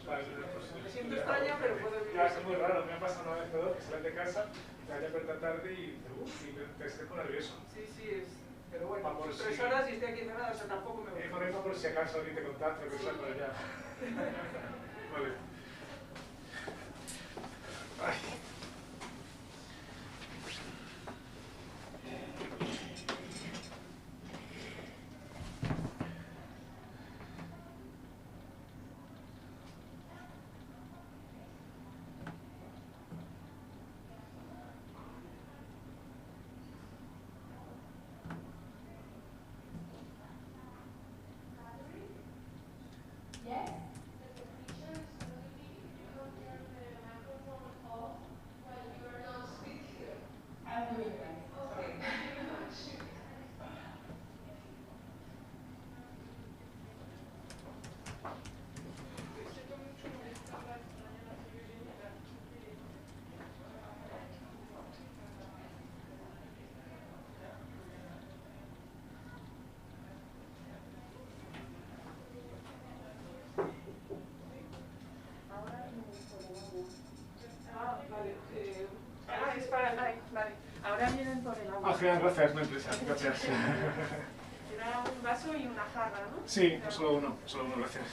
Vale, pues, Me siento extraña, pero puedo vivir. ya, es muy raro. Me ha pasado una vez o dos que sales de casa, te vayas a esta tarde y te estés con nervioso. Sí, sí, es. Pero bueno, Vamos, son 3 sí. horas y estoy aquí encerrada, o sea, tampoco me voy. Por eso, por si acaso alguien te contacta, que sea por allá. Vale. Ay. Es para... vale. Ahora vienen por el agua. Gracias, no empresa. Gracias. Era un vaso y una jarra, ¿no? Sí, solo uno, gracias.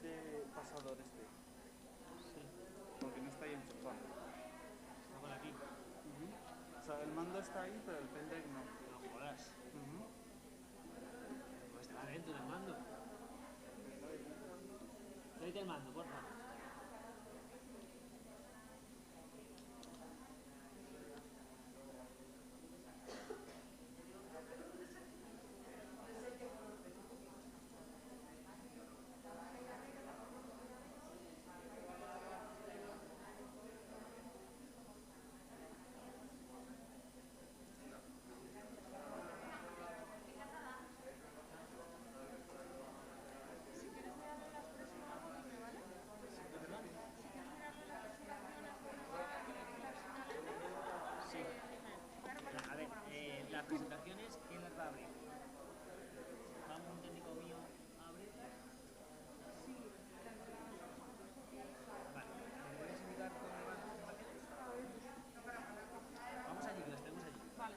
De pasador este. Sí. Porque no está ahí enchufado. Está por aquí. O sea, el mando está ahí, pero el pendrive no. No jodas. Pues está dentro del mando. Tráete el mando, porfa. Las presentaciones, ¿quién las va a abrir? ¿Vamos un técnico mío a abrirlas? Vale, ¿me puedes indicar dónde van las presentaciones? Vamos allí, que las tenemos allí. Vale.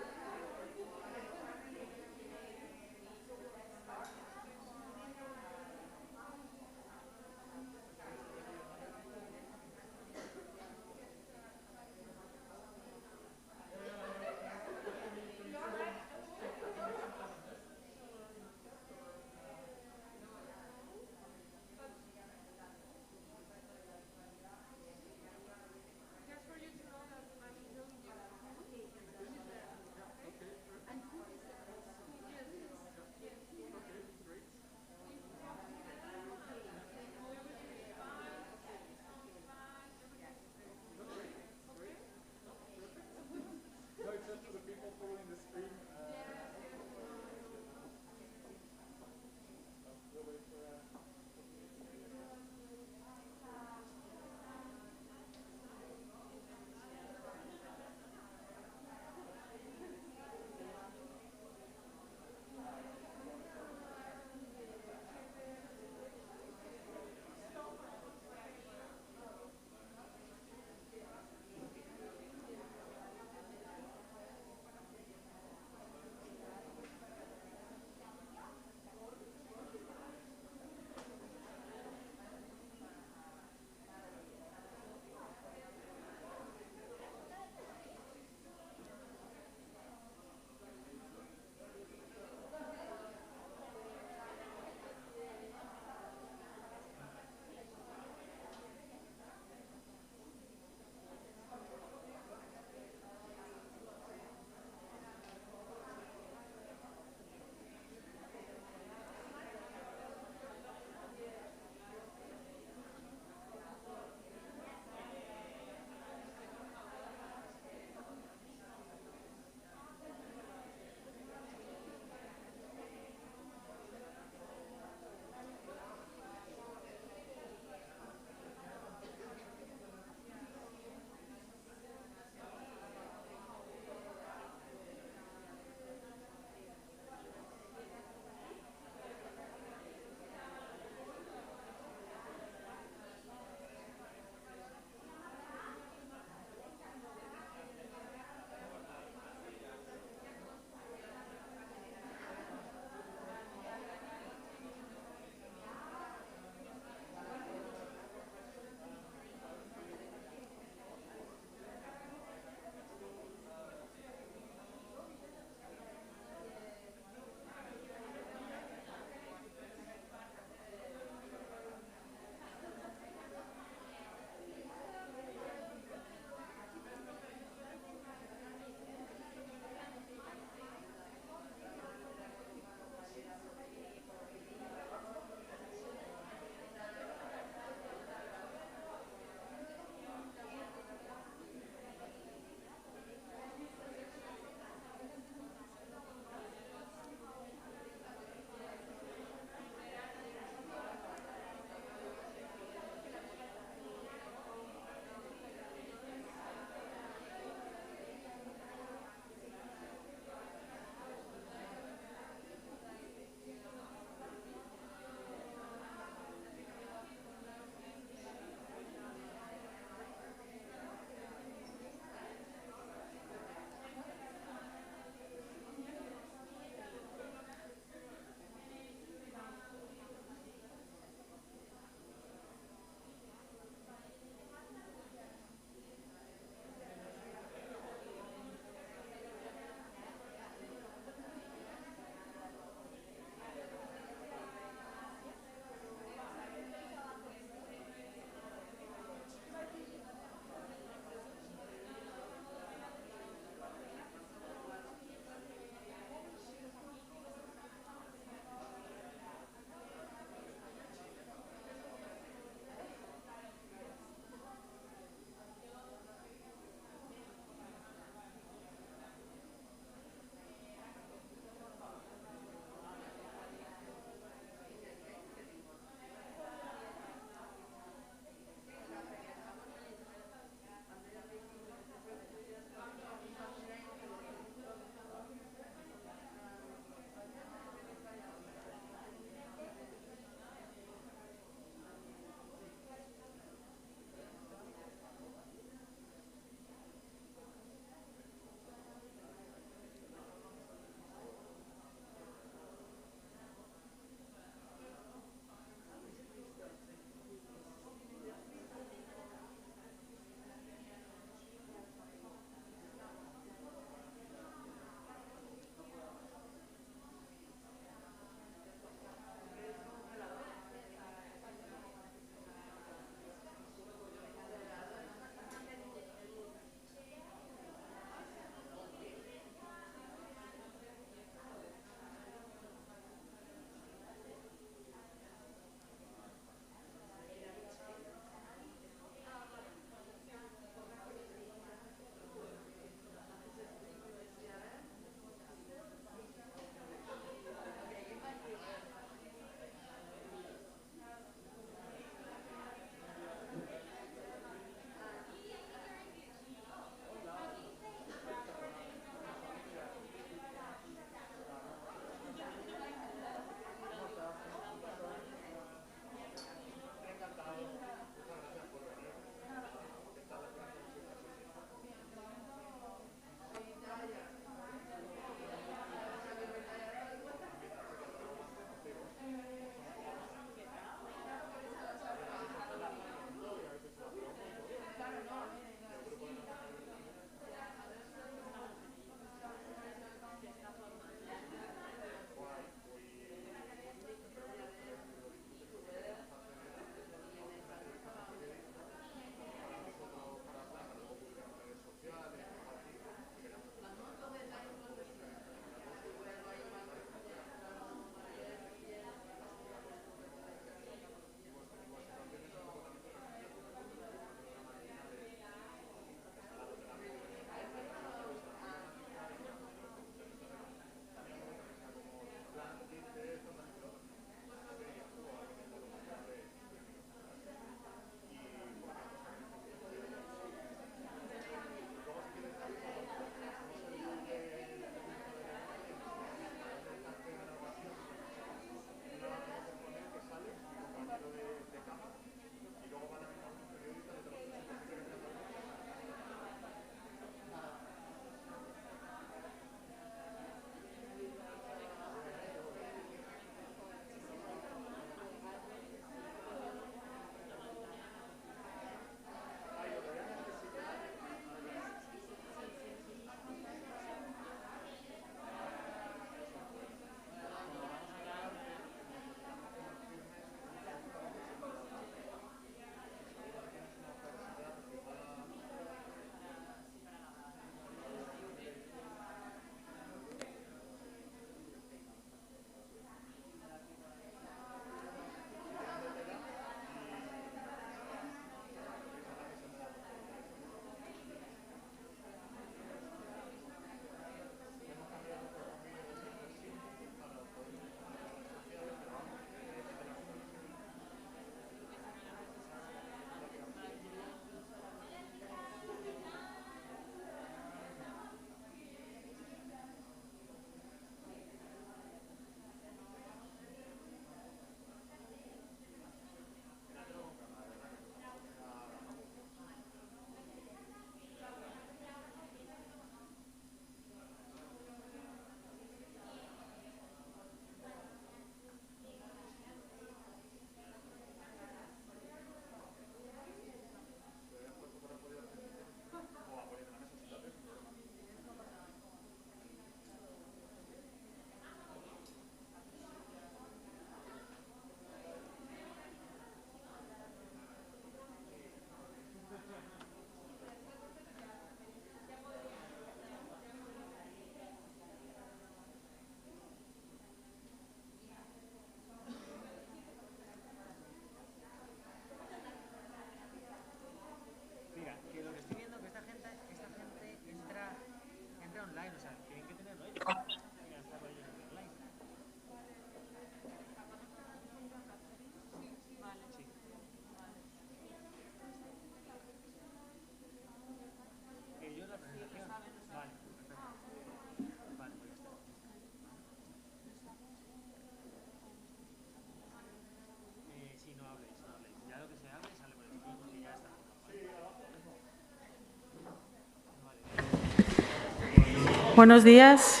Buenos días,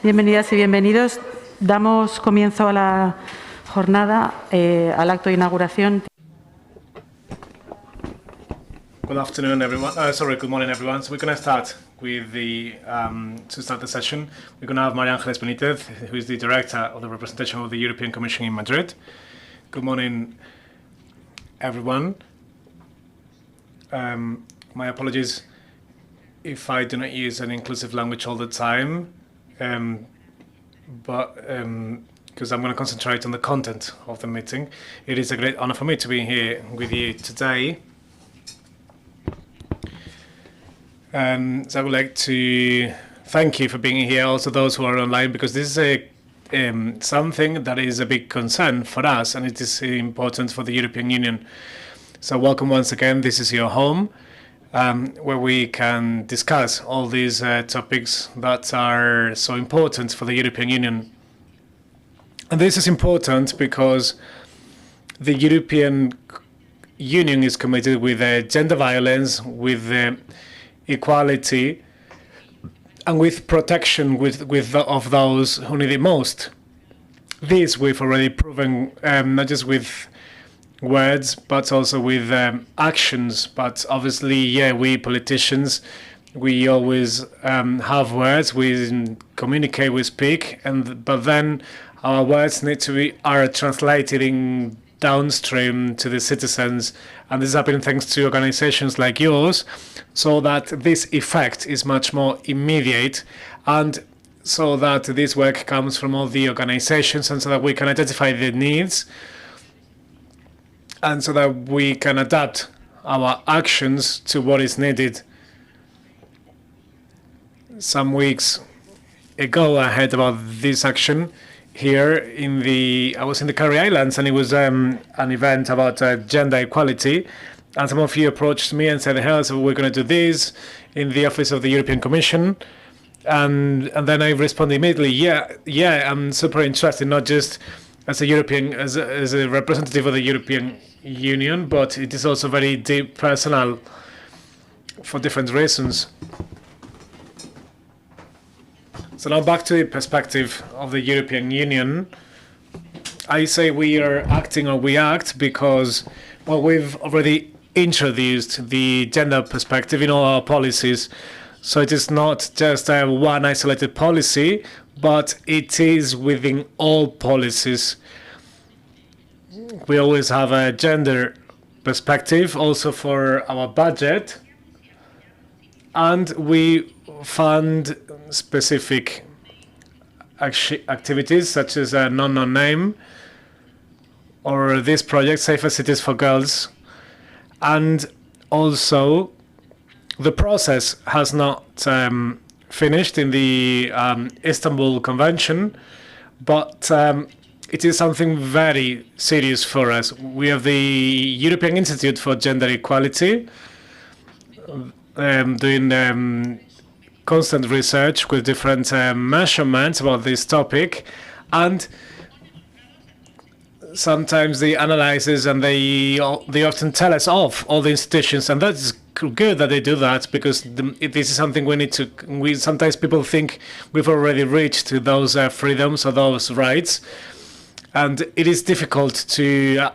bienvenidas y bienvenidos. Damos comienzo a la jornada, al acto de inauguración. Good afternoon, everyone. Good morning, everyone. So we're going to start with to start the session. We're going to have María Ángeles Benítez, who is the director of the representation of the European Commission in Madrid. Good morning, everyone. My apologies if I do not use an inclusive language all the time, because I'm going to concentrate on the content of the meeting. It is a great honor for me to be here with you today. So I would like to thank you for being here, also those who are online, because this is something that is a big concern for us, and it is important for the European Union. So welcome once again. This is your home, where we can discuss all these topics that are so important for the European Union. And this is important because the European Union is committed with gender violence, with equality, and with protection of those who need it most. This we've already proven, not just with words, but also with actions. But obviously, yeah, we politicians, we always have words, we communicate, we speak, but then our words are translated in downstream to the citizens, and this is happening thanks to organizations like yours, so that this effect is much more immediate, and so that this work comes from all the organizations, and so that we can identify the needs, and so that we can adapt our actions to what is needed. Some weeks ago, I heard about this action here I was in the Canary Islands, and it was an event about gender equality, and some of you approached me and said, "Hey, so we're going to do this in the office of the European Commission," and then I responded immediately, yeah, I'm super interested, not just as a European, as a representative of the European Union, but it is also very deep personal for different reasons. So now back to the perspective of the European Union. I say we are acting, or we act, because, well, we've already introduced the gender perspective in all our policies. So it is not just one isolated policy, but it is within all policies. We always have a gender perspective also for our budget, and we fund specific activities such as a non-name or this project, Safer Cities for Girls. And also the process has not finished in the Istanbul Convention, but it is something very serious for us. We have the European Institute for Gender Equality doing constant research with different measurements about this topic, and sometimes they analyze this, and they often tell us off, all the institutions, and that's good that they do that, because this is something we sometimes people think we've already reached to those freedoms or those rights, and it is difficult to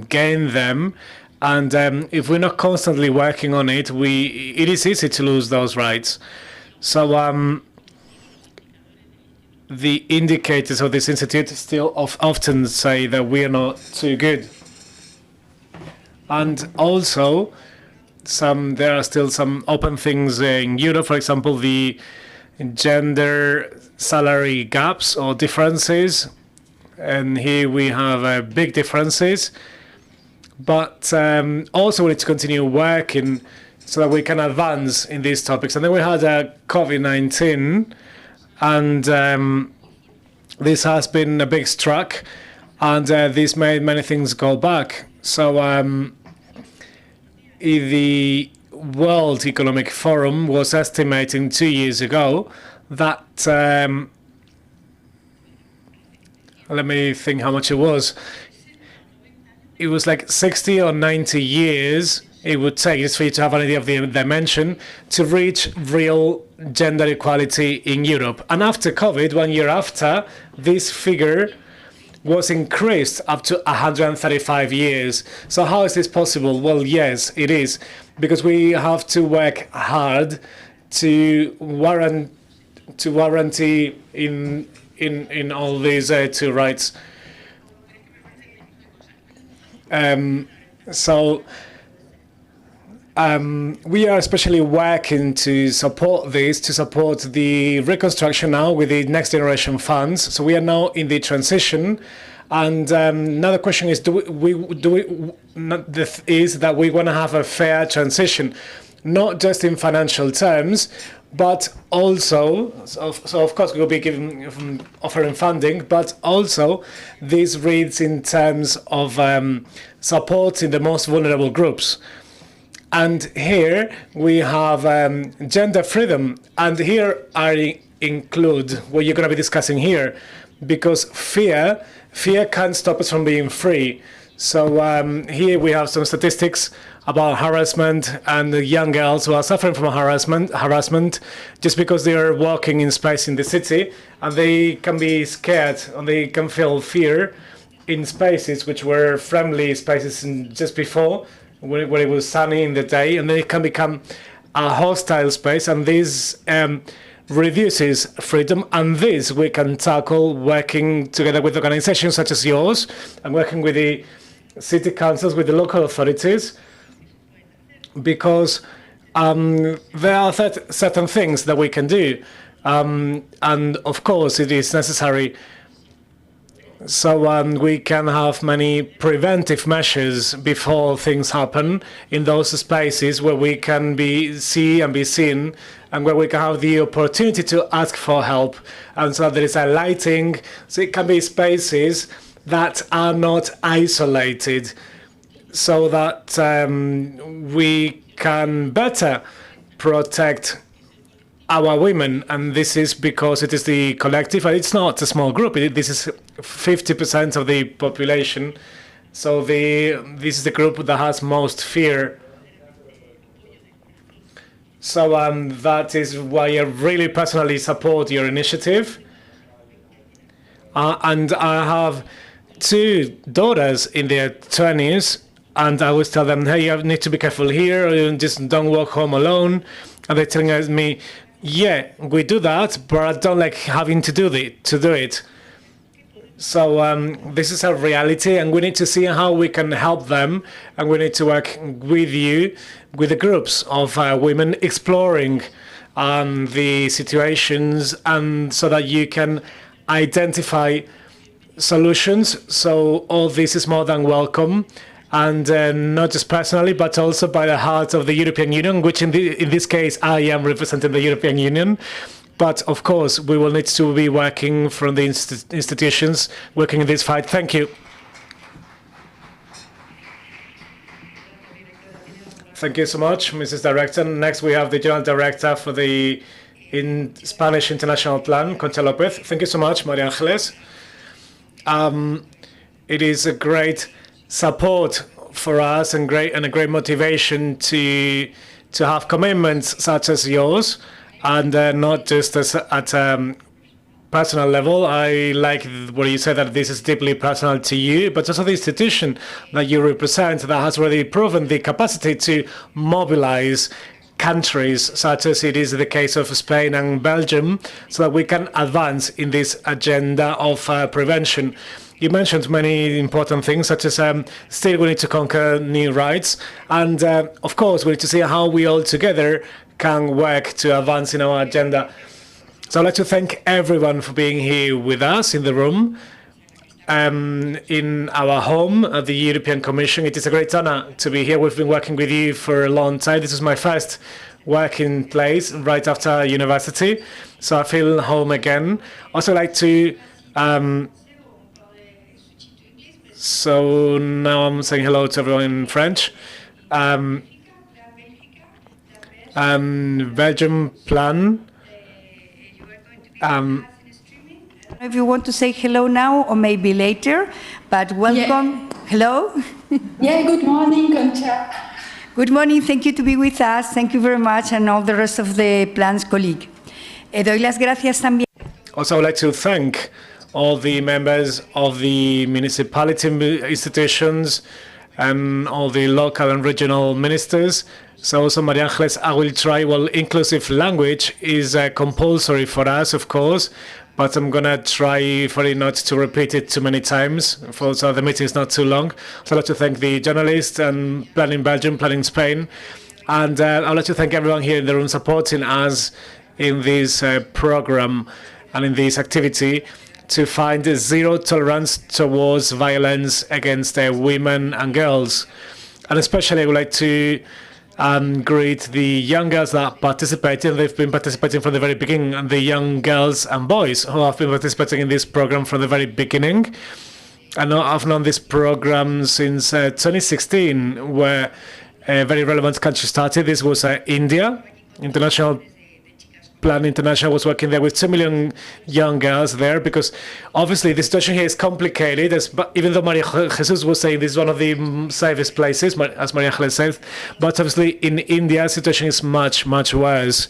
gain them. And if we're not constantly working on it, it is easy to lose those rights. So the indicators of this institute still often say that we are not too good. And also, there are still some open things in Europe. For example, the gender salary gaps or differences. And here we have big differences. But also we need to continue working so that we can advance in these topics. And then we had COVID-19, and this has been a big struck, and this made many things go back. So the World Economic Forum was estimating 2 years ago that, let me think how much it was. It was like 60 or 90 years it would take, just for you to have an idea of the dimension, to reach real gender equality in Europe. And after COVID, 1 year after, this figure was increased up to 135 years. So how is this possible? Well, yes, it is, because we have to work hard to warranty in all these two rights. We are especially working to support this, to support the reconstruction now with the Next Generation funds. So we are now in the transition. And another question is, that we want to have a fair transition, not just in financial terms, but also, so of course we will be offering funding, but also this reads in terms of supporting the most vulnerable groups. And here we have gender freedom, and here I include what you're going to be discussing here, because fear can't stop us from being free. So here we have some statistics about harassment and the young girls who are suffering from harassment just because they are walking in space in the city, and they can be scared and they can feel fear in spaces which were friendly spaces just before, where it was sunny in the day, and then it can become a hostile space, and this reduces freedom. And this we can tackle working together with organizations such as yours, and working with the city councils, with the local authorities, because there are certain things that we can do, and of course it is necessary. So we can have many preventive measures before things happen in those spaces where we can see and be seen, and where we can have the opportunity to ask for help. And so there is a lighting, so it can be spaces that are not isolated, so that we can better protect our women. And this is because it is the collective, and it's not a small group. This is 50% of the population. So this is the group that has most fear. So that is why I really personally support your initiative. And I have 2 daughters in their 20s, and I always tell them, hey, you need to be careful here, just don't walk home alone. And they're telling me, yeah, we do that, but I don't like having to do it. So this is a reality, and we need to see how we can help them, and we need to work with you, with the groups of women, exploring the situations, and so that you can identify solutions. So all this is more than welcome, and not just personally, but also by the heart of the European Union, which in this case I am representing the European Union. But of course, we will need to be working from the institutions, working in this fight. Thank you. Thank you so much, Mrs. Director. Next, we have the General Director for the Spanish International Plan, Concha Lopez. Thank you so much, Maria Angeles. It is a great support for us, and a great motivation to have commitments such as yours, and not just at personal level. I like what you said, that this is deeply personal to you, but also the institution that you represent that has already proven the capacity to mobilize countries, such as it is the case of Spain and Belgium, so that we can advance in this agenda of prevention. You mentioned many important things, such as still we need to conquer new rights, and of course we need to see how we all together can work to advance in our agenda. So I'd like to thank everyone for being here with us in the room, in our home at the European Commission. It is a great honor to be here. We've been working with you for a long time. This is my first working place right after university, so I feel home again. Also like to so now I'm saying hello to everyone in French. Belgium plan. If you want to say hello now or maybe later, but welcome. Yeah. Hello. Yeah, good morning, Concha. Good morning, thank you to be with us. Thank you very much, and all the rest of the plans colleague. Doy las gracias también. Also, I would like to thank all the members of the municipality institutions and all the local and regional ministers. So also, Maria Angeles, I will try, well, inclusive language is compulsory for us, of course, but I'm going to try for it not to repeat it too many times, so the meeting is not too long. So I'd like to thank the journalists and Planning Belgium, Planning Spain, and I'd like to thank everyone here in the room supporting us in this program and in this activity to find zero tolerance towards violence against women and girls. And especially I would like to greet the young girls that participated. They've been participating from the very beginning, and the young girls and boys who have been participating in this program from the very beginning. And I've known this program since 2016, where a very relevant country started. This was India. International Plan International was working there with 2 million young girls there, because obviously the situation here is complicated, even though Maria Jesus was saying this is one of the safest places, as Maria Angeles said, but obviously in India the situation is much, much worse.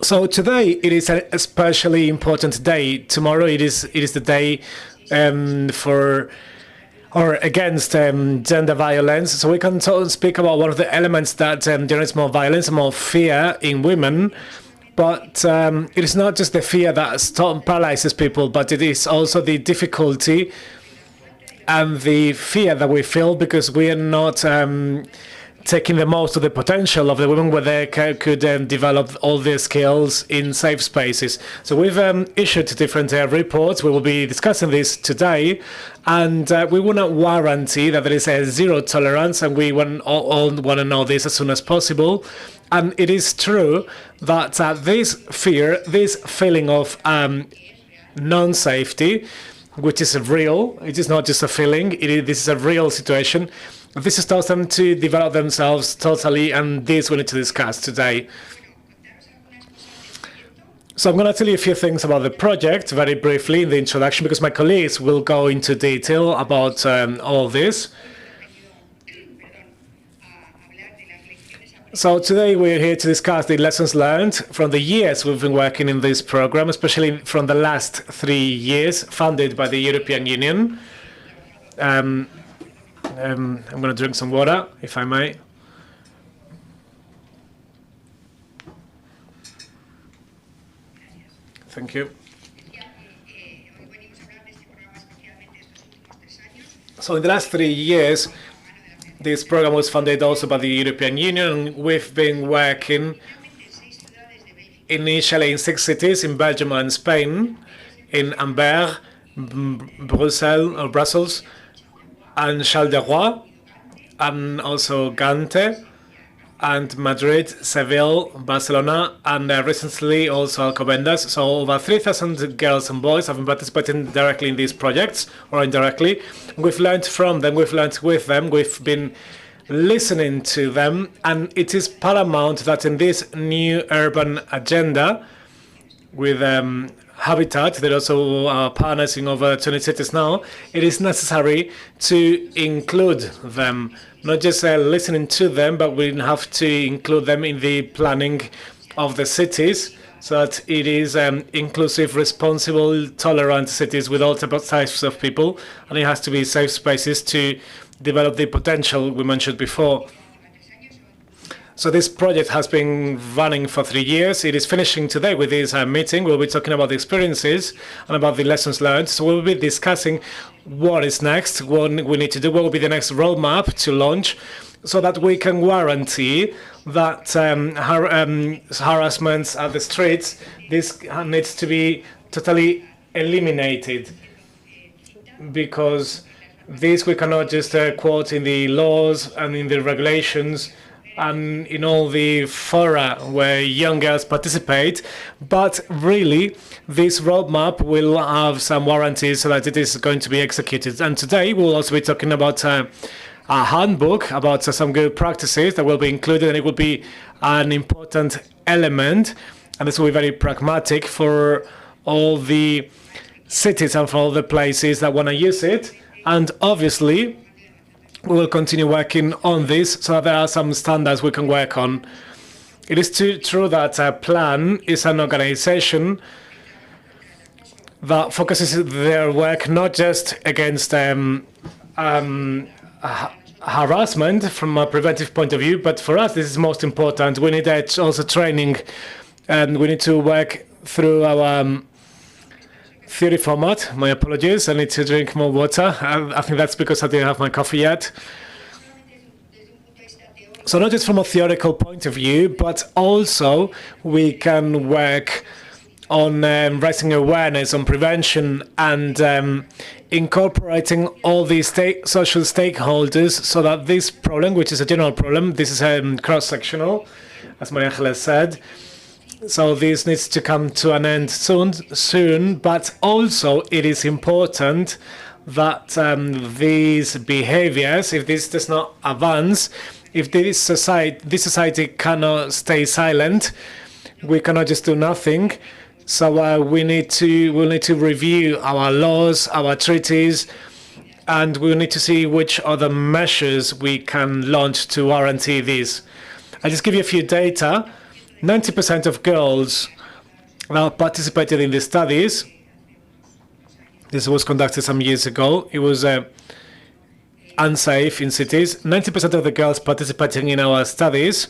So today it is an especially important day. Tomorrow it is the day for or against gender violence. So we can speak about one of the elements that generates more violence, more fear in women. But it is not just the fear that paralyzes people, but it is also the difficulty and the fear that we feel because we are not taking the most of the potential of the women where they could develop all their skills in safe spaces. So we've issued different reports. We will be discussing this today, and we will not guarantee that there is a zero tolerance, and we all want to know this as soon as possible. And it is true that this fear, this feeling of non-safety, which is real, it is not just a feeling, this is a real situation. This starts them to develop themselves totally, and this we need to discuss today. So I'm going to tell you a few things about the project very briefly in the introduction, because my colleagues will go into detail about all this. So today we're here to discuss the lessons learned from the years we've been working in this program, especially from the last 3 years, funded by the European Union. I'm going to drink some water, if I may. Thank you. So in the last 3 years, this program was funded also by the European Union. We've been working initially in 6 cities in Belgium and Spain, in Amber, Brussels, and Charleroi, and also Gante, and Madrid, Seville, Barcelona, and recently also Alcobendas. So over 3,000 girls and boys have been participating directly in these projects or indirectly. We've learned from them, we've learned with them, we've been listening to them, and it is paramount that in this new urban agenda with Habitat, that also are partners in over 20 cities now, it is necessary to include them, not just listening to them, but we have to include them in the planning of the cities, so that it is inclusive, responsible, tolerant cities with all types of people, and it has to be safe spaces to develop the potential we mentioned before. So this project has been running for 3 years. It is finishing today with this meeting. We'll be talking about the experiences and about the lessons learned. So we'll be discussing what is next, what we need to do, what will be the next roadmap to launch, so that we can guarantee that harassment at the streets, this needs to be totally eliminated, because this we cannot just quote in the laws and in the regulations and in all the fora where young girls participate, but really this roadmap will have some warranties so that it is going to be executed. And today we'll also be talking about a handbook, about some good practices that will be included, and it will be an important element, and this will be very pragmatic for all the cities and for all the places that want to use it. And obviously we will continue working on this, so there are some standards we can work on. It is true that Plan is an organization that focuses their work not just against harassment from a preventive point of view, but for us this is most important. We need also training, and we need to work through our theory format. My apologies, I need to drink more water. I think that's because I didn't have my coffee yet. So not just from a theoretical point of view, but also we can work on raising awareness on prevention and incorporating all these social stakeholders, so that this problem, which is a general problem, this is cross-sectional, as Maria Ángeles said. So this needs to come to an end soon, but also it is important that these behaviors, if this does not advance, if this society cannot stay silent, we cannot just do nothing. So we'll need to review our laws, our treaties, and we'll need to see which other measures we can launch to guarantee this. I'll just give you a few data. 90% of girls that participated in the studies, this was conducted some years ago, it was unsafe in cities. 90% of the girls participating in our studies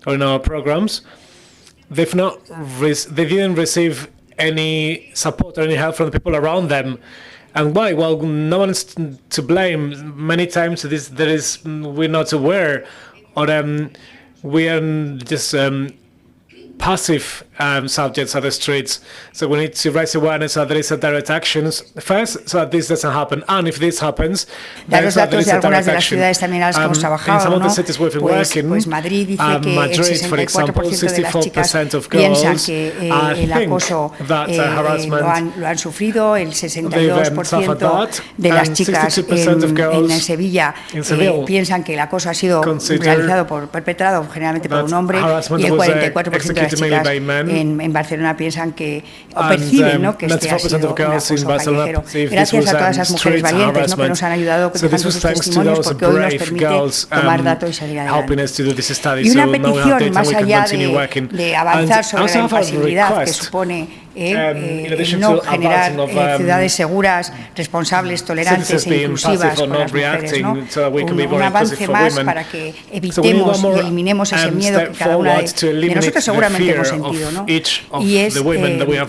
or in our programs, they didn't receive any support or any help from the people around them. And why? Well, no one is to blame. Many times we're not aware, or we are just passive subjects of the streets. So we need to raise awareness that there is a direct actions first, so that this doesn't happen. And if this happens, dar los datos de algunas de las ciudades también a las que hemos trabajado, ¿no? Pues Madrid dice que el 64% de las chicas piensan que el acoso lo han sufrido, el 62% de las chicas en Sevilla piensan que el acoso ha sido perpetrado generalmente por un hombre, y el 44% de las chicas en Barcelona piensan que, o perciben, ¿no?, que este ha sido un acoso callejero. Gracias a todas esas mujeres valientes, ¿no?, que nos han ayudado dejando sus testimonios, porque hoy nos permite tomar datos y salir adelante. Y una petición, más allá de avanzar sobre la impasibilidad que supone el no generar ciudades seguras, responsables, tolerantes e inclusivas con las mujeres, ¿no? Un avance más para que evitemos y eliminemos ese miedo que cada una de nosotros seguramente hemos sentido, ¿no? Y es,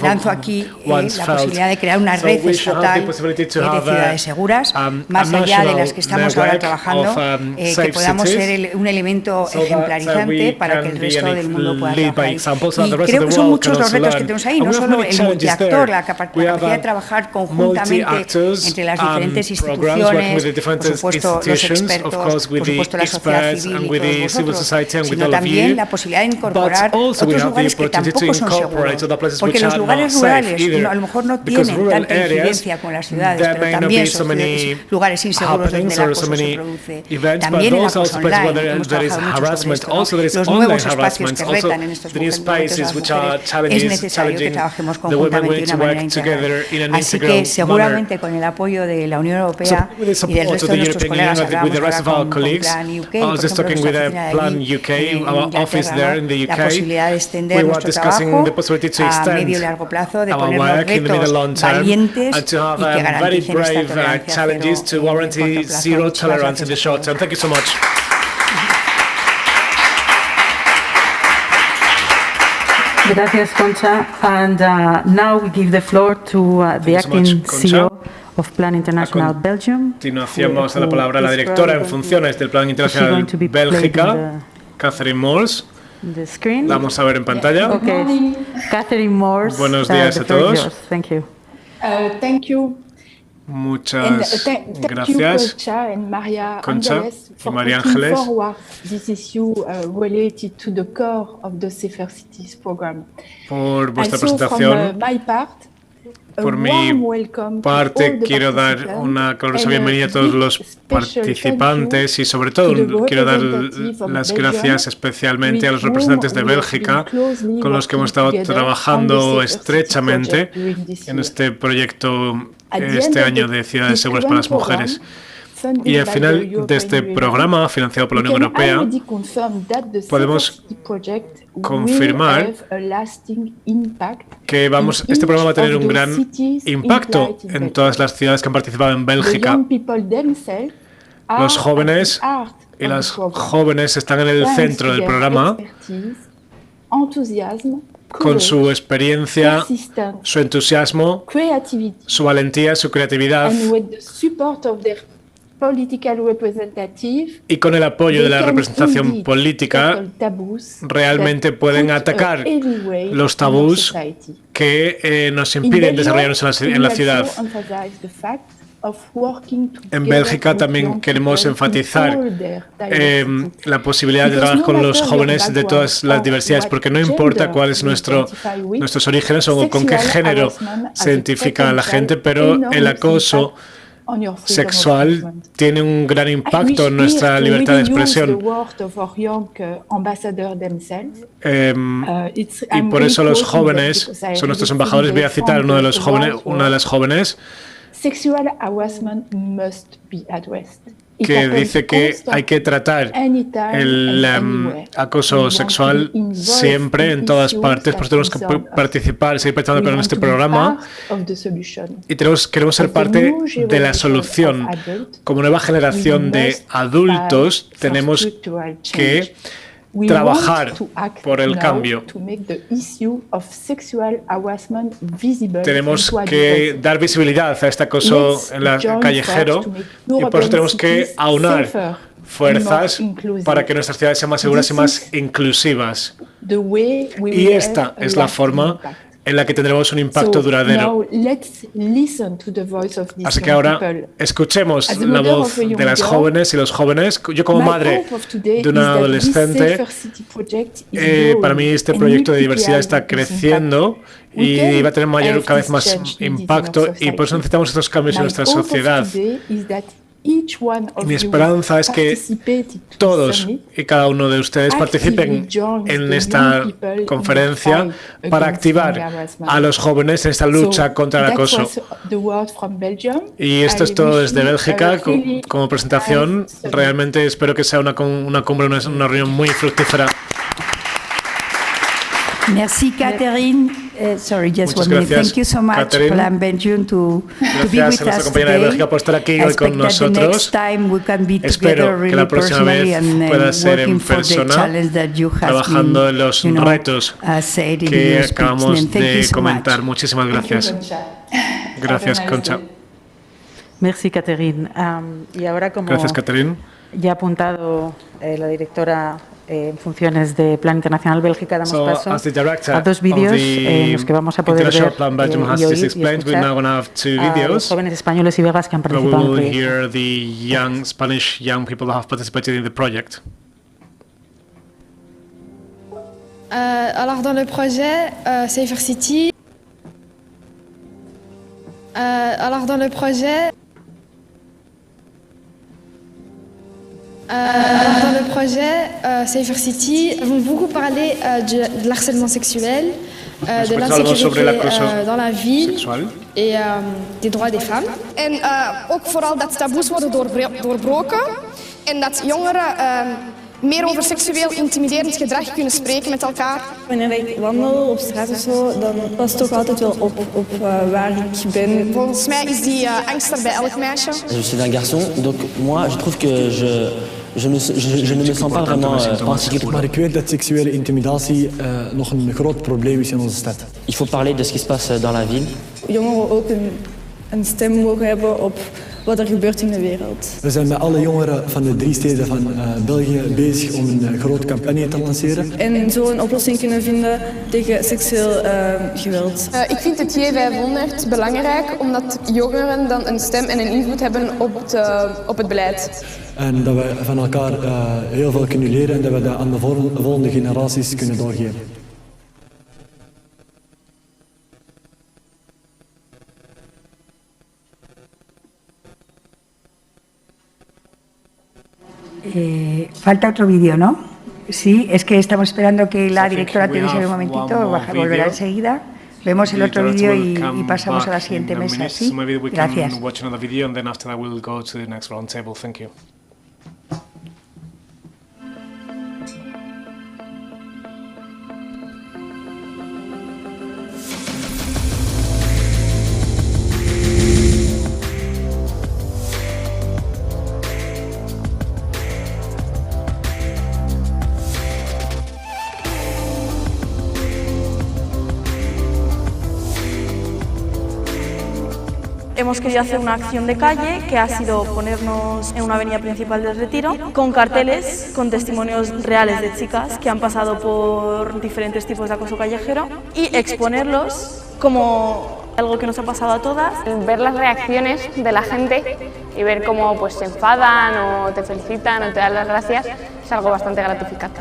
lanzo aquí la posibilidad de crear una red estatal de ciudades seguras, más allá de las que estamos ahora trabajando, que podamos ser un elemento ejemplarizante para que el resto del mundo pueda trabajar ahí. Y creo que son muchos los retos que tenemos ahí, no solo el multiactor, la capacidad de trabajar conjuntamente entre las diferentes instituciones, por supuesto los expertos, por supuesto la sociedad civil y todos vosotros, sino también la posibilidad de incorporar otros lugares que tampoco son seguros, porque los lugares rurales a lo mejor no tienen tanta incidencia como las ciudades, pero también son lugares inseguros donde el acoso se produce. También el acoso online, hemos trabajado mucho sobre esto, ¿no? Los nuevos espacios que retan en estos momentos a las mujeres, es necesario que trabajemos conjuntamente de una manera integrada. Así que seguramente con el apoyo de la Unión Europea y del resto de nuestros colegas, hablamos ahora con Plan UK, por ejemplo, nuestra oficina allí en Inglaterra, la posibilidad de extender nuestro trabajo a medio y largo plazo, de ponernos retos valientes y que garanticen esta tolerancia cero en el corto plazo. Gracias, Concha. And now we give the floor to the acting CEO of Plan International Belgium. A continuación vamos a dar la palabra a la directora en funciones del Plan Internacional Bélgica, Catherine Moores. La vamos a ver en pantalla. Okay. Catherine Moores. Buenos días a todos. Thank you. Thank you. Muchas gracias, Concha y María Ángeles, por vuestra presentación. Por mi parte, quiero dar una calurosa bienvenida a todos los participantes y, sobre todo, quiero dar las gracias especialmente a los representantes de Bélgica, con los que hemos estado trabajando estrechamente en este proyecto este año de Ciudades Seguras para las Mujeres. Y al final de este programa financiado por la Unión Europea podemos confirmar que este programa va a tener un gran impacto en todas las ciudades que han participado en Bélgica. Los jóvenes y las jóvenes están en el centro del programa con su experiencia, su entusiasmo, su valentía, su creatividad y con el apoyo de la representación política realmente pueden atacar los tabús que nos impiden desarrollarnos en la ciudad. En Bélgica también queremos enfatizar la posibilidad de trabajar con los jóvenes de todas las diversidades, porque no importa cuáles nuestros orígenes o con qué género se identifica la gente, pero el acoso sexual tiene un gran impacto en nuestra libertad de expresión. Y por eso los jóvenes son nuestros embajadores. Voy a citar una de las jóvenes que dice que hay que tratar el acoso sexual siempre, en todas partes, por eso tenemos que participar, seguir participando en este programa y queremos ser parte de la solución. Como nueva generación de adultos tenemos que trabajar por el cambio. Tenemos que dar visibilidad a este acoso callejero y por eso tenemos que aunar fuerzas para que nuestras ciudades sean más seguras y más inclusivas. Y esta es la forma en la que tendremos un impacto duradero. Así que ahora escuchemos la voz de las jóvenes y los jóvenes. Yo como madre de una adolescente, para mí este proyecto de diversidad está creciendo y va a tener cada vez más impacto y por eso necesitamos estos cambios en nuestra sociedad. Mi esperanza es que todos y cada uno de ustedes participen en esta conferencia para activar a los jóvenes en esta lucha contra el acoso. Y esto es todo desde Bélgica como presentación. Realmente espero que sea una cumbre, una reunión muy fructífera. Merci, Catherine. Sorry, just one minute. Thank you so much, Plan Belgium, to be with us compañera de Bélgica por estar aquí hoy con nosotros. Espero que la próxima vez pueda ser en persona, trabajando en los retos que acabamos de comentar. Muchísimas gracias. Gracias, Concha. Merci, Catherine. Y ahora, como gracias, Catherine. Ya ha apuntado la directora en funciones de Plan Internacional Bélgica, damos paso a dos vídeos en los que vamos a poder ver y oír y escuchar a los jóvenes españoles y belgas que han participado en el proyecto. Alors dans le projet Safer City, dans le projet Safer City, nous avons beaucoup parlé de l'harcèlement sexuel, de l'insécurité dans la ville et des droits des femmes. En ook vooral dat taboes worden doorbroken en dat jongeren meer over seksueel intimiderend gedrag kunnen spreken met elkaar. Wanneer ik wandel op straat of zo, dan pas het ook altijd wel op waar ik ben. Volgens mij is die angst er bij elk meisje. Je suis un garçon, donc moi je trouve que je ne me sens pas vraiment en sécurité. Maar ik weet dat seksuele intimidatie nog een groot probleem is in onze stad. Il faut parler de ce qui se passe dans la ville. Jongeren ook een stem mogen hebben op wat er gebeurt in de wereld. We zijn met alle jongeren van de 3 steden van België bezig om een grote campagne te lanceren. En zo een oplossing kunnen vinden tegen seksueel geweld. Ik vind het J500 belangrijk omdat jongeren dan een stem en een invloed hebben op het beleid. En dat we van elkaar heel veel kunnen leren en dat we dat aan de volgende generaties kunnen doorgeven. Falta otro vídeo, ¿no? Sí, es que estamos esperando que la directora termine un momentito, volverá enseguida. Vemos el otro vídeo y pasamos a la siguiente mesa, ¿sí? Gracias. Hemos querido hacer una acción de calle que ha sido ponernos en una avenida principal del Retiro con carteles con testimonios reales de chicas que han pasado por diferentes tipos de acoso callejero y exponerlos como algo que nos ha pasado a todas. Ver las reacciones de la gente y ver cómo pues, se enfadan o te felicitan o te dan las gracias es algo bastante gratificante.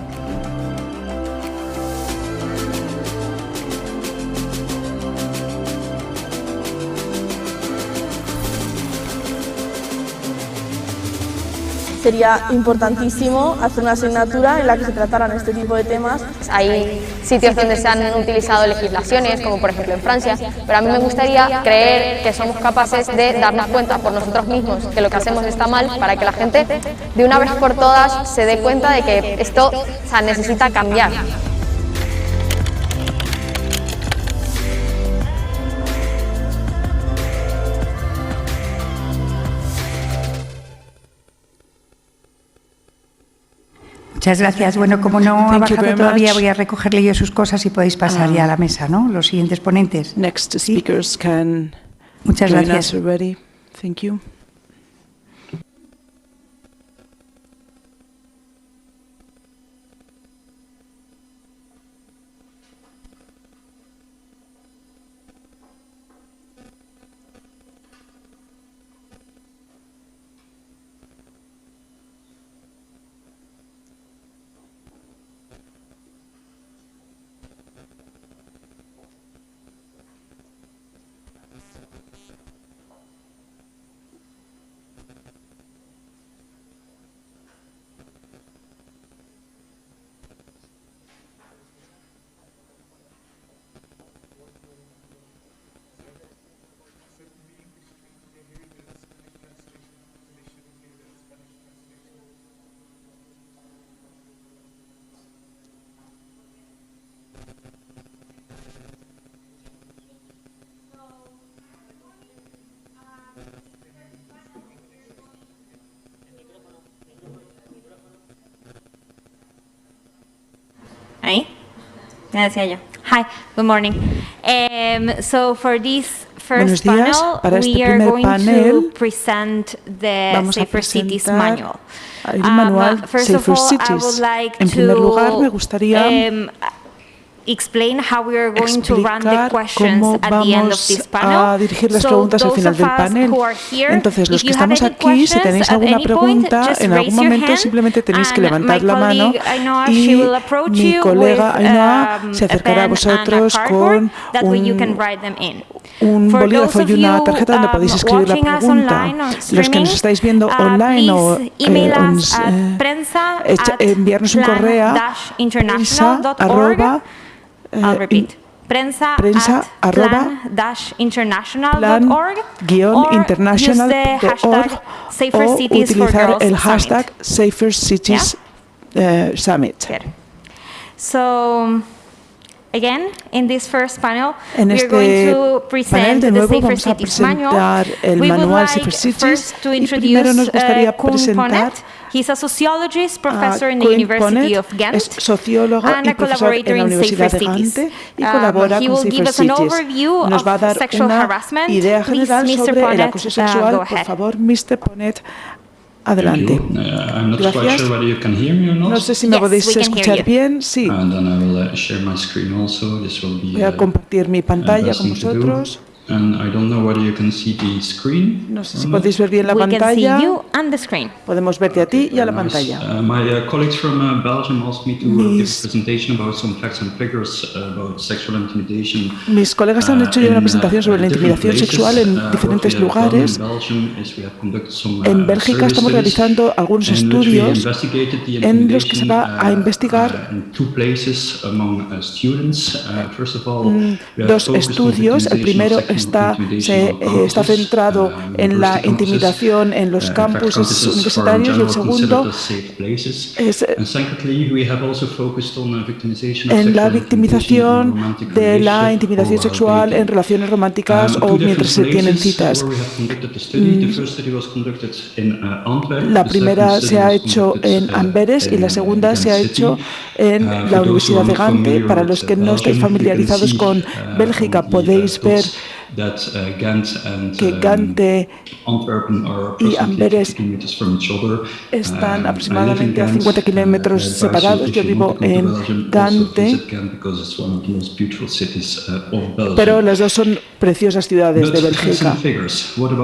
Sería importantísimo hacer una asignatura en la que se trataran este tipo de temas. Hay sitios donde se han utilizado legislaciones, como por ejemplo en Francia, pero a mí me gustaría creer que somos capaces de darnos cuenta por nosotros mismos que lo que hacemos está mal, para que la gente de una vez por todas se dé cuenta de que esto necesita cambiar. Muchas gracias. Bueno, como no ha bajado todavía, voy a recogerle yo sus cosas y podéis pasar ya a la mesa, ¿no? Los siguientes ponentes. Next speakers can Muchas gracias. Thank you. Ahí, me decía yo. Hi, good morning. So for this first panel, we are going to present the Safer Cities Manual. El manual Safer Cities. En primer lugar, me gustaría explain how we are going to run the questions at the end of this panel. A dirigir las preguntas al final del panel. Entonces, los que estamos aquí, si tenéis alguna pregunta, en algún momento simplemente tenéis que levantar la mano y mi colega Ainhoa se acercará a vosotros con un bolígrafo y una tarjeta donde podéis escribir la pregunta. Los que nos estáis viendo online o enviarnos un correo a prensa@plan-international.org o utilizar el hashtag Safer Cities Summit. So, again, in this first panel, we are going to present the Safer Cities Manual. We would like first to introduce Koen Ponnet. He's a sociologist, professor in the University of Ghent, and a collaborator in Safer Cities. He will give us an overview of sexual harassment. Please, Mr. Ponnet, go ahead. Por favor, Mr. Ponnet, adelante. Gracias. No sé si me podéis escuchar bien. Sí. Voy a compartir mi pantalla con vosotros. No sé si podéis ver bien la pantalla. Podemos verte a ti y a la pantalla. Mis colegas han hecho ya una presentación sobre la intimidación sexual en diferentes lugares. En Bélgica estamos realizando algunos estudios en los que se va a investigar dos estudios. El primero está centrado en la intimidación en los campuses universitarios y el segundo es en la victimización de la intimidación sexual en relaciones románticas o mientras se tienen citas. La primera se ha hecho en Amberes y la segunda se ha hecho en la Universidad de Gante. Para los que no estéis familiarizados con Bélgica, podéis ver que Gante y Amberes están aproximadamente a 50 kilómetros separados. Yo vivo en Gante, pero las dos son preciosas ciudades de Bélgica.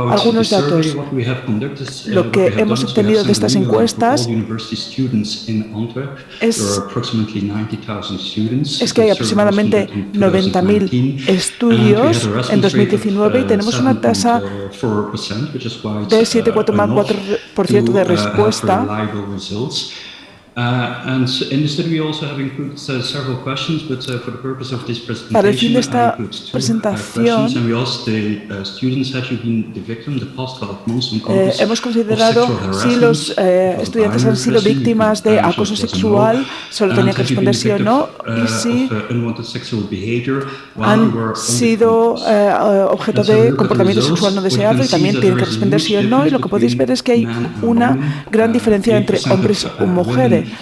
Algunos datos. Lo que hemos obtenido de estas encuestas es que hay aproximadamente 90.000 estudios en 2019 y tenemos una tasa de 7,4% de respuesta. Para el fin de esta presentación, hemos considerado si los estudiantes han sido víctimas de acoso sexual, solo tenían que responder sí o no, y si han sido objeto de comportamiento sexual no deseado, y también tienen que responder sí o no. Y lo que podéis ver es que hay una gran diferencia entre hombres y mujeres. El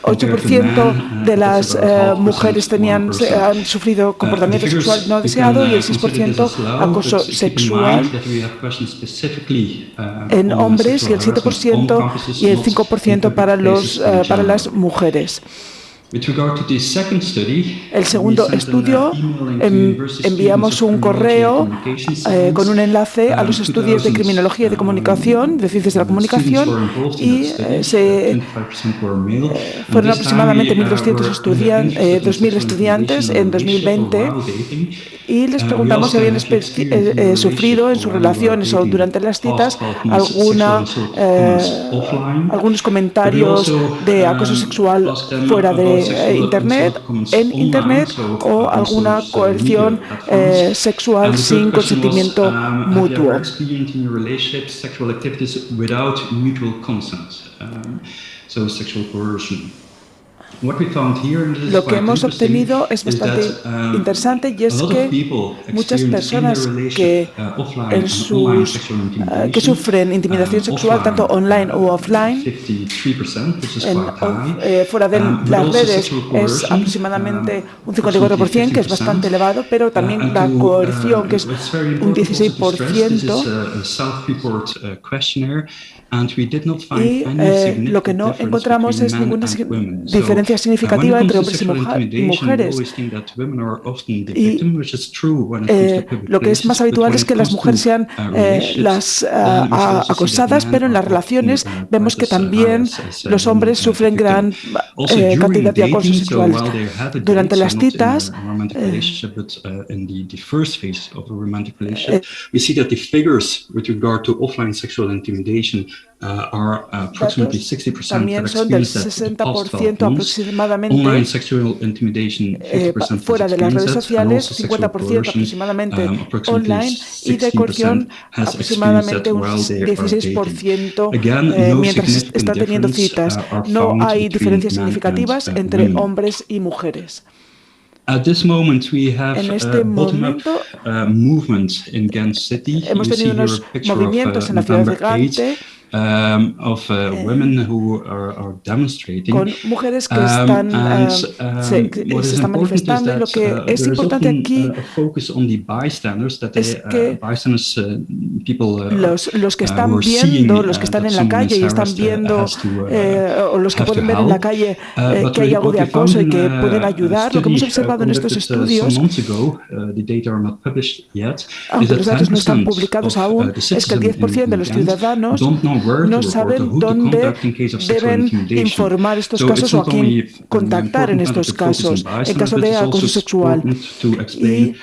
8% de las mujeres han sufrido comportamiento sexual no deseado y el 6% acoso sexual en hombres y el 7% y el 5% para las mujeres. El segundo estudio, enviamos un correo con un enlace a los estudios de criminología y de comunicación, de ciencias de la comunicación, y fueron aproximadamente 2.000 estudiantes en 2020, y les preguntamos si habían sufrido en sus relaciones o durante las citas algunos comentarios de acoso sexual fuera de Internet, en Internet, o alguna coerción sexual sin consentimiento mutuo. Lo que hemos obtenido es bastante interesante, y es que muchas personas que sufren intimidación sexual tanto online o offline, fuera de las redes, es aproximadamente un 54%, que es bastante elevado, pero también la coerción, que es un 16%. Y lo que no encontramos es ninguna diferencia significativa entre hombres y mujeres. Y lo que es más habitual es que las mujeres sean las acosadas, pero en las relaciones vemos que también los hombres sufren gran cantidad de acoso sexual. Durante las citas, también son del 60% aproximadamente fuera de las redes sociales, 50% aproximadamente online, y de coerción aproximadamente un 16% mientras están teniendo citas. No hay diferencias significativas entre hombres y mujeres. En este momento hemos tenido unos movimientos en la ciudad de Gante. of women who are demonstrating. Con mujeres que están, se están manifestando, y lo que es importante aquí es que los que están viendo, los que están en la calle y están viendo, o los que pueden ver en la calle que hay algo de acoso y que pueden ayudar, lo que hemos observado en estos estudios, aunque los datos no están publicados aún, es que el 10% de los ciudadanos no saben dónde deben informar estos casos o a quién contactar en estos casos, en caso de acoso sexual. Y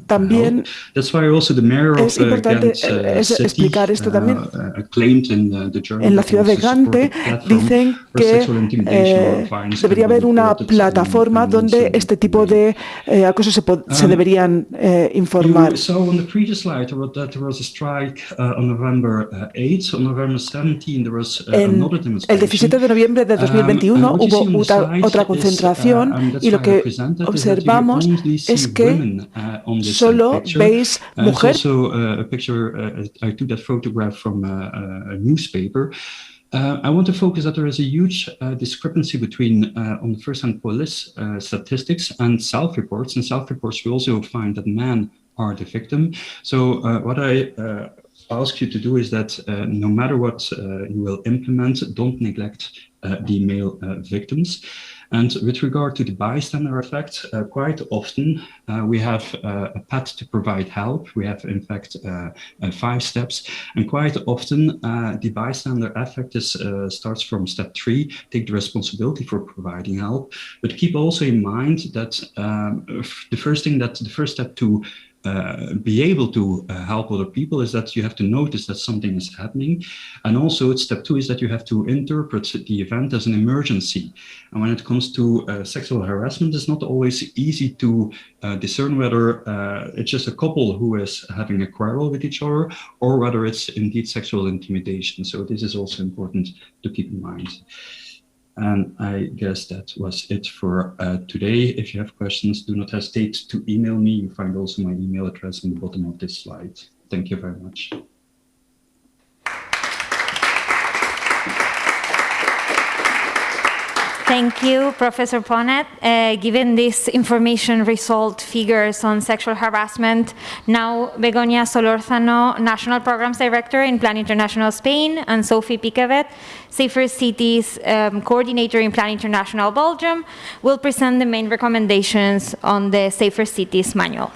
también es importante explicar esto también. En la ciudad de Gante dicen que debería haber una plataforma donde este tipo de acoso se deberían informar. El 17 de noviembre de 2021 hubo otra concentración y lo que observamos es que solo veis mujeres. I want to focus that there is a huge discrepancy between, on the first hand, police statistics and self-reports. In self-reports, we also find that men are the victim. So what I ask you to do is that no matter what you will implement, don't neglect the male victims. And with regard to the bystander effect, quite often we have a path to provide help. We have, in fact, 5 steps. And quite often the bystander effect starts from step 3, take the responsibility for providing help. But keep also in mind that the first step to be able to help other people is that you have to notice that something is happening. And also step 2 is that you have to interpret the event as an emergency. And when it comes to sexual harassment, it's not always easy to discern whether it's just a couple who is having a quarrel with each other or whether it's indeed sexual intimidation. So this is also important to keep in mind. And I guess that was it for today. If you have questions, do not hesitate to email me. You find also my email address on the bottom of this slide. Thank you very much. Thank you, Professor Ponet. Given this information result figures on sexual harassment, now Begoña Solórzano, National Programs Director in Plan International Spain, and Sophie Piquevet, Safer Cities Coordinator in Plan International Belgium, will present the main recommendations on the Safer Cities Manual.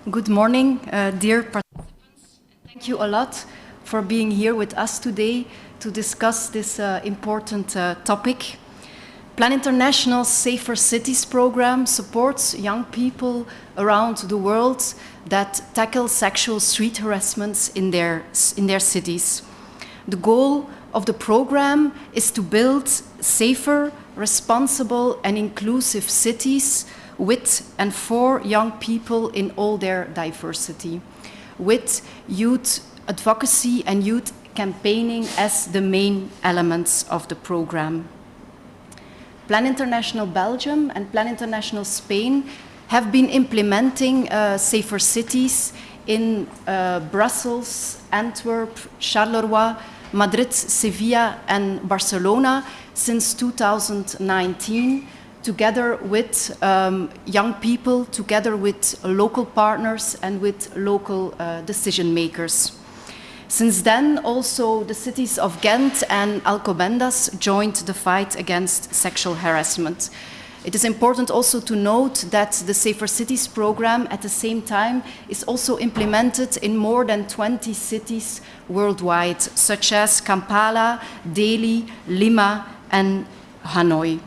Good morning, dear participants. Thank you a lot for being here with us today to discuss this important topic. Plan International's Safer Cities program supports young people around the world that tackle sexual street harassments in their cities. The goal of the program is to build safer, responsible and inclusive cities with and for young people in all their diversity, with youth advocacy and youth campaigning as the main elements of the program. Plan International Belgium and Plan International Spain have been implementing safer cities in Brussels, Antwerp, Charleroi, Madrid, Sevilla and Barcelona since 2019, together with young people, together with local partners and with local decision makers. Since then, also the cities of Ghent and Alcobendas joined the fight against sexual harassment. It is important also to note that the Safer Cities program at the same time is also implemented in more than 20 cities worldwide, such as Kampala, Delhi, Lima and Hanoi.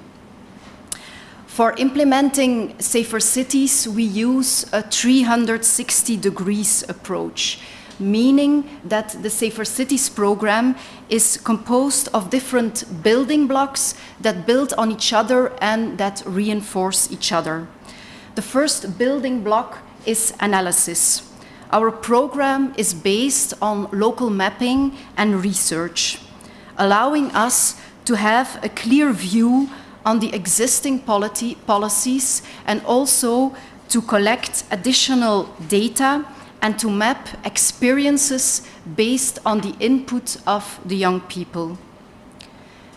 For implementing Safer Cities, we use a 360 degrees approach, meaning that the Safer Cities program is composed of different building blocks that build on each other and that reinforce each other. The first building block is analysis. Our program is based on local mapping and research, allowing us to have a clear view on the existing policies and also to collect additional data and to map experiences based on the input of the young people.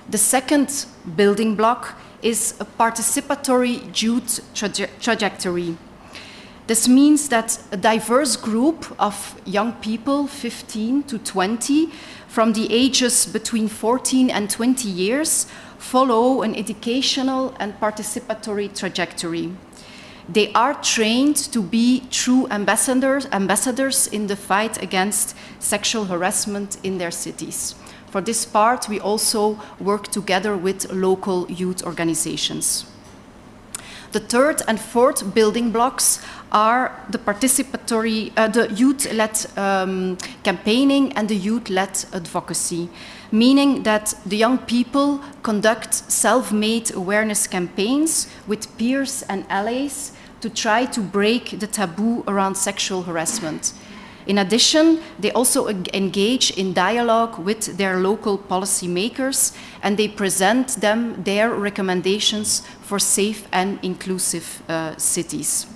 The second building block is a participatory youth trajectory. This means that a diverse group of young people, 15 to 20, from the ages between 14 and 20 years, follow an educational and participatory trajectory. They are trained to be true ambassadors in the fight against sexual harassment in their cities. For this part, we also work together with local youth organizations. The third and fourth building blocks are the participatory, the youth-led campaigning and the youth-led advocacy, meaning that the young people conduct self-made awareness campaigns with peers and allies to try to break the taboo around sexual harassment. In addition, they also engage in dialogue with their local policymakers, and they present them their recommendations for safe and inclusive cities.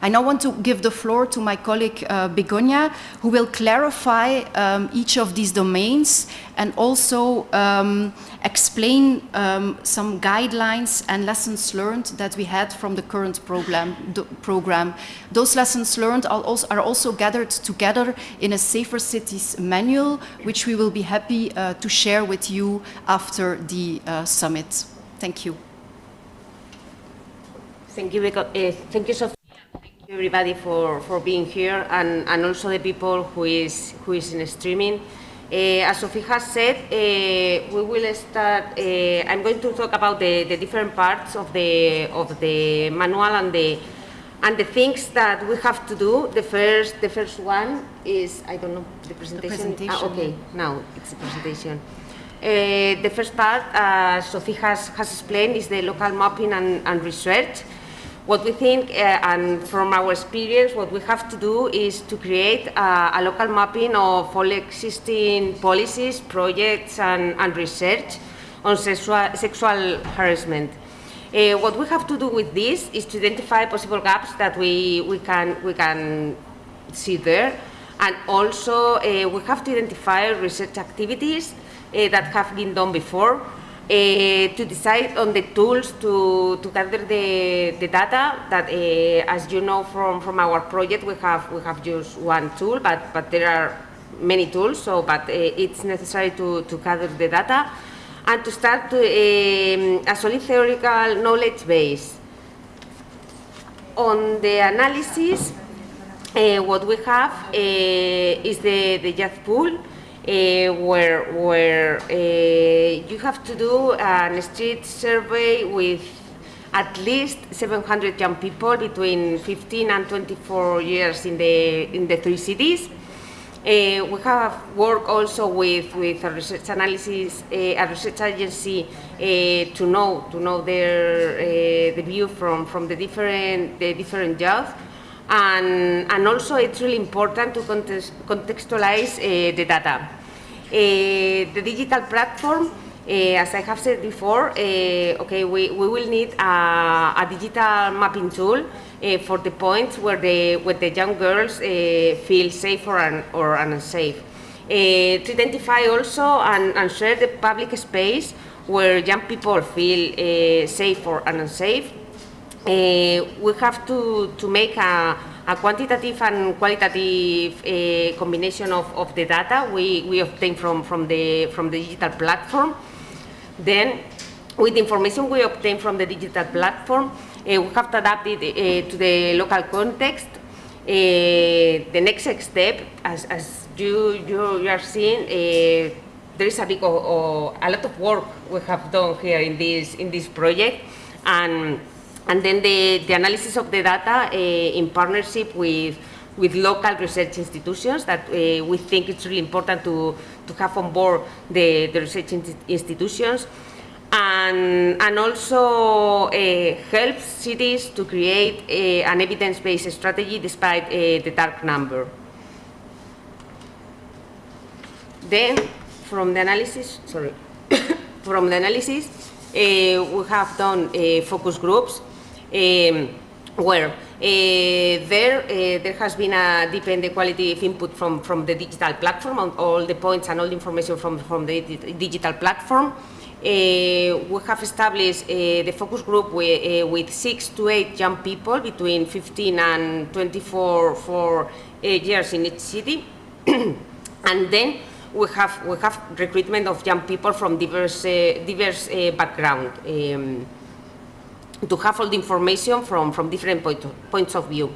I now want to give the floor to my colleague Begonia, who will clarify each of these domains and also explain some guidelines and lessons learned that we had from the current program. Those lessons learned are also gathered together in a Safer Cities manual, which we will be happy to share with you after the summit. Thank you. Thank you, Sophia. Everybody for being here, and also the people who is in streaming. As Sophie has said, we will start. I'm going to talk about the different parts of the manual and the things that we have to do. The first one is, I don't know, the presentation. Okay, now it's the presentation. The first part, Sophie has explained, is the local mapping and research. What we think, and from our experience, what we have to do is to create a local mapping of all existing policies, projects, and research on sexual harassment. What we have to do with this is to identify possible gaps that we can see there, and also we have to identify research activities that have been done before. To decide on the tools to gather the data that, as you know from our project, we have just one tool, but there are many tools. So, but it's necessary to gather the data and to start a solid theoretical knowledge base. On the analysis, what we have is the youth pool. Where you have to do a street survey with at least 700 young people between 15 and 24 years in the 3 cities. We have worked also with a research analysis, a research agency to know their the view from the different youth. And also it's really important to contextualize the data. The digital platform, as I have said before, okay, we will need a digital mapping tool for the points where the young girls feel safe or unsafe. To identify also and share the public space where young people feel safe or unsafe. We have to make a quantitative and qualitative combination of the data we obtain from the digital platform. Then, with the information we obtain from the digital platform, we have to adapt it to the local context. The next step, as you are seeing, there is a lot of work we have done here in this project, and then the analysis of the data in partnership with local research institutions that we think it's really important to have on board the research institutions, and also help cities to create an evidence-based strategy despite the dark number. Then, from the analysis, we have done focus groups. where there has been a deep quality of input from the digital platform on all the points and all the information from the digital platform. We have established the focus group with 6 to 8 young people between 15 and 24 years in each city. And then we have recruitment of young people from diverse background to have all the information from different points of view.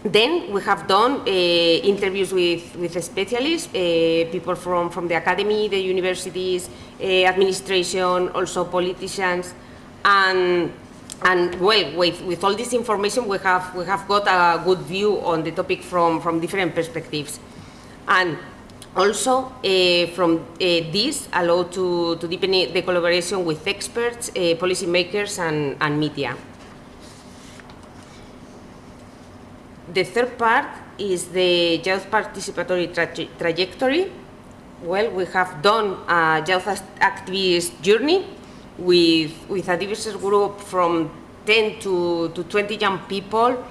Then we have done interviews with specialists, people from the academy, the universities, administration, also politicians, and well, with all this information, we have got a good view on the topic from different perspectives, and also from this allow to deepen the collaboration with experts, policymakers, and media. The third part is the youth participatory trajectory. Well, we have done a youth activist journey with a diverse group from 10 to 20 young people,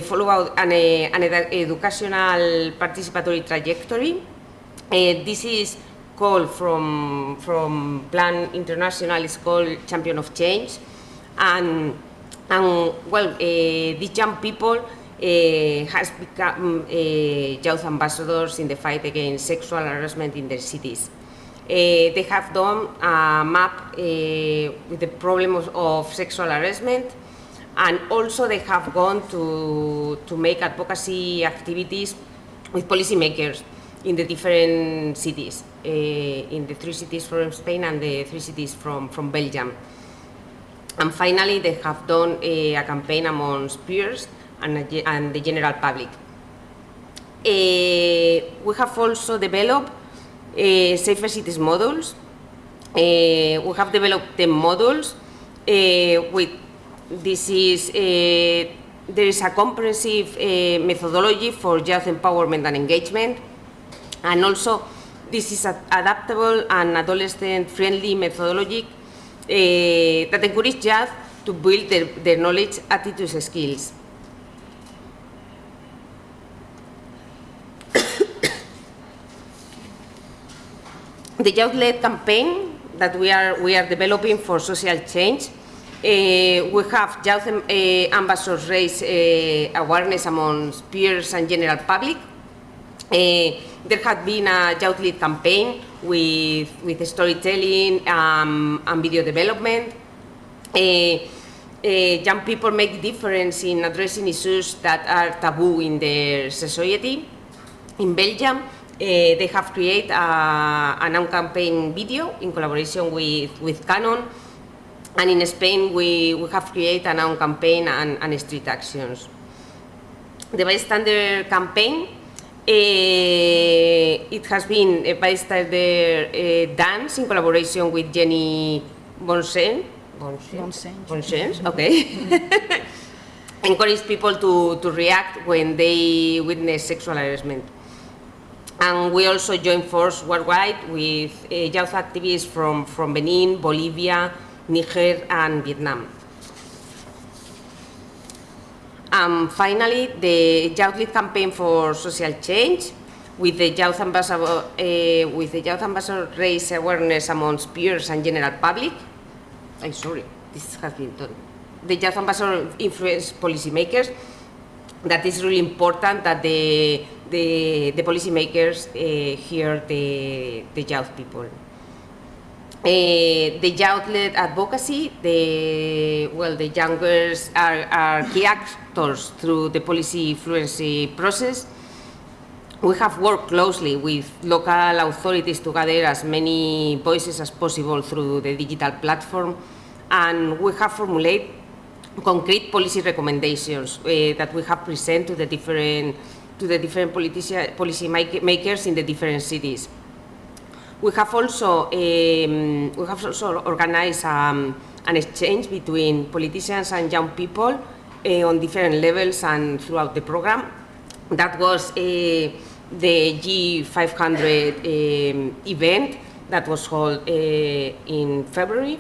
follow out an educational participatory trajectory. This is called from Plan International, is called Champion of Change. And well, these young people has become youth ambassadors in the fight against sexual harassment in their cities. They have done a map with the problem of sexual harassment, and also they have gone to make advocacy activities with policymakers in the different cities, in the 3 cities from Spain and the 3 cities from Belgium. And finally, they have done a campaign amongst peers and the general public. We have also developed safer cities models. We have developed the models with this is there is a comprehensive methodology for youth empowerment and engagement, and also this is an adaptable and adolescent-friendly methodology that encourages youth to build their knowledge, attitudes, and skills. The youth-led campaign that we are developing for social change, we have youth ambassadors raise awareness amongst peers and general public. There had been a youth-led campaign with storytelling and video development. Young people make a difference in addressing issues that are taboo in their society. In Belgium, they have created an on-campaign video in collaboration with Canon, and in Spain we have created an on-campaign and street actions. The bystander campaign, it has been a bystander dance in collaboration with Jenny Bonsen, okay. Encourage people to react when they witness sexual harassment. And we also join force worldwide with youth activists from Benin, Bolivia, Niger, and Vietnam. Finally, the youth-led campaign for social change, with the youth ambassador raise awareness amongst peers and general public. I'm sorry, this has been done. The youth ambassador influence policymakers. That is really important that the policymakers hear the youth people. The youth-led advocacy, the youngers are key actors through the policy fluency process. We have worked closely with local authorities to gather as many voices as possible through the digital platform, and we have formulated concrete policy recommendations that we have presented to the different policy makers in the different cities. We have also organized an exchange between politicians and young people on different levels and throughout the program. That was the G500 event that was held in February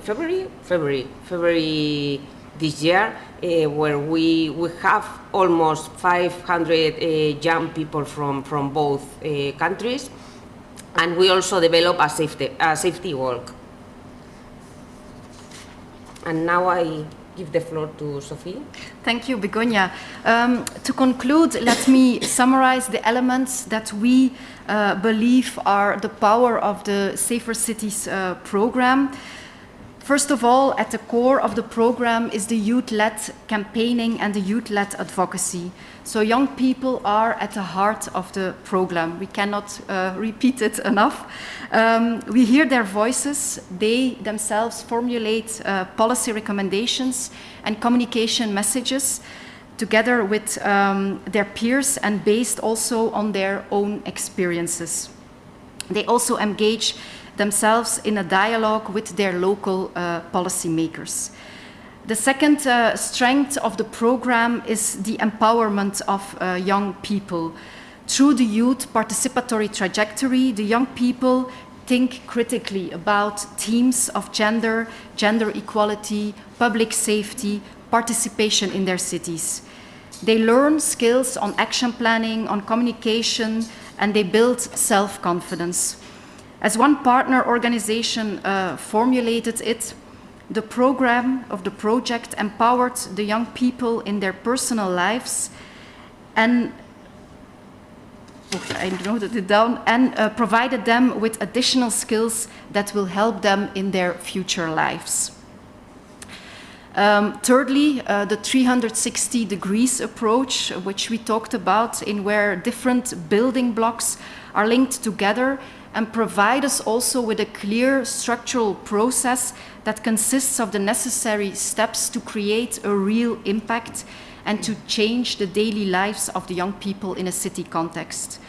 this year, where we have almost 500 young people from both countries, and we also develop a safety walk. And now I give the floor to Sophie. Thank you, Begoña. To conclude, let me summarize the elements that we believe are the power of the Safer Cities program. First of all, at the core of the program is the youth-led campaigning and the youth-led advocacy. So young people are at the heart of the program. We cannot repeat it enough. We hear their voices. They themselves formulate policy recommendations and communication messages together with their peers and based also on their own experiences. They also engage themselves in a dialogue with their local policymakers. The second strength of the program is the empowerment of young people. Through the youth participatory trajectory, the young people think critically about themes of gender, gender equality, public safety, participation in their cities. They learn skills on action planning, on communication, and they build self-confidence. As one partner organization formulated it, the program of the project empowered the young people in their personal lives and I noted it down, and provided them with additional skills that will help them in their future lives. Thirdly, the 360 degrees approach, which we talked about, in where different building blocks are linked together and provide us also with a clear structural process that consists of the necessary steps to create a real impact and to change the daily lives of the young people in a city context.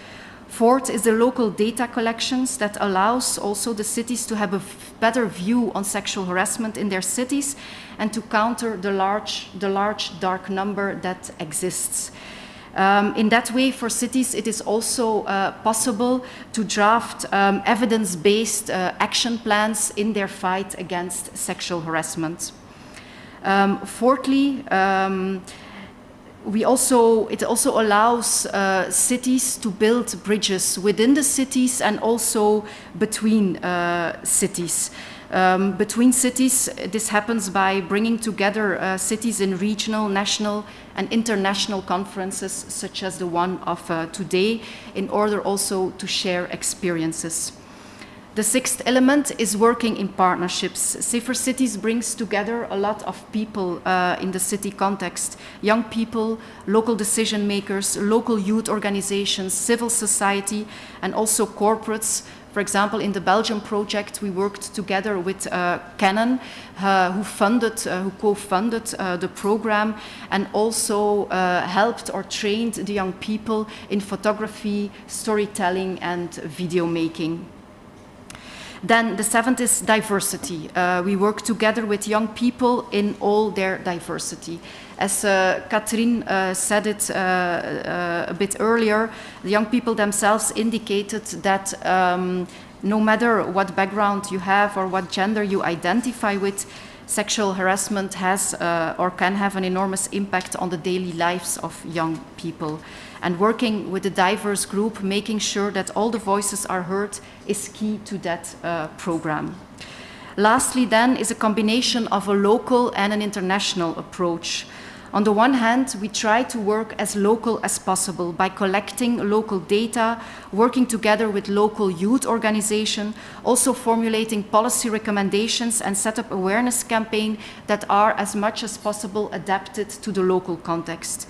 Fourth is the local data collections that allows also the cities to have a better view on sexual harassment in their cities and to counter the large dark number that exists. In that way, for cities, it is also possible to draft evidence-based action plans in their fight against sexual harassment. Fourthly, it also allows cities to build bridges within the cities and also between cities. Between cities, this happens by bringing together cities in regional, national, and international conferences, such as the one of today, in order also to share experiences. The sixth element is working in partnerships. Safer Cities brings together a lot of people in the city context, young people, local decision makers, local youth organizations, civil society, and also corporates. For example, in the Belgium project, we worked together with Canon, who co-funded the program and also helped or trained the young people in photography, storytelling, and video making. Then the seventh is diversity. We work together with young people in all their diversity. As Catherine said it a bit earlier, the young people themselves indicated that no matter what background you have or what gender you identify with, sexual harassment has or can have an enormous impact on the daily lives of young people. And working with a diverse group, making sure that all the voices are heard, is key to that program. Lastly, then, is a combination of a local and an international approach. On the one hand, we try to work as local as possible by collecting local data, working together with local youth organizations, also formulating policy recommendations and set up awareness campaigns that are as much as possible adapted to the local context.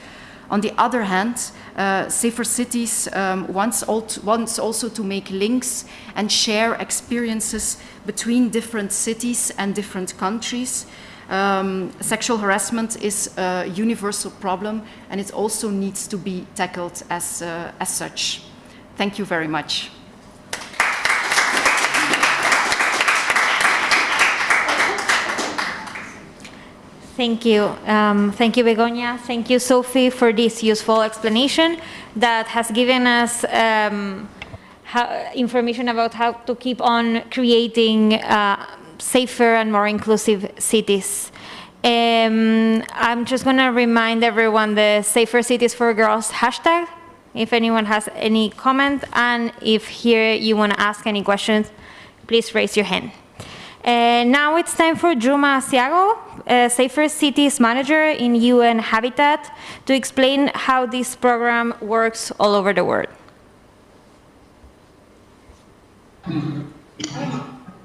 On the other hand, Safer Cities wants also to make links and share experiences between different cities and different countries. Sexual harassment is a universal problem and it also needs to be tackled as such. Thank you very much. Thank you. Thank you, Begoña. Thank you, Sophie, for this useful explanation that has given us information about how to keep on creating safer and more inclusive cities I'm just going to remind everyone the Safer Cities for Girls hashtag, if anyone has any comment, and if here you want to ask any questions, please raise your hand. Now it's time for Juma Asiago, Safer Cities Manager in UN Habitat, to explain how this program works all over the world.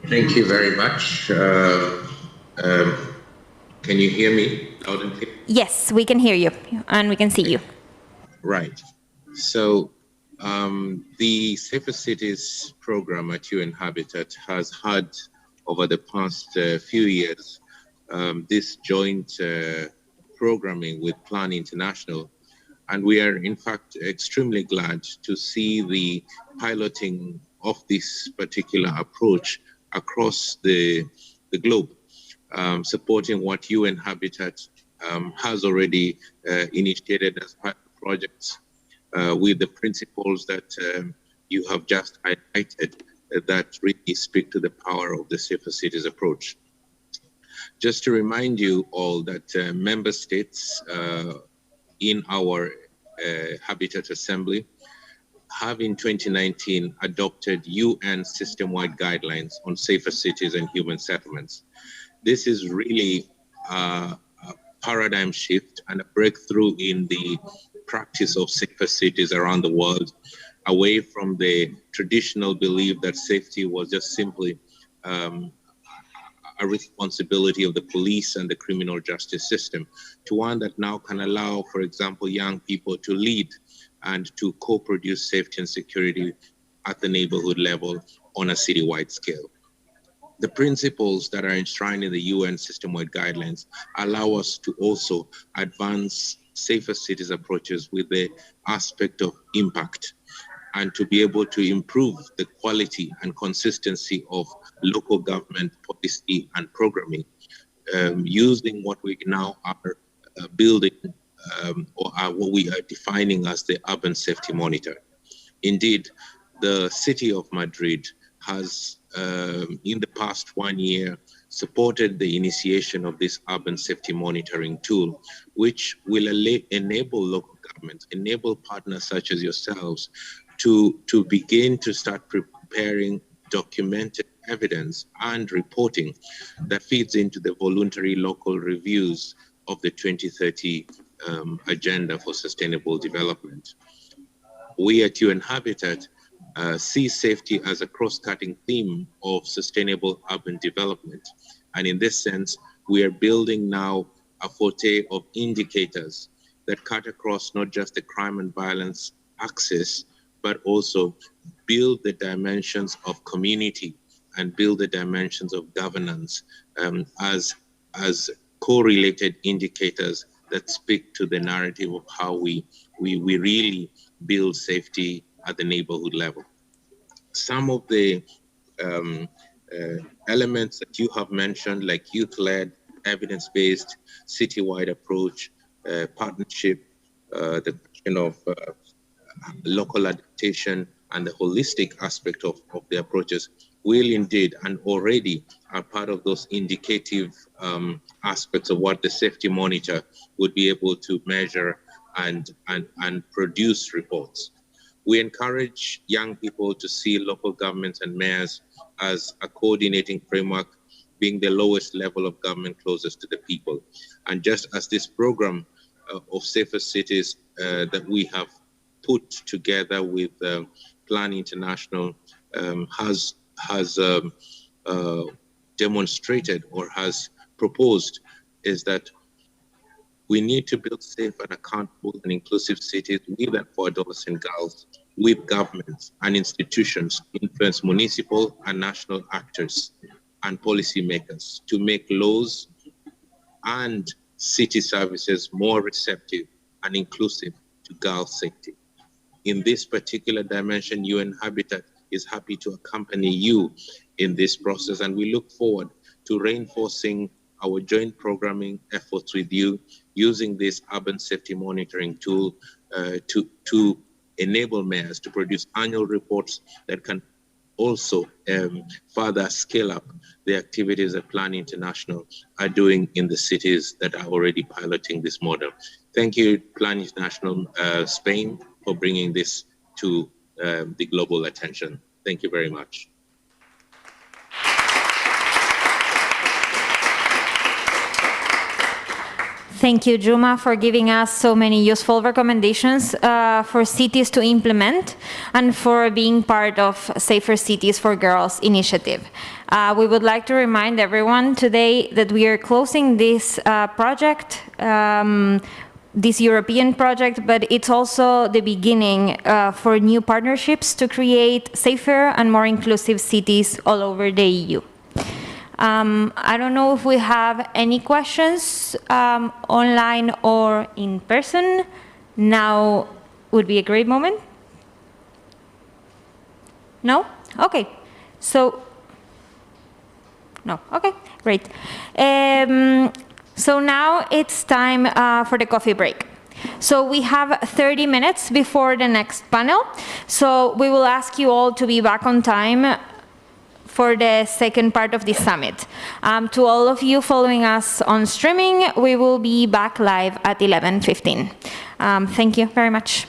Thank you very much. Can you hear me loud and clear? Yes, we can hear you and we can see you. Right. So the Safer Cities program at UN Habitat has had, over the past few years, this joint programming with Plan International. And we are, in fact, extremely glad to see the piloting of this particular approach across the globe, supporting what UN Habitat has already initiated as part of projects with the principles that you have just highlighted that really speak to the power of the Safer Cities approach. Just to remind you all that member states in our Habitat Assembly have in 2019 adopted UN system-wide guidelines on safer cities and human settlements. This is really a paradigm shift and a breakthrough in the practice of safer cities around the world, away from the traditional belief that safety was just simply a responsibility of the police and the criminal justice system, to one that now can allow, for example, young people to lead and to co-produce safety and security at the neighborhood level on a citywide scale. The principles that are enshrined in the UN system-wide guidelines allow us to also advance safer cities approaches with the aspect of impact, and to be able to improve the quality and consistency of local government policy and programming, using what we now are building or what we are defining as the Urban Safety Monitor. Indeed, the city of Madrid has, in the past 1 year, supported the initiation of this Urban Safety Monitoring tool, which will enable local governments, enable partners such as yourselves, to begin to start preparing documented evidence and reporting that feeds into the voluntary local reviews of the 2030 Agenda for Sustainable Development. We at UN Habitat see safety as a cross-cutting theme of sustainable urban development. And in this sense, we are building now a forte of indicators that cut across not just the crime and violence axis, but also build the dimensions of community and build the dimensions of governance as correlated indicators that speak to the narrative of how we really build safety at the neighborhood level. Some of the elements that you have mentioned, like youth-led, evidence-based, citywide approach, partnership, the question of local adaptation, and the holistic aspect of the approaches will indeed and already are part of those indicative aspects of what the safety monitor would be able to measure and produce reports. We encourage young people to see local governments and mayors as a coordinating framework, being the lowest level of government closest to the people. And just as this program of safer cities that we have put together with Plan International has demonstrated or has proposed, is that we need to build safe and accountable and inclusive cities with and for adolescent girls, with governments and institutions, influence municipal and national actors and policymakers to make laws and city services more receptive and inclusive to girls' safety. In this particular dimension, UN Habitat is happy to accompany you in this process, and we look forward to reinforcing our joint programming efforts with you, using this urban safety monitoring tool to enable mayors to produce annual reports that can also further scale up the activities that Plan International are doing in the cities that are already piloting this model. Thank you, Plan International Spain, for bringing this to the global attention. Thank you very much. Thank you, Juma, for giving us so many useful recommendations for cities to implement and for being part of Safer Cities for Girls initiative. We would like to remind everyone today that we are closing this project, this European project, but it's also the beginning for new partnerships to create safer and more inclusive cities all over the EU. I don't know if we have any questions online or in person. Now would be a great moment. No? Okay. So, no. Okay, great. So now it's time for the coffee break. So we have 30 minutes before the next panel. So we will ask you all to be back on time for the second part of this summit. To all of you following us on streaming, we will be back live at 11:15. Thank you very much.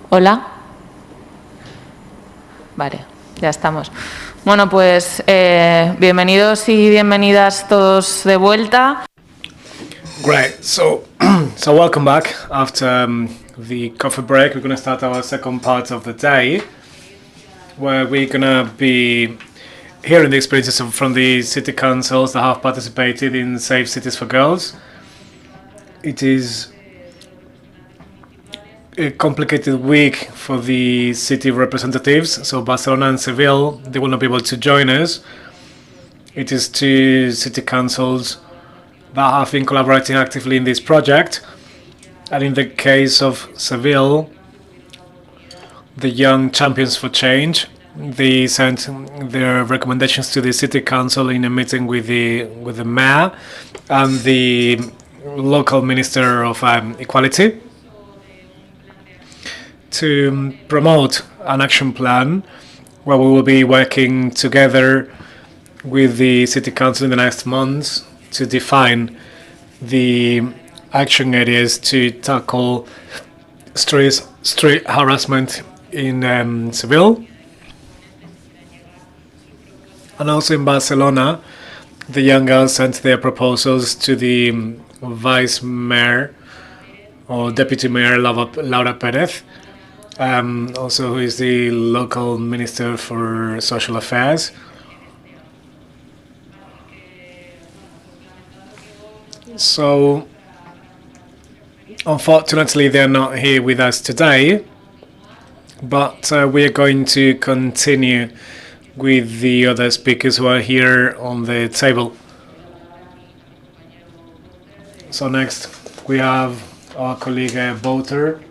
Hola. Vale, ya estamos. Bueno, pues bienvenidos y bienvenidas todos de vuelta. Great. So welcome back after the coffee break. We're going to start our second part of the day, where we're going to be hearing the experiences from the city councils that have participated in Safe Cities for Girls. It is a complicated week for the city representatives. So Barcelona and Seville, they will not be able to join us. It is two city councils that have been collaborating actively in this project. And in the case of Seville, the Young Champions for Change, they sent their recommendations to the city council in a meeting with the mayor and the local minister of equality to promote an action plan where we will be working together with the city council in the next months to define the action areas to tackle street harassment in Seville. And also in Barcelona, the young girls sent their proposals to the vice mayor or deputy mayor Laura Perez, also who is the local minister for social affairs. So unfortunately they're not here with us today, but we are going to continue with the other speakers who are here on the table. So next we have our colleague Bouter.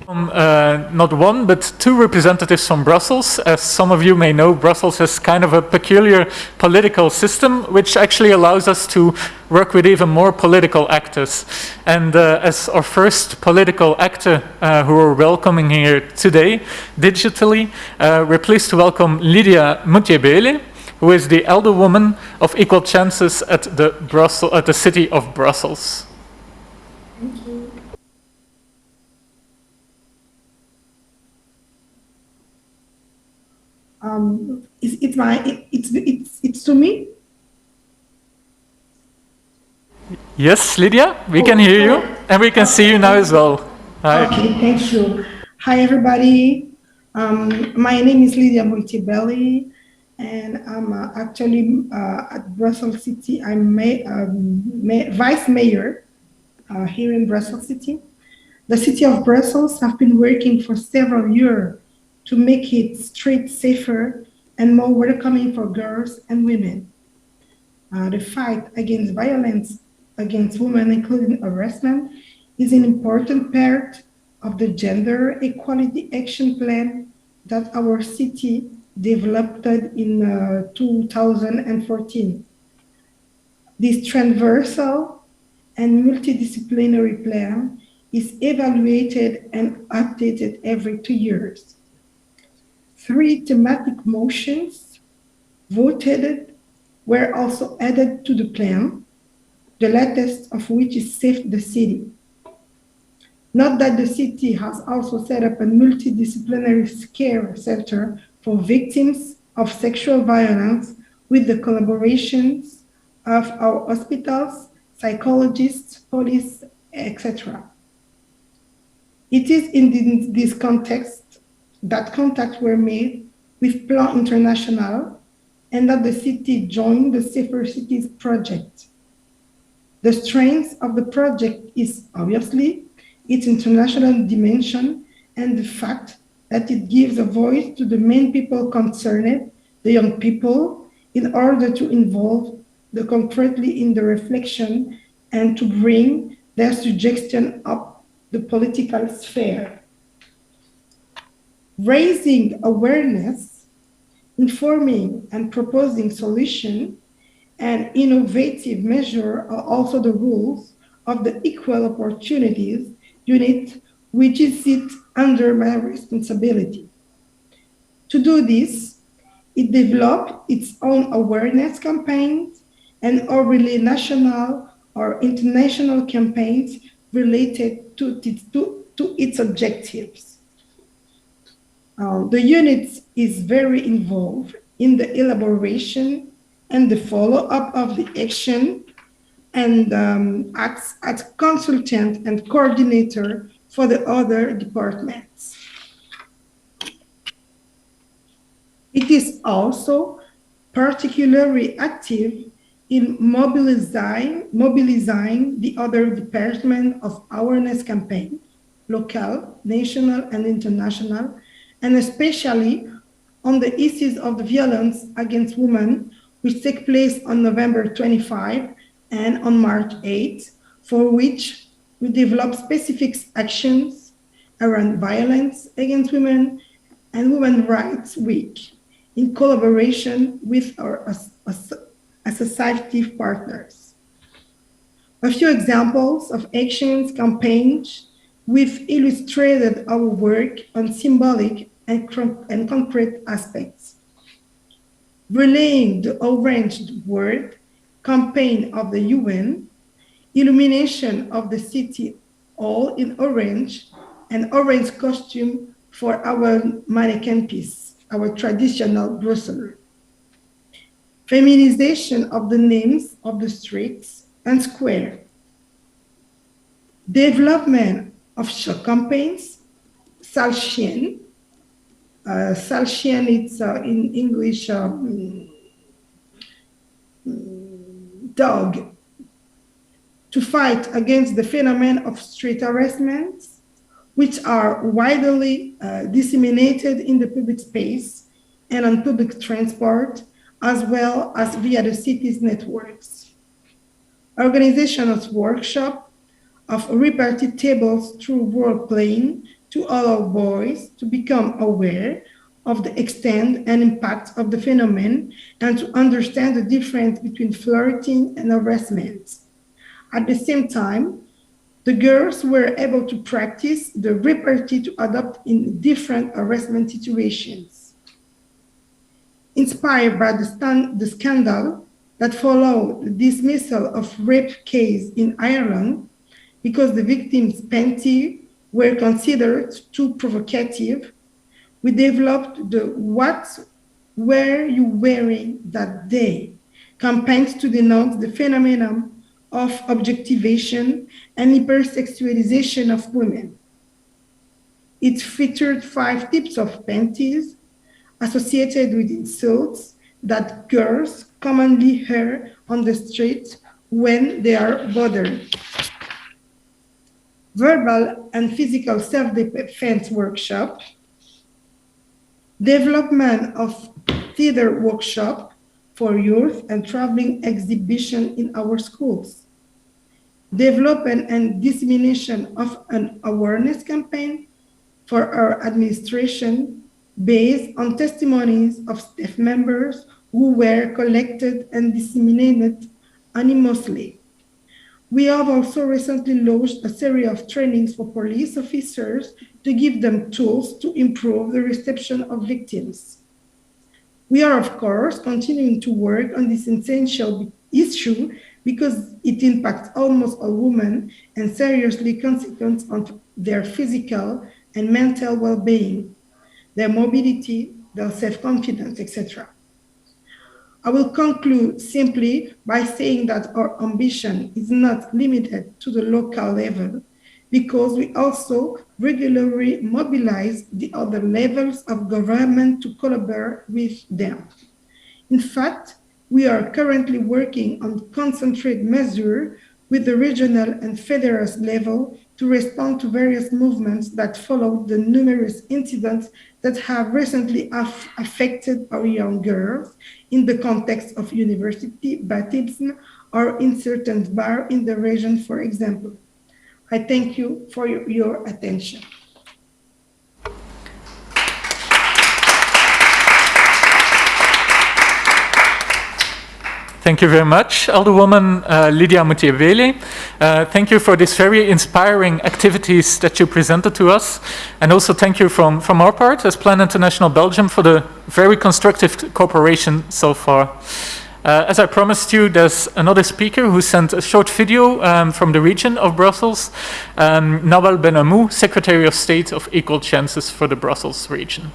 Not one, but two representatives from Brussels. As some of you may know, Brussels has kind of a peculiar political system, which actually allows us to work with even more political actors. And as our first political actor who we're welcoming here today, digitally, we're pleased to welcome Lydia Mutiebele, who is the elder woman of equal chances at the city of Brussels. Thank you. It's to me. Yes, Lydia, we can hear you, and we can see you now as well. Hi. Okay, thank you. Hi, everybody. My name is Lydia Mutiebele, and I'm actually at Brussels City. I'm vice mayor here in Brussels City. The city of Brussels have been working for several years to make its streets safer and more welcoming for girls and women. The fight against violence against women, including harassment, is an important part of the Gender Equality Action Plan that our city developed in 2014. This transversal and multidisciplinary plan is evaluated and updated every 2 years. 3 thematic motions voted were also added to the plan, the latest of which is Save the City. Note that the city has also set up a multidisciplinary care center for victims of sexual violence with the collaborations of our hospitals, psychologists, police, etc. It is in this context that contacts were made with Plan International and that the city joined the Safer Cities project. The strength of the project is obviously its international dimension and the fact that it gives a voice to the main people concerned, the young people, in order to involve them concretely in the reflection and to bring their suggestion up the political sphere. Raising awareness, informing and proposing solutions, and innovative measures are also the rules of the Equal Opportunities Unit, which is sit under my responsibility. To do this, it developed its own awareness campaigns and already national or international campaigns related to to its objectives. The unit is very involved in the elaboration and the follow-up of the action and acts as consultant and coordinator for the other departments. It is also particularly active in mobilizing the other departments of awareness campaign, local, national, and international, and especially on the issues of the violence against women, which take place on November 25 and on March 8, for which we develop specific actions around violence against women and Women's Rights Week in collaboration with our associative partners. A few examples of actions, campaigns, we've illustrated our work on symbolic and concrete aspects. Relaying the Orange Word campaign of the UN, illumination of the city all in orange, and orange costume for our mannequin piece, our traditional Brussels. Feminization of the names of the streets and square. Development of shock campaigns, Salchien. Salchien, it's in English, dog, to fight against the phenomenon of street harassment, which are widely disseminated in the public space and on public transport, as well as via the city's networks. Organization of workshop of reparty tables through role-playing to allow boys to become aware of the extent and impact of the phenomenon and to understand the difference between flirting and harassment. At the same time, the girls were able to practice the repartee to adopt in different harassment situations. Inspired by the scandal that followed the dismissal of rape case in Ireland because the victim's panties were considered too provocative, we developed the What Were You Wearing That Day campaigns to denounce the phenomenon of objectivation and hypersexualization of women. It featured 5 types of panties associated with insults that girls commonly hear on the street when they are bothered. Verbal and physical self-defense workshop, development of theater workshop for youth and traveling exhibition in our schools, development and dissemination of an awareness campaign for our administration based on testimonies of staff members who were collected and disseminated anonymously. We have also recently launched a series of trainings for police officers to give them tools to improve the reception of victims. We are, of course, continuing to work on this essential issue because it impacts almost all women and seriously consequences on their physical and mental well-being, their mobility, their self-confidence, etc. I will conclude simply by saying that our ambition is not limited to the local level because we also regularly mobilize the other levels of government to collaborate with them. In fact, we are currently working on concentrated measures with the regional and federal level to respond to various movements that followed the numerous incidents that have recently affected our young girls in the context of university baptism or in certain bars in the region, for example. I thank you for your attention. Thank you very much, Alderwoman Lydia Mutiebeli. Thank you for these very inspiring activities that you presented to us. And also thank you from our part as Plan International Belgium for the very constructive cooperation so far. As I promised you, there's another speaker who sent a short video from the region of Brussels, Nawal Ben Amou, Secretary of State of Equal Chances for the Brussels region.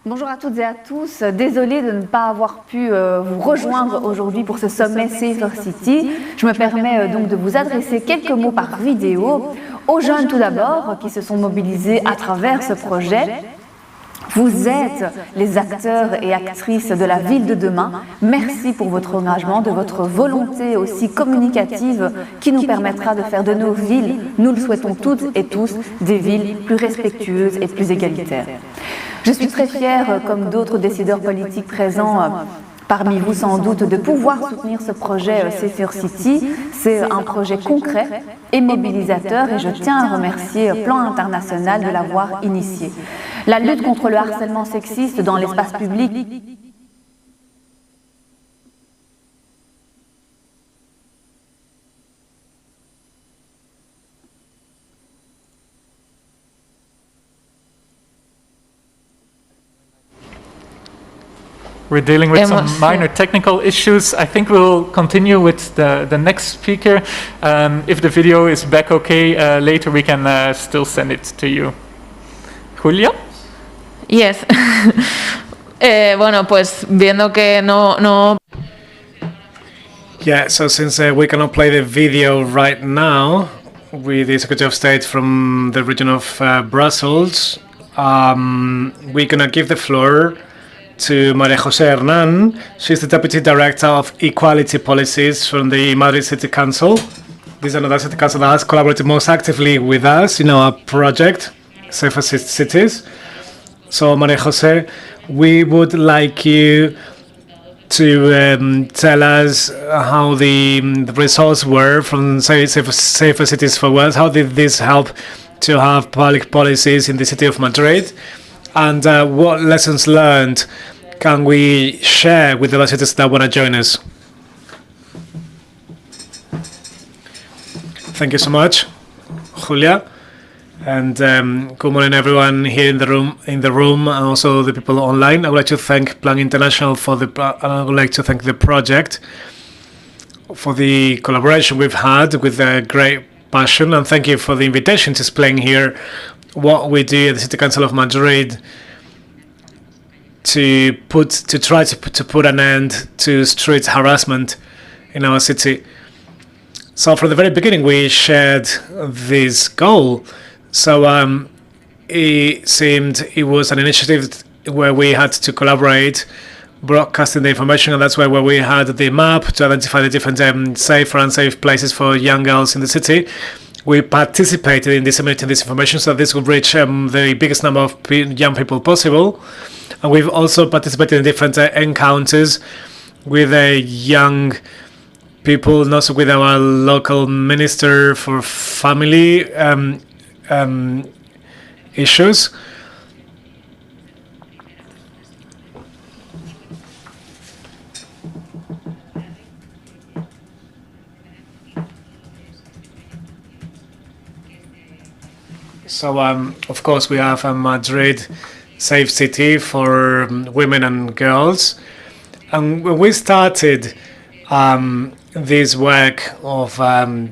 Bonjour à toutes et à tous, désolée de ne pas avoir pu vous rejoindre aujourd'hui pour ce sommet Safer City. Je me permets donc de vous adresser quelques mots par vidéo aux jeunes tout d'abord qui se sont mobilisés à travers ce projet. Vous êtes les acteurs et actrices de la ville de demain. Merci pour votre engagement, de votre volonté aussi communicative qui nous permettra de faire de nos villes, nous le souhaitons toutes et tous, des villes plus respectueuses et plus égalitaires. Je suis très fière, comme d'autres décideurs politiques présents parmi vous sans doute, de pouvoir soutenir ce projet Safer City. C'est un projet concret et mobilisateur et je tiens à remercier Plan International de l'avoir initié. La lutte contre le harcèlement sexiste dans l'espace public We're dealing with some minor technical issues. I think we'll continue with the next speaker. If the video is back okay, later we can still send it to you. Julia? Yes. Bueno, pues viendo que no. Yeah, so since we cannot play the video right now with the Secretary of State from the region of Brussels, we're gonna give the floor to María José Hernán. She's the Deputy Director of Equality Policies from the Madrid City Council. This is another city council that has collaborated most actively with us in our project, Safer Cities. So, María José, we would like you to tell us how the results were from Safer Cities for Wales. How did this help to have public policies in the city of Madrid? And what lessons learned can we share with the other cities that want to join us? Thank you so much, Julia. And good morning, everyone here in the room, and also the people online. I would like to thank Plan International and I would like to thank the project for the collaboration we've had with a great passion. And thank you for the invitation to explain here what we do at the City Council of Madrid to try to put an end to street harassment in our city. So from the very beginning, we shared this goal. So it seemed it was an initiative where we had to collaborate, broadcasting the information, and that's where we had the map to identify the different safe or unsafe places for young girls in the city. We participated in disseminating this information so this would reach the biggest number of young people possible. And we've also participated in different encounters with young people, and also with our local Minister for Family issues. So, of course, we have Madrid Safe City for women and girls. And when we started this work of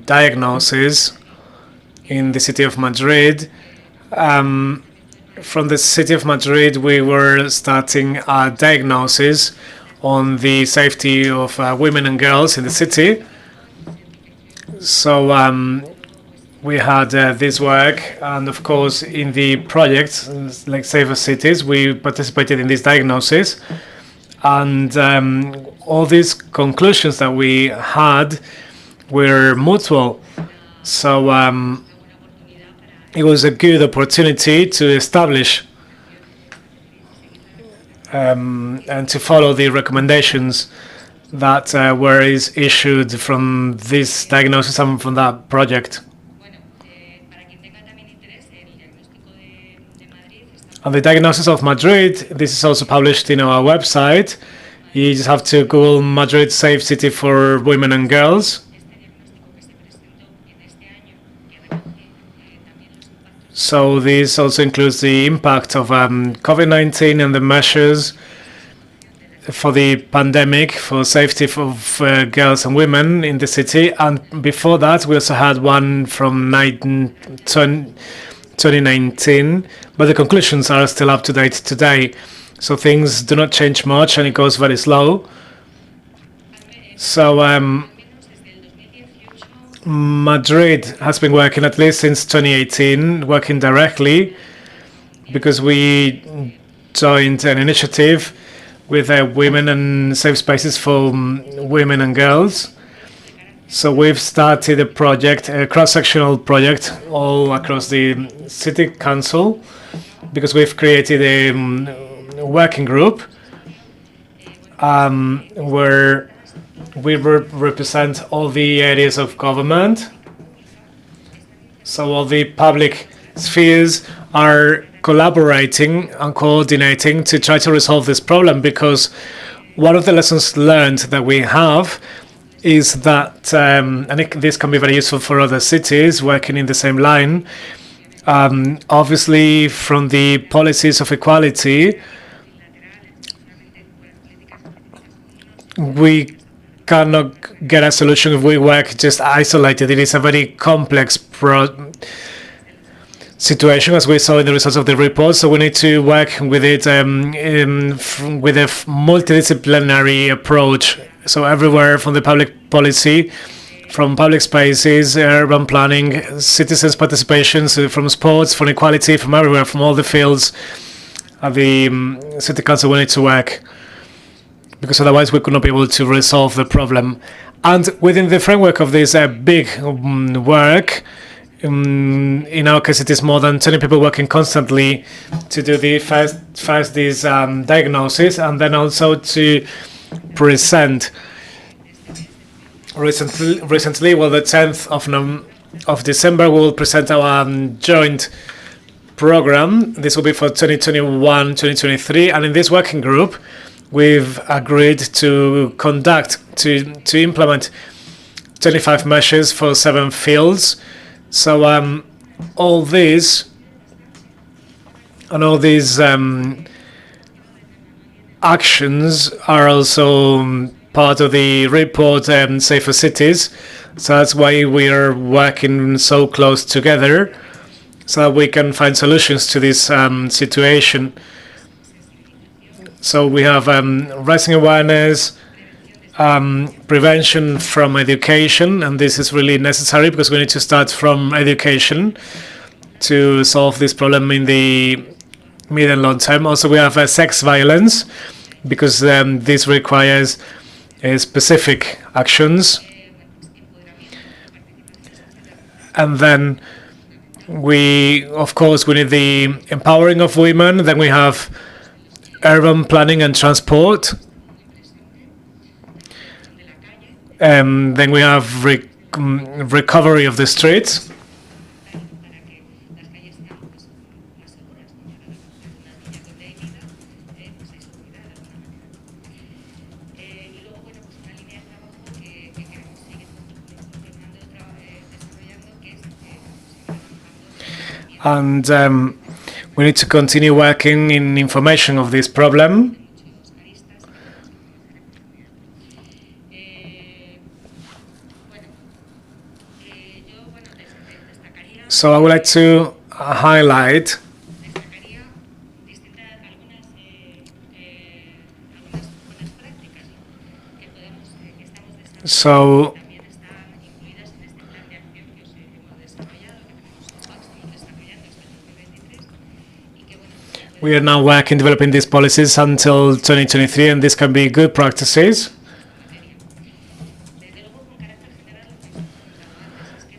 diagnosis in the city of Madrid, from the city of Madrid, we were starting a diagnosis on the safety of women and girls in the city. So, we had this work, and of course in the project like Safer Cities we participated in this diagnosis, and all these conclusions that we had were mutual. So it was a good opportunity to establish and to follow the recommendations that were issued from this diagnosis and from that project. And the diagnosis of Madrid, this is also published in our website. You just have to Google Madrid Safe City for Women and Girls. So this also includes the impact of COVID-19 and the measures for the pandemic, for safety of girls and women in the city. And before that, we also had one from 2019, but the conclusions are still up to date today. So things do not change much, and it goes very slow. So Madrid has been working at least since 2018, working directly, because we joined an initiative with women and safe spaces for women and girls. So we've started a project, a cross-sectional project all across the city council, because we've created a working group where we represent all the areas of government. So all the public spheres are collaborating and coordinating to try to resolve this problem, because one of the lessons learned that we have is that, and this can be very useful for other cities working in the same line, obviously from the policies of equality, we cannot get a solution if we work just isolated. It is a very complex situation, as we saw in the results of the report. So we need to work with it with a multidisciplinary approach. So everywhere, from the public policy, from public spaces, urban planning, citizens' participation, so from sports, from equality, from everywhere, from all the fields of the city council, we need to work, because otherwise we could not be able to resolve the problem. And within the framework of this big work, in our case, it is more than 20 people working constantly to do the first this diagnosis, and then also to present. Recently, well, the 10th of December, we will present our joint program. This will be for 2021-2023, and in this working group, we've agreed to implement 25 measures for 7 fields. So all these actions are also part of the report Safer Cities. So that's why we are working so close together, so that we can find solutions to this situation. So we have raising awareness, prevention from education, and this is really necessary, because we need to start from education to solve this problem in the mid and long term. Also, we have sex violence, because this requires specific actions. And then of course, we need the empowering of women. Then we have urban planning and transport. Then we have recovery of the streets. And we need to continue working in information of this problem. So I would like to highlight we are now working developing these policies until 2023, and this can be good practices.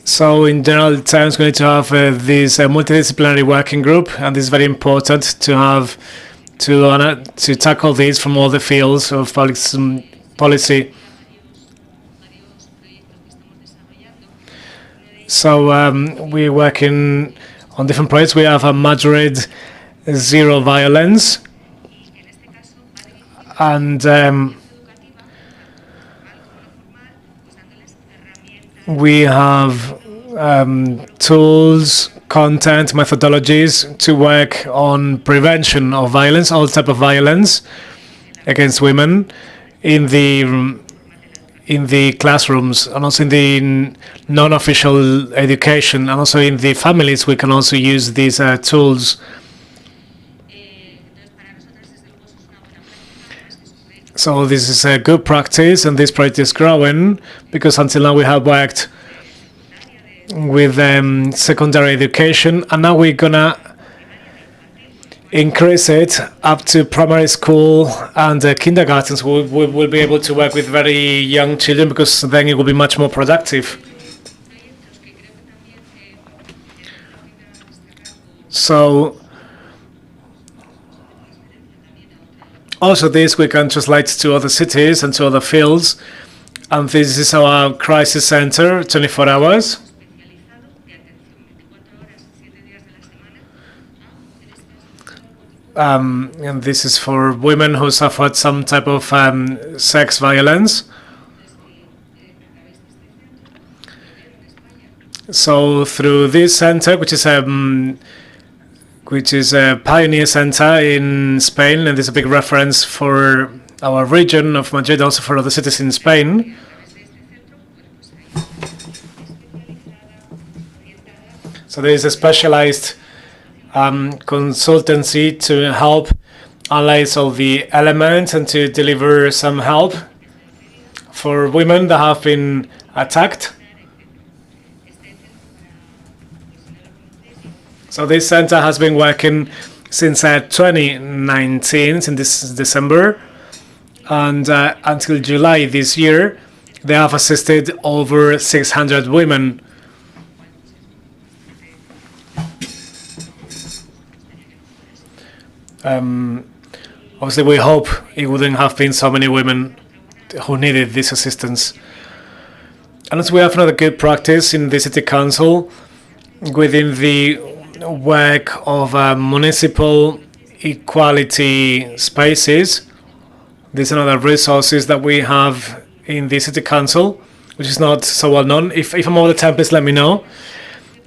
So in general terms, we need to have this multidisciplinary working group, and this is very important to have to tackle these from all the fields of public policy. So we're working on different projects. We have a Madrid Zero Violence, and we have tools, content, methodologies to work on prevention of violence, all type of violence, against women in the classrooms and also in the non-official education and also in the families. We can also use these tools. So this is a good practice, and this project is growing because until now we have worked with secondary education, and now we're gonna increase it up to primary school and kindergartens. We'll be able to work with very young children because then it will be much more productive. So also this we can translate to other cities and to other fields. And this is our crisis center, 24 hours. And this is for women who suffered some type of sex violence. So through this center, which is a pioneer center in Spain, and this is a big reference for our region of Madrid, also for other cities in Spain. So there is a specialized consultancy to help analyze all the elements and to deliver some help for women that have been attacked. So this center has been working since 2019, since this December, and until July this year, they have assisted over 600 women. Obviously, we hope it wouldn't have been so many women who needed this assistance. And as we have another good practice in the City Council within the work of municipal equality spaces. These are other resources that we have in the City Council, which is not so well known. If I'm over the time, please let me know.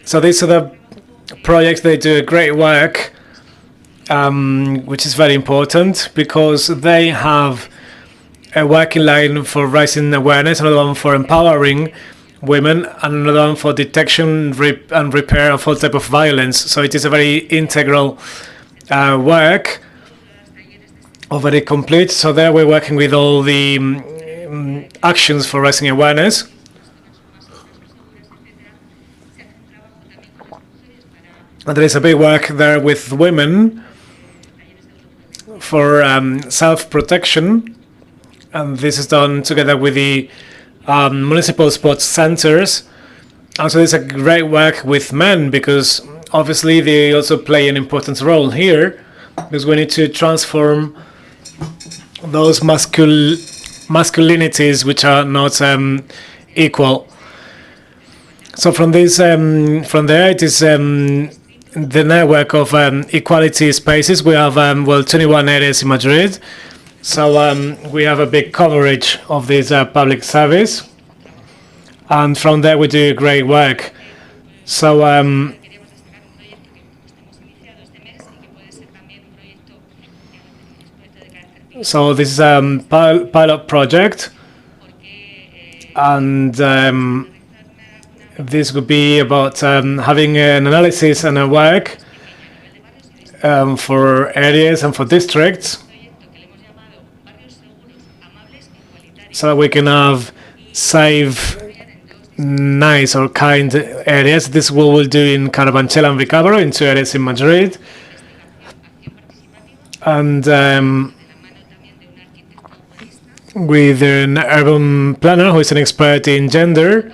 So these are the projects. They do great work, which is very important because they have a working line for raising awareness, another one for empowering women, and another one for detection and repair of all type of violence. So it is a very integral work, or very complete. So there we're working with all the actions for raising awareness. And there is a big work there with women for self-protection, and this is done together with the municipal sports centers. Also, there's a great work with men because obviously they also play an important role here, because we need to transform those masculinities which are not equal. So from this, from there, it is the network of equality spaces. We have 21 areas in Madrid. So we have a big coverage of this public service, and from there we do great work. So so this is a pilot project, and this would be about having an analysis and a work for areas and for districts, so we can have safe, nice or kind areas. This is what we'll do in Carabanchel and Vicabro, in 2 areas in Madrid. And with an urban planner who is an expert in gender.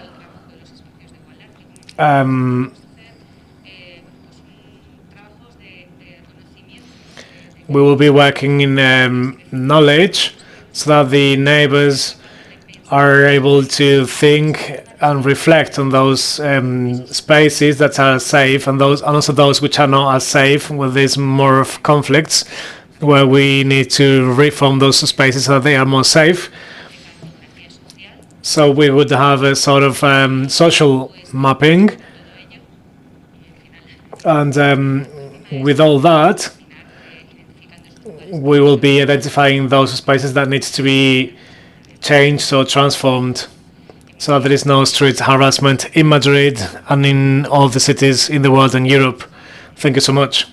We will be working in knowledge, so that the neighbors are able to think and reflect on those spaces that are safe, and also those which are not as safe, where there's more of conflicts, where we need to reform those spaces so that they are more safe. So we would have a sort of social mapping, and with all that, we will be identifying those spaces that needs to be changed or transformed so there is no street harassment in Madrid and in all the cities in the world and Europe. Thank you so much.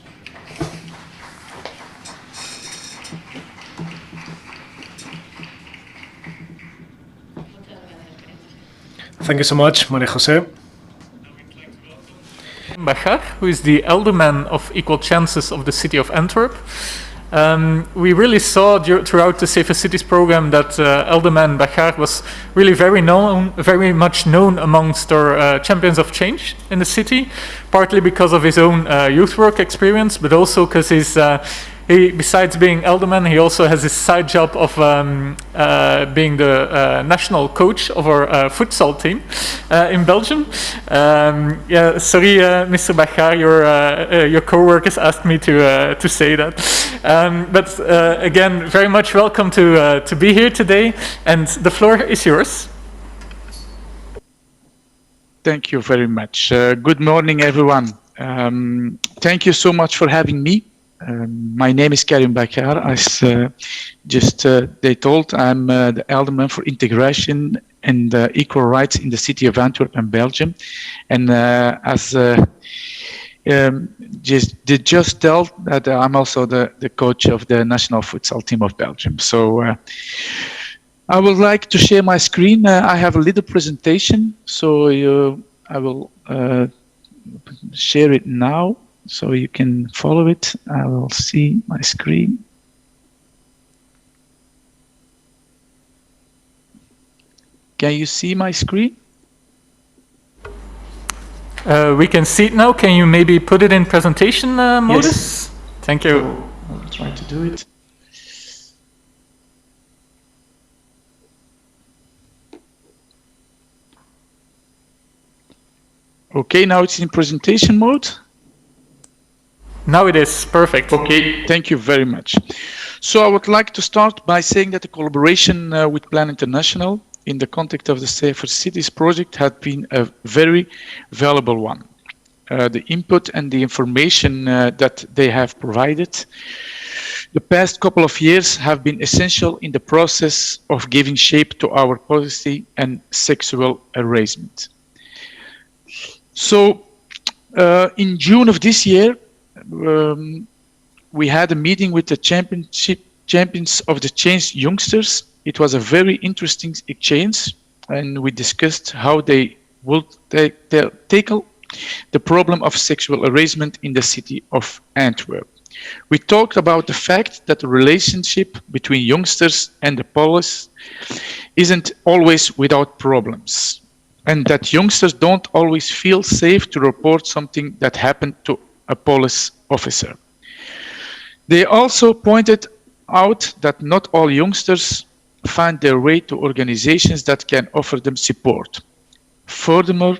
Thank you so much, Maria Jose. Bacher, who is the alderman of Equal Chances of the city of Antwerp. We really saw throughout the Safer Cities program that Alderman Bacher was really very much known amongst our champions of change in the city, partly because of his own youth work experience, but also because he, besides being alderman, he also has his side job of being the national coach of our futsal team in Belgium. Yeah, sorry, Mr. Bacher, your co-workers asked me to say that. But again, very much welcome to be here today, and the floor is yours. Thank you very much. Good morning, everyone. Thank you so much for having me. My name is Karim Bacher. As they told, I'm the alderman for integration and equal rights in the city of Antwerp and Belgium. And as just tell that I'm also the coach of the national futsal team of Belgium. So I would like to share my screen. I have a little presentation, so I will share it now. So you can follow it. I will see my screen. Can you see my screen? We can see it now. Can you maybe put it in presentation mode? Yes. Thank you. So I'll try to do it. Okay, now it's in presentation mode. Now it is perfect. Okay, thank you very much. So I would like to start by saying that the collaboration with Plan International in the context of the Safer Cities project had been a very valuable one. The input and the information that they have provided the past couple of years have been essential in the process of giving shape to our policy and sexual harassment. So in June of this year, we had a meeting with the champions of the change youngsters. It was a very interesting exchange, and we discussed how they would tackle the problem of sexual harassment in the city of Antwerp. We talked about the fact that the relationship between youngsters and the police isn't always without problems, and that youngsters don't always feel safe to report something that happened to a police officer. They also pointed out that not all youngsters find their way to organizations that can offer them support. Furthermore,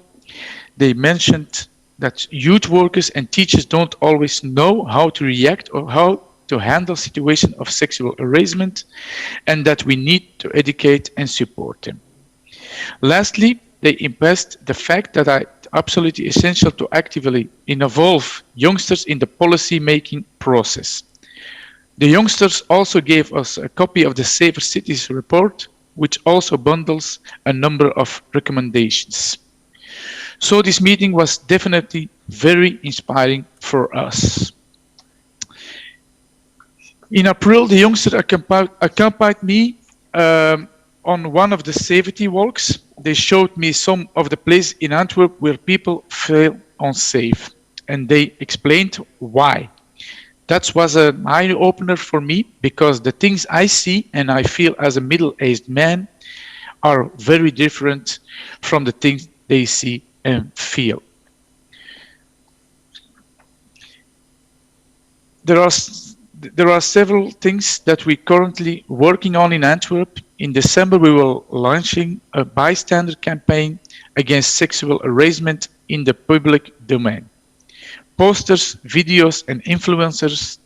they mentioned that youth workers and teachers don't always know how to react or how to handle situations of sexual harassment, and that we need to educate and support them. Lastly, they emphasized the fact that it's absolutely essential to actively involve youngsters in the policy-making process. The youngsters also gave us a copy of the Safer Cities report, which also bundles a number of recommendations. So this meeting was definitely very inspiring for us. In April, the youngsters accompanied me on one of the safety walks. They showed me some of the places in Antwerp where people feel unsafe, and they explained why. That was an eye-opener for me, because the things I see and I feel as a middle-aged man are very different from the things they see and feel. There are several things that we're currently working on in Antwerp. In December, we will launching a bystander campaign against sexual harassment in the public domain. Posters, videos, and influencers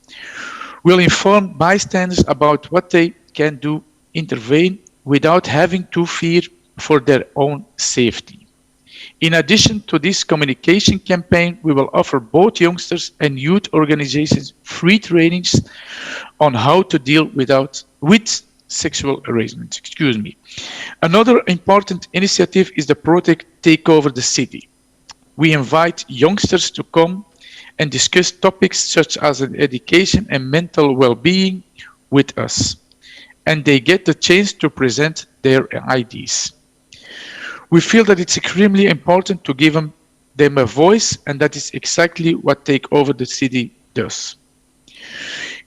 will inform bystanders about what they can do, intervene without having to fear for their own safety. In addition to this communication campaign, we will offer both youngsters and youth organizations free trainings on how to deal with sexual harassment. Another important initiative is the project Take Over the City. We invite youngsters to come and discuss topics such as education and mental well-being with us, and they get the chance to present their ideas. We feel that it's extremely important to give them a voice, and that is exactly what Take Over the City does.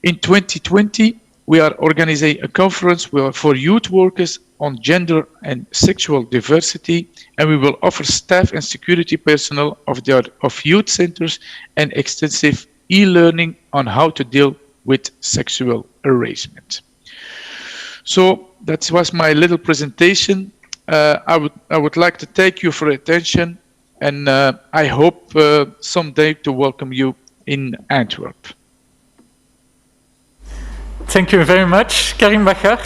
In 2020, we are organizing a conference for youth workers on gender and sexual diversity, and we will offer staff and security personnel of youth centers and extensive e-learning on how to deal with sexual harassment. So that was my little presentation. I would like to thank you for your attention, and I hope someday to welcome you in Antwerp. Thank you very much, Karim Bachar.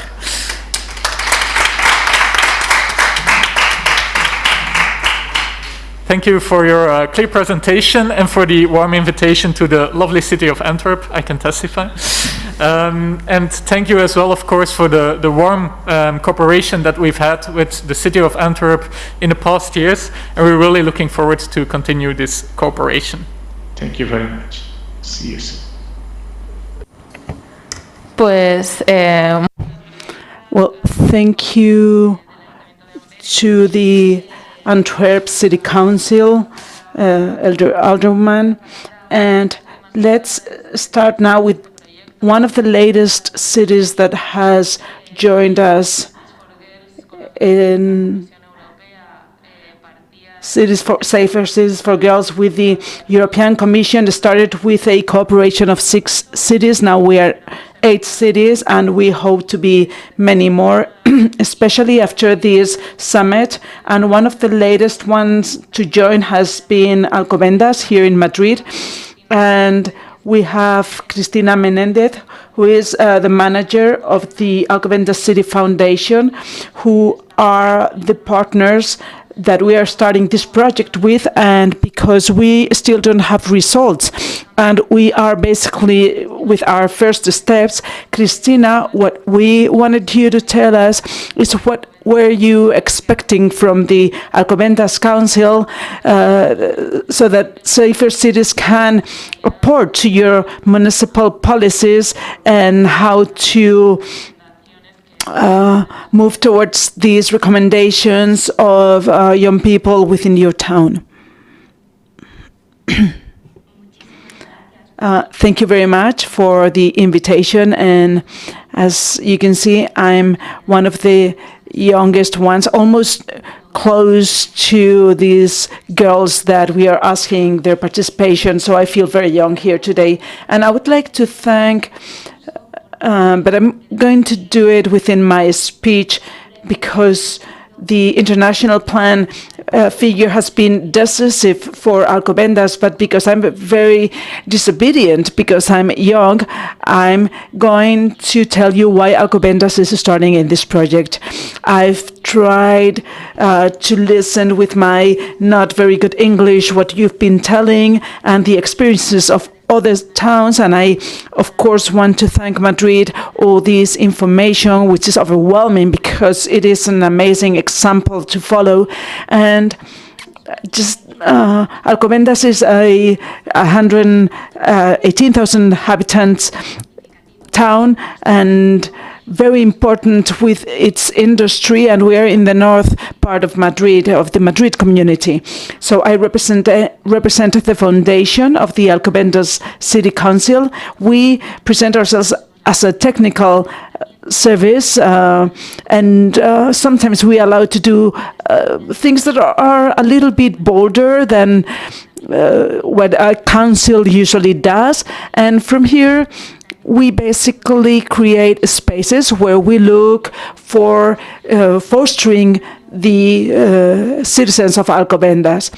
Thank you for your clear presentation and for the warm invitation to the lovely city of Antwerp, I can testify. And thank you as well, of course, for the warm cooperation that we've had with the city of Antwerp in the past years, and we're really looking forward to continue this cooperation. Thank you very much. See you soon. Pues, well, thank you to the Antwerp City Council, Alderman, and let's start now with one of the latest cities that has joined us in Safer Cities for Girls with the European Commission. It started with a cooperation of 6 cities. Now we are 8 cities, and we hope to be many more, especially after this summit. And one of the latest ones to join has been Alcobendas here in Madrid. And we have Cristina Menendez, who is the manager of the Alcobendas City Foundation, who are the partners that we are starting this project with, and because we still don't have results and we are basically with our first steps. Christina, what we wanted you to tell us is what were you expecting from the Alcobendas Council so that safer cities can report to your municipal policies and how to move towards these recommendations of young people within your town. Thank you very much for the invitation, and as you can see, I'm one of the youngest ones, almost close to these girls that we are asking their participation, so I feel very young here today. And I would like to thank but I'm going to do it within my speech because the international plan figure has been decisive for Alcobendas, but because I'm very disobedient, because I'm young, I'm going to tell you why Alcobendas is starting in this project. I've tried to listen with my not very good English what you've been telling and the experiences of other towns, and I of course want to thank Madrid all this information, which is overwhelming because it is an amazing example to follow. And just Alcobendas is a 118,000 inhabitants town and very important with its industry, and we are in the north part of Madrid, of the Madrid community. So I represent the foundation of the Alcobendas City Council. We present ourselves as a technical service, and sometimes we are allowed to do things that are a little bit bolder than what a council usually does. And from here, we basically create spaces where we look for fostering the citizens of Alcobendas.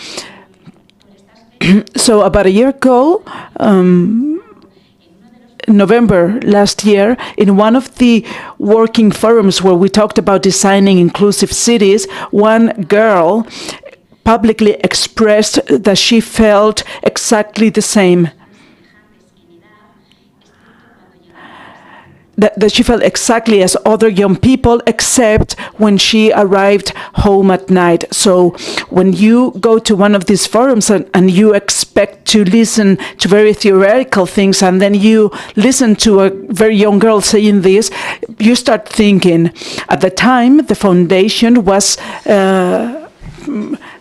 So about a year ago, November last year, in one of the working forums where we talked about designing inclusive cities, one girl publicly expressed that she felt exactly the same. That she felt exactly as other young people, except when she arrived home at night. So when you go to one of these forums and you expect to listen to very theoretical things, and then you listen to a very young girl saying this, you start thinking. At the time, the foundation was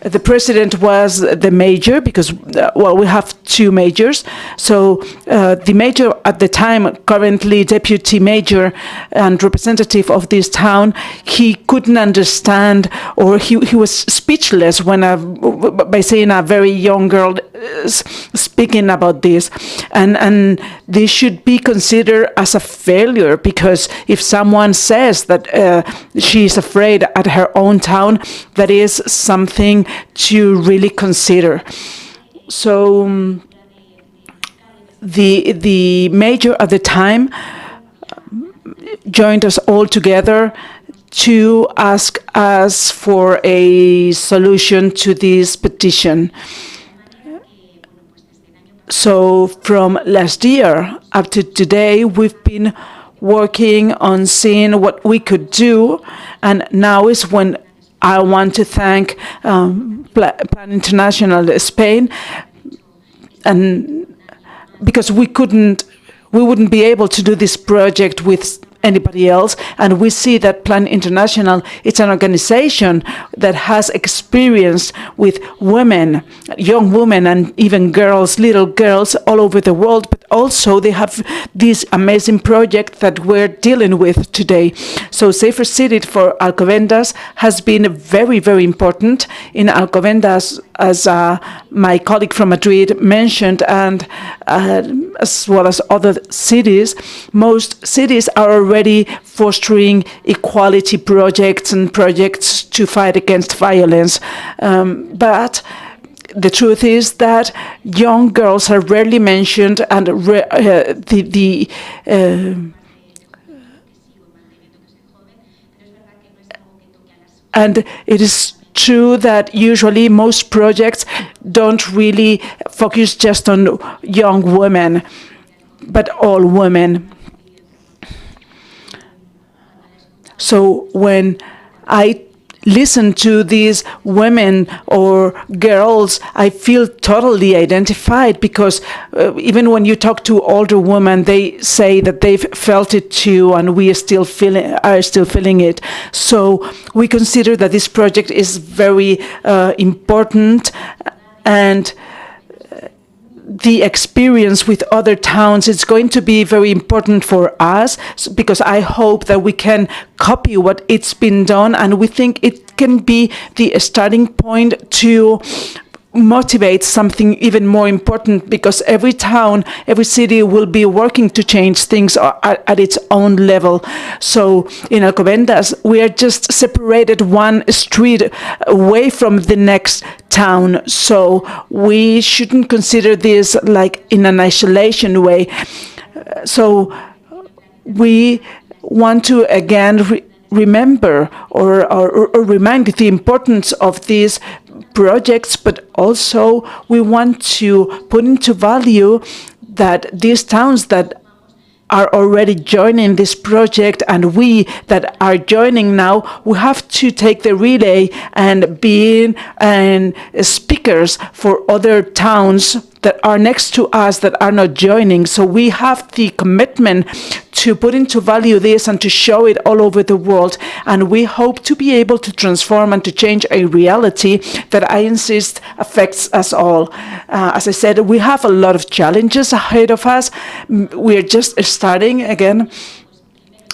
the president was the major, because, well, we have two majors. So the major at the time, currently deputy major and representative of this town, he couldn't understand, or he was speechless when by seeing a very young girl speaking about this. And this should be considered as a failure, because if someone says that she is afraid at her own town, that is something to really consider. So the major at the time joined us all together to ask us for a solution to this petition. So from last year up to today, we've been working on seeing what we could do, and now is when I want to thank Plan International Spain, and because we wouldn't be able to do this project with anybody else, and we see that Plan International, it's an organization that has experience with women, young women, and even girls, little girls all over the world, but also they have this amazing project that we're dealing with today. So Safer City for Alcobendas has been very, very important. In Alcobendas, as my colleague from Madrid mentioned, and as well as other cities, most cities are already fostering equality projects and projects to fight against violence. But the truth is that young girls are rarely mentioned, and and it is true that usually most projects don't really focus just on young women, but all women. So when I listen to these women or girls, I feel totally identified, because even when you talk to older women, they say that they've felt it too, and we are still feeling it. So we consider that this project is very important, and the experience with other towns is going to be very important for us, because I hope that we can copy what it's been done, and we think it can be the starting point to motivate something even more important, because every town, every city will be working to change things at its own level. So in Alcobendas, we are just separated one street away from the next town. So we shouldn't consider this like in an isolation way. So we want to again remember or remind the importance of these projects, but also we want to put into value that these towns that are already joining this project, and we that are joining now, we have to take the relay and be speakers for other towns that are next to us that are not joining. So we have the commitment to put into value this and to show it all over the world. And we hope to be able to transform and to change a reality that I insist affects us all. As I said, we have a lot of challenges ahead of us. We're just starting again.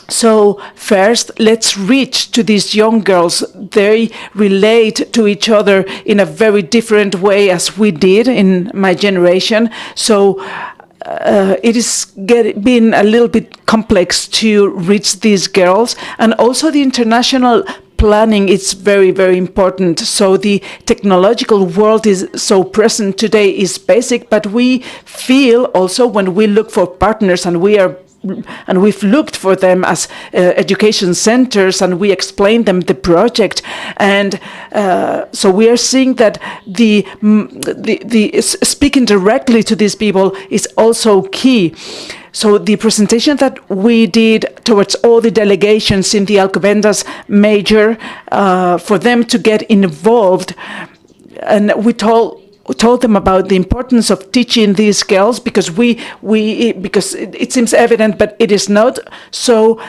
So first, let's reach to these young girls. They relate to each other in a very different way as we did in my generation. So it is been a little bit complex to reach these girls. And also the international planning is very, very important. So the technological world is so present today is basic, but we feel also when we look for partners, and we are and we've looked for them as education centers, and we explained them the project, and so we are seeing that the speaking directly to these people is also key. So the presentation that we did towards all the delegations in the Alcobendas major, for them to get involved, and we told them about the importance of teaching these girls, because because it seems evident, but it is not. So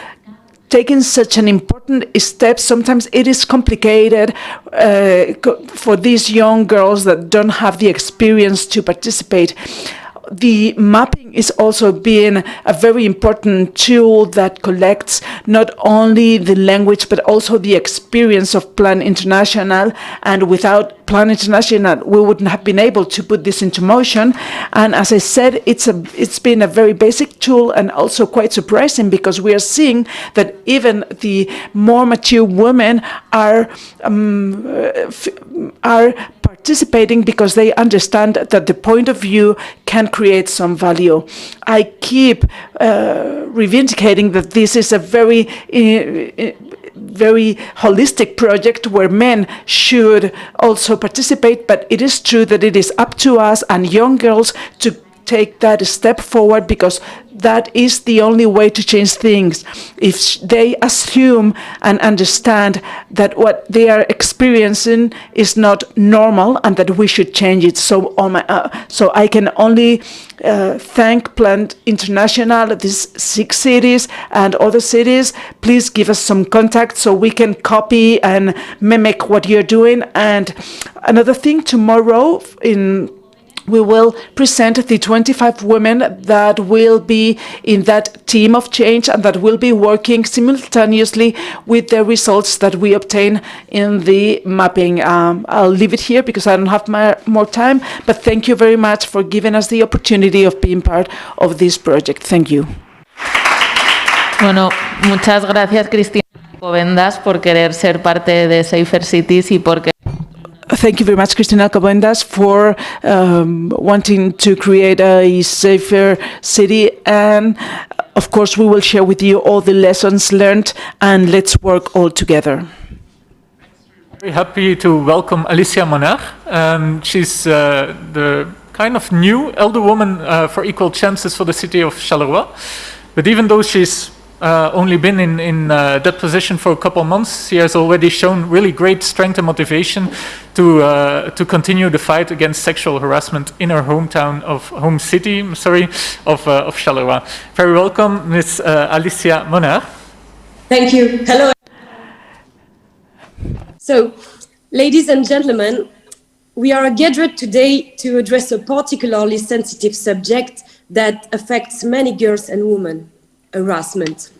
taking such an important step, sometimes it is complicated for these young girls that don't have the experience to participate. The mapping is also being a very important tool that collects not only the language but also the experience of Plan International, and without Plan International we wouldn't have been able to put this into motion. And as I said, it's been a very basic tool, and also quite surprising, because we are seeing that even the more mature women are participating, because they understand that the point of view can create some value. I keep reivindicating that this is a very holistic project where men should also participate, but it is true that it is up to us and young girls to take that step forward, because that is the only way to change things. If they assume and understand that what they are experiencing is not normal and that we should change it. So I can only thank Plan International, these 6 cities and other cities. Please give us some contact so we can copy and mimic what you're doing. And another thing, tomorrow we will present the 25 women that will be in that team of change and that will be working simultaneously with the results that we obtain in the mapping. I'll leave it here because I don't have more time, but thank you very much for giving us the opportunity of being part of this project. Thank you. Bueno, muchas gracias, Cristina Alcobendas, por querer ser parte de Safer Cities y porque Thank you very much, Cristina Alcobendas, for wanting to create a safer city. And of course, we will share with you all the lessons learned, and let's work all together. Very happy to welcome Alicia Moner. She's the kind of new elder woman for equal chances for the city of Charleroi. But even though she's only been in that position for a couple of months, she has already shown really great strength and motivation to continue the fight against sexual harassment in her home city of Charleroi. Very welcome, Ms. Alicia Moner. Thank you. Hello. So, ladies and gentlemen, we are gathered today to address a particularly sensitive subject that affects many girls and women. Harassment.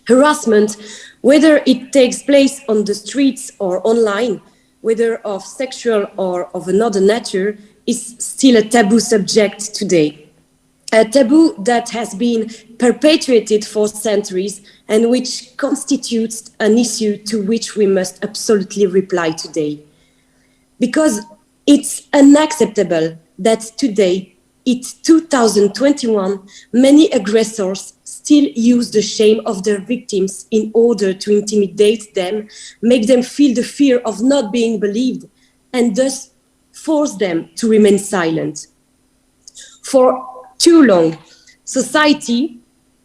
Harassment, whether it takes place on the streets or online, whether of sexual or of another nature, is still a taboo subject today. A taboo that has been perpetuated for centuries and which constitutes an issue to which we must absolutely reply today. Because it's unacceptable that today, it's 2021, many aggressors still use the shame of their victims in order to intimidate them, make them feel the fear of not being believed, and thus force them to remain silent. For too long, society,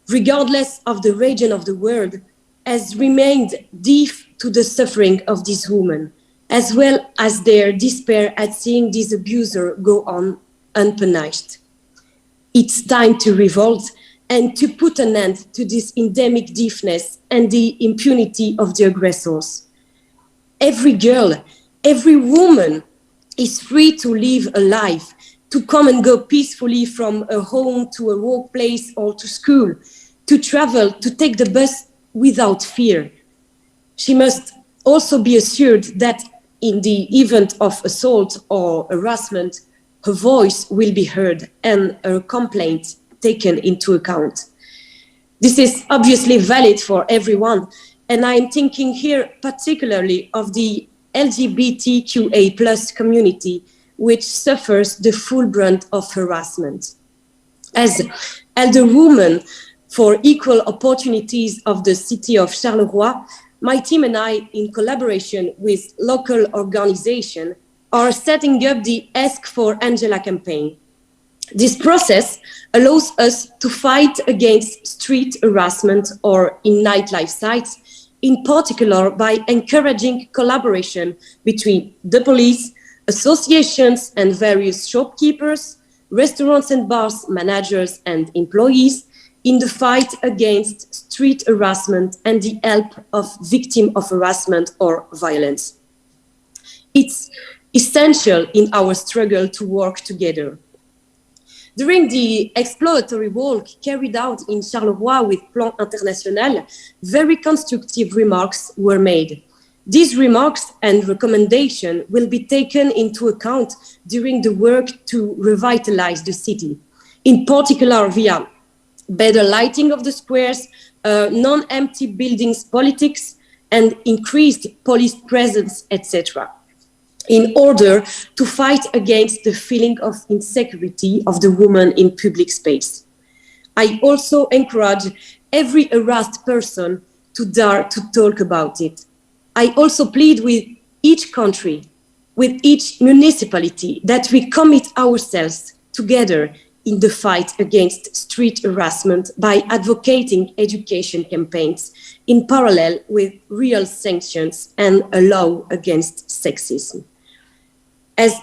regardless of the region of the world, has remained deaf to the suffering of these women, as well as their despair at seeing this abuser go on unpunished. It's time to revolt and to put an end to this endemic deafness and the impunity of the aggressors. Every girl, every woman is free to live a life, to come and go peacefully from a home to a workplace or to school, to travel, to take the bus without fear. She must also be assured that in the event of assault or harassment, her voice will be heard and her complaint taken into account. This is obviously valid for everyone, and I'm thinking here particularly of the LGBTQA+ community, which suffers the full brunt of harassment. As elder women, for equal opportunities of the city of Charleroi, my team and I, in collaboration with local organizations, are setting up the Ask for Angela campaign. This process allows us to fight against street harassment or in nightlife sites, in particular by encouraging collaboration between the police, associations and various shopkeepers, restaurants and bars managers and employees in the fight against street harassment and the help of victims of harassment or violence. It's essential in our struggle to work together. During the exploratory work carried out in Charleroi with Plan International, very constructive remarks were made. These remarks and recommendations will be taken into account during the work to revitalize the city, in particular via better lighting of the squares, non-empty buildings politics, and increased police presence, etc., in order to fight against the feeling of insecurity of the woman in public space. I also encourage every harassed person to dare to talk about it. I also plead with each country, with each municipality, that we commit ourselves together in the fight against street harassment by advocating education campaigns in parallel with real sanctions and a law against sexism. As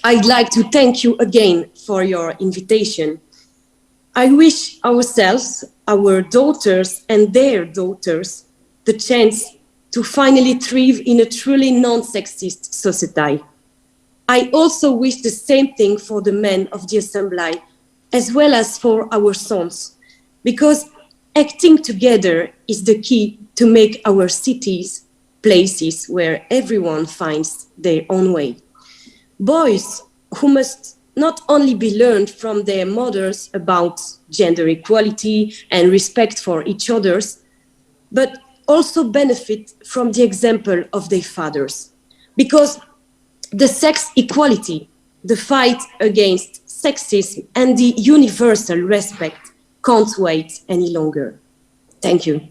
I'd like to thank you again for your invitation. I wish ourselves, our daughters and their daughters, the chance to finally thrive in a truly non-sexist society. I also wish the same thing for the men of the Assembly, as well as for our sons, because acting together is the key to make our cities places where everyone finds their own way. Boys who must not only be learned from their mothers about gender equality and respect for each other's, but also benefit from the example of their fathers. Because the sex equality, the fight against sexism, and the universal respect can't wait any longer. Thank you.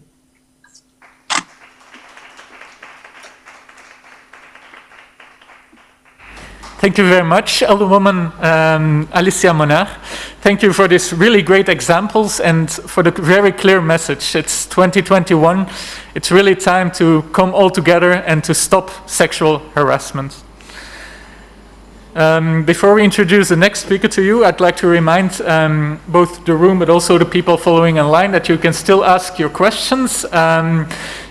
Thank you very much, Elderwoman Alicia Monar. Thank you for these really great examples and for the very clear message. It's 2021. It's really time to come all together and to stop sexual harassment. Before we introduce the next speaker to you, I'd like to remind both the room but also the people following online that you can still ask your questions.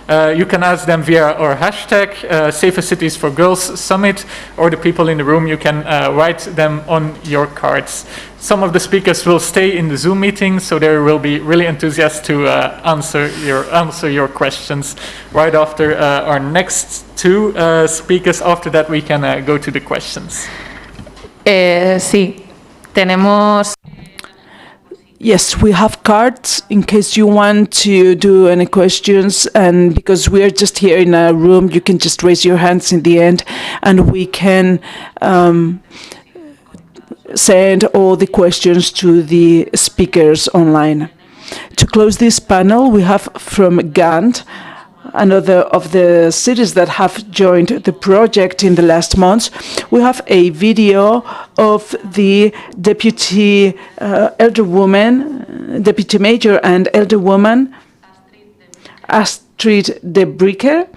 You can ask them via our hashtag, Safer Cities for Girls Summit, or the people in the room, you can write them on your cards. Some of the speakers will stay in the Zoom meeting, so they will be really enthusiastic to answer your questions right after our next two speakers. After that, we can go to the questions. Sí, tenemos... Yes, we have cards in case you want to do any questions, and because we are just here in a room, you can just raise your hands in the end and we can send all the questions to the speakers online. To close this panel, we have from Ghent, another of the cities that have joined the project in the last months. We have a video of the deputy elderwoman, deputy major and elderwoman, Astrid de Bricker.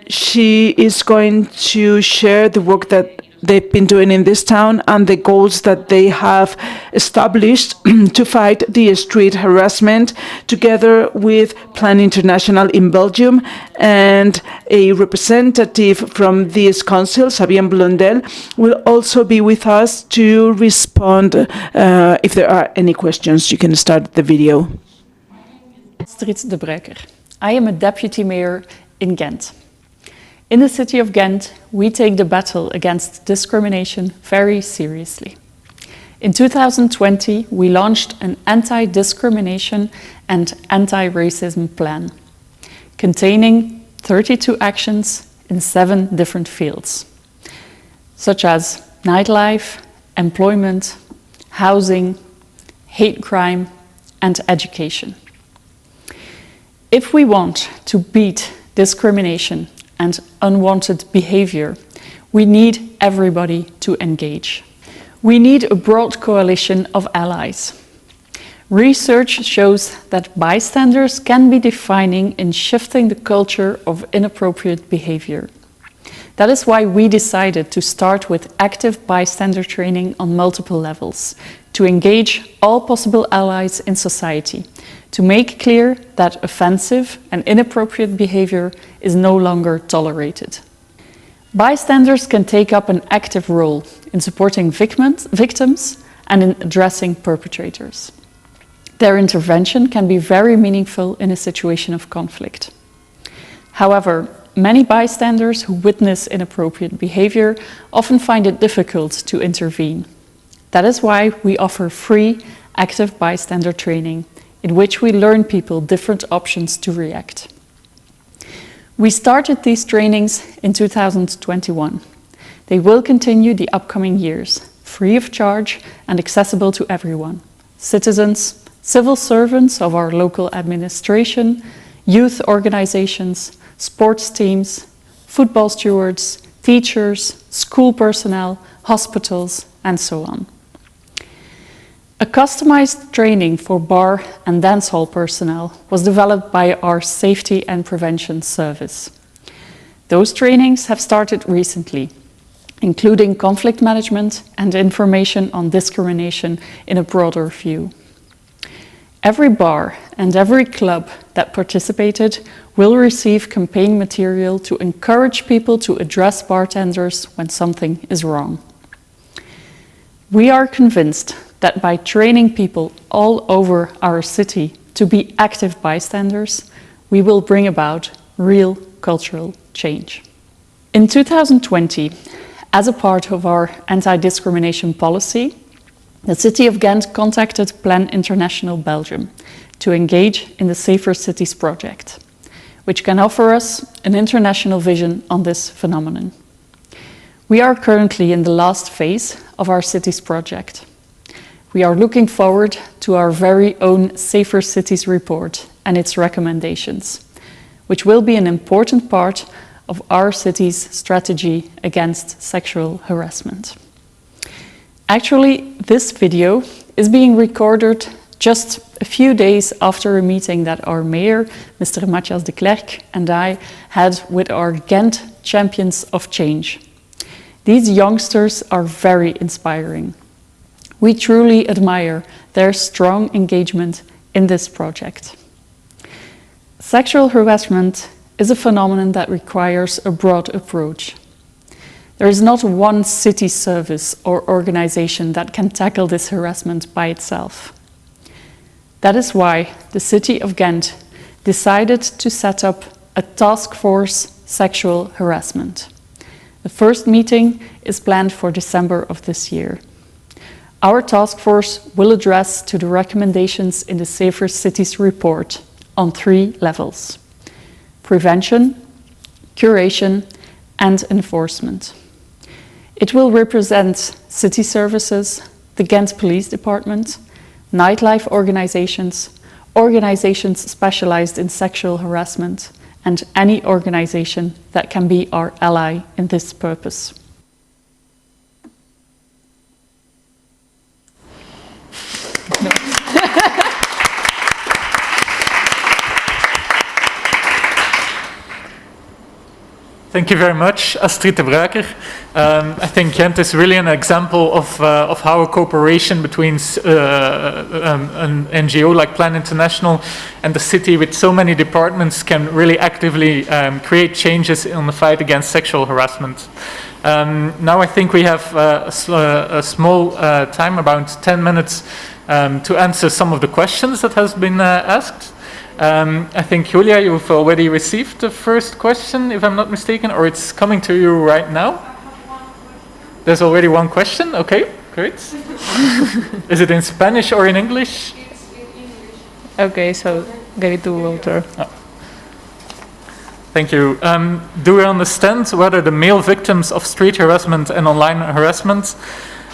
She is going to share the work that they've been doing in this town and the goals that they have established to fight the street harassment, together with Plan International in Belgium, and a representative from this council, Sabien Blondel, will also be with us to respond if there are any questions. You can start the video. Astrid de Breker. I am a deputy mayor in Ghent. In the city of Ghent, we take the battle against discrimination very seriously. In 2020, we launched an anti-discrimination and anti-racism plan, containing 32 actions in 7 different fields, such as nightlife, employment, housing, hate crime, and education. If we want to beat discrimination and unwanted behavior, we need everybody to engage. We need a broad coalition of allies. Research shows that bystanders can be defining in shifting the culture of inappropriate behavior. That is why we decided to start with active bystander training on multiple levels, to engage all possible allies in society, to make clear that offensive and inappropriate behavior is no longer tolerated. Bystanders can take up an active role in supporting victims and in addressing perpetrators. Their intervention can be very meaningful in a situation of conflict. However, many bystanders who witness inappropriate behavior often find it difficult to intervene. That is why we offer free, active bystander training, in which we learn people different options to react. We started these trainings in 2021. They will continue the upcoming years, free of charge and accessible to everyone: citizens, civil servants of our local administration, youth organizations, sports teams, football stewards, teachers, school personnel, hospitals, and so on. A customized training for bar and dance hall personnel was developed by our Safety and Prevention Service. Those trainings have started recently, including conflict management and information on discrimination in a broader view. Every bar and every club that participated will receive campaign material to encourage people to address bartenders when something is wrong. We are convinced that by training people all over our city to be active bystanders, we will bring about real cultural change. In 2020, as a part of our anti-discrimination policy, the City of Ghent contacted Plan International Belgium to engage in the Safer Cities project, which can offer us an international vision on this phenomenon. We are currently in the last phase of our cities project. We are looking forward to our very own Safer Cities report and its recommendations, which will be an important part of our city's strategy against sexual harassment. Actually, this video is being recorded just a few days after a meeting that our mayor, Mr. Matthias de Klerk, and I had with our Ghent Champions of Change. These youngsters are very inspiring. We truly admire their strong engagement in this project. Sexual harassment is a phenomenon that requires a broad approach. There is not one city service or organization that can tackle this harassment by itself. That is why the City of Ghent decided to set up a task force sexual harassment. The first meeting is planned for December of this year. Our task force will address to the recommendations in the Safer Cities report on 3 levels: prevention, curation, and enforcement. It will represent city services, the Ghent Police Department, nightlife organizations, organizations specialized in sexual harassment, and any organization that can be our ally in this purpose. Thank you very much, Astrid de Braker. I think Ghent is really an example of how a cooperation between an NGO like Plan International and the city with so many departments can really actively create changes in the fight against sexual harassment. Now I think we have a small time, about 10 minutes, to answer some of the questions that has been asked. I think, Julia, you've already received the first question, if I'm not mistaken, or it's coming to you right now. There's already one question. Okay, great. Is it in Spanish or in English? Okay, so give it to Walter. Oh. Thank you. Do we understand whether the male victims of street harassment and online harassment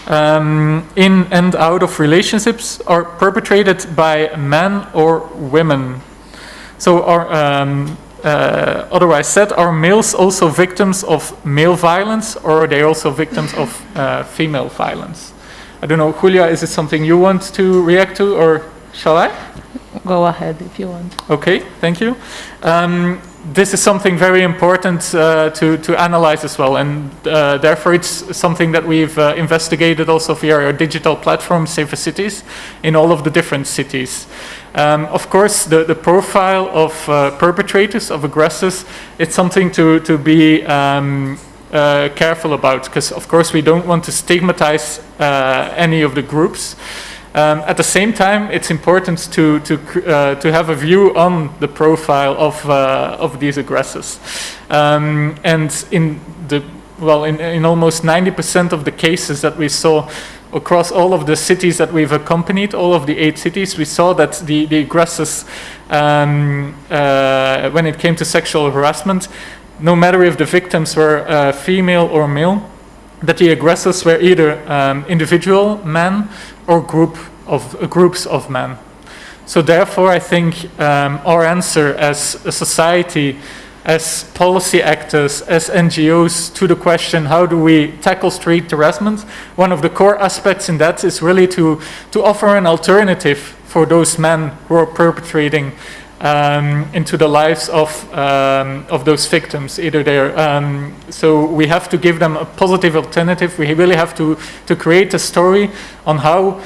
in and out of relationships are perpetrated by men or women. So otherwise said, are males also victims of male violence, or are they also victims of female violence? I don't know, Julia, is it something you want to react to, or shall I? Go ahead if you want. Okay, thank you. This is something very important to analyze as well, and therefore it's something that we've investigated also via our digital platform, Safer Cities, in all of the different cities. Of course, the profile of perpetrators, of aggressors, it's something to be careful about, because of course we don't want to stigmatize any of the groups. At the same time, it's important to have a view on the profile of these aggressors, and in almost 90% of the cases that we saw across all of the cities that we've accompanied, all of the 8 cities, we saw that the aggressors, when it came to sexual harassment, no matter if the victims were female or male, that the aggressors were either individual men or groups of men. So therefore, I think our answer as a society, as policy actors, as NGOs, to the question, how do we tackle street harassment? One of the core aspects in that is really to offer an alternative for those men who are perpetrating into the lives of those victims. Either they're so we have to give them a positive alternative. We really have to create a story on how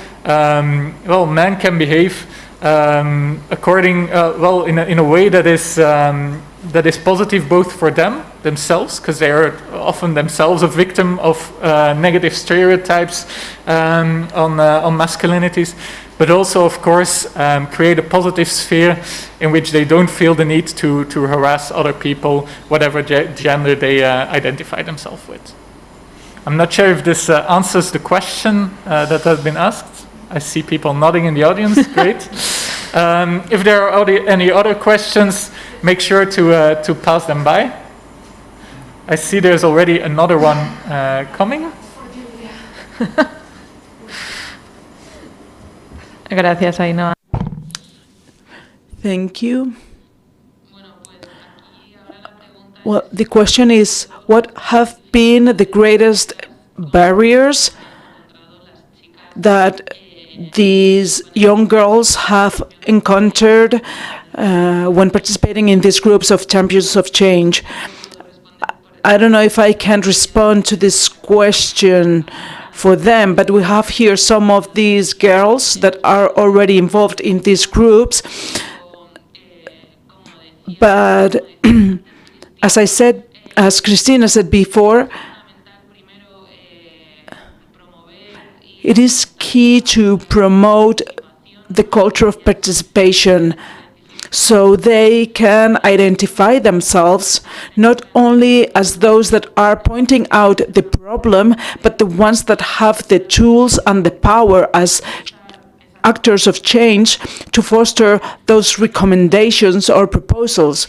men can behave according in a way that is positive both for themselves, because they are often themselves a victim of negative stereotypes on masculinities, but also, of course, create a positive sphere in which they don't feel the need to harass other people, whatever gender they identify themselves with. I'm not sure if this answers the question that has been asked. I see people nodding in the audience. Great. If there are any other questions, make sure to pass them by. I see there's already another one coming. Gracias, Ainhoa. Thank you. Well, the question is, what have been the greatest barriers that these young girls have encountered when participating in these groups of champions of change? I don't know if I can respond to this question for them, but we have here some of these girls that are already involved in these groups. But as Cristina said before, it is key to promote the culture of participation so they can identify themselves not only as those that are pointing out the problem, but the ones that have the tools and the power as actors of change to foster those recommendations or proposals.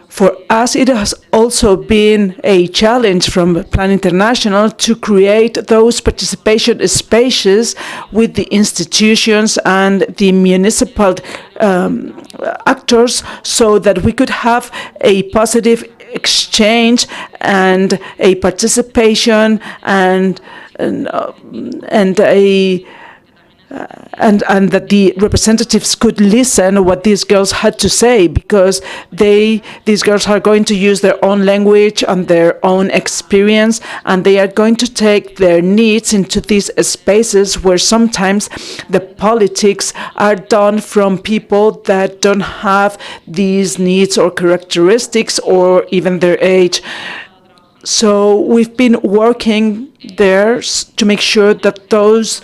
For us, it has also been a challenge from Plan International to create those participation spaces with the institutions and the municipal actors so that we could have a positive exchange and a participation and that the representatives could listen what these girls had to say, because these girls are going to use their own language and their own experience, and they are going to take their needs into these spaces where sometimes the politics are done from people that don't have these needs or characteristics or even their age. So we've been working there to make sure that those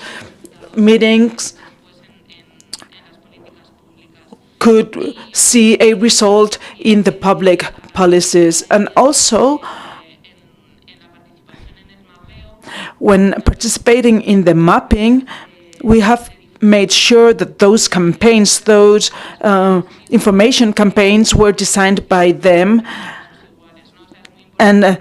meetings could see a result in the public policies. And also, when participating in the mapping, we have made sure that those campaigns, those information campaigns were designed by them. And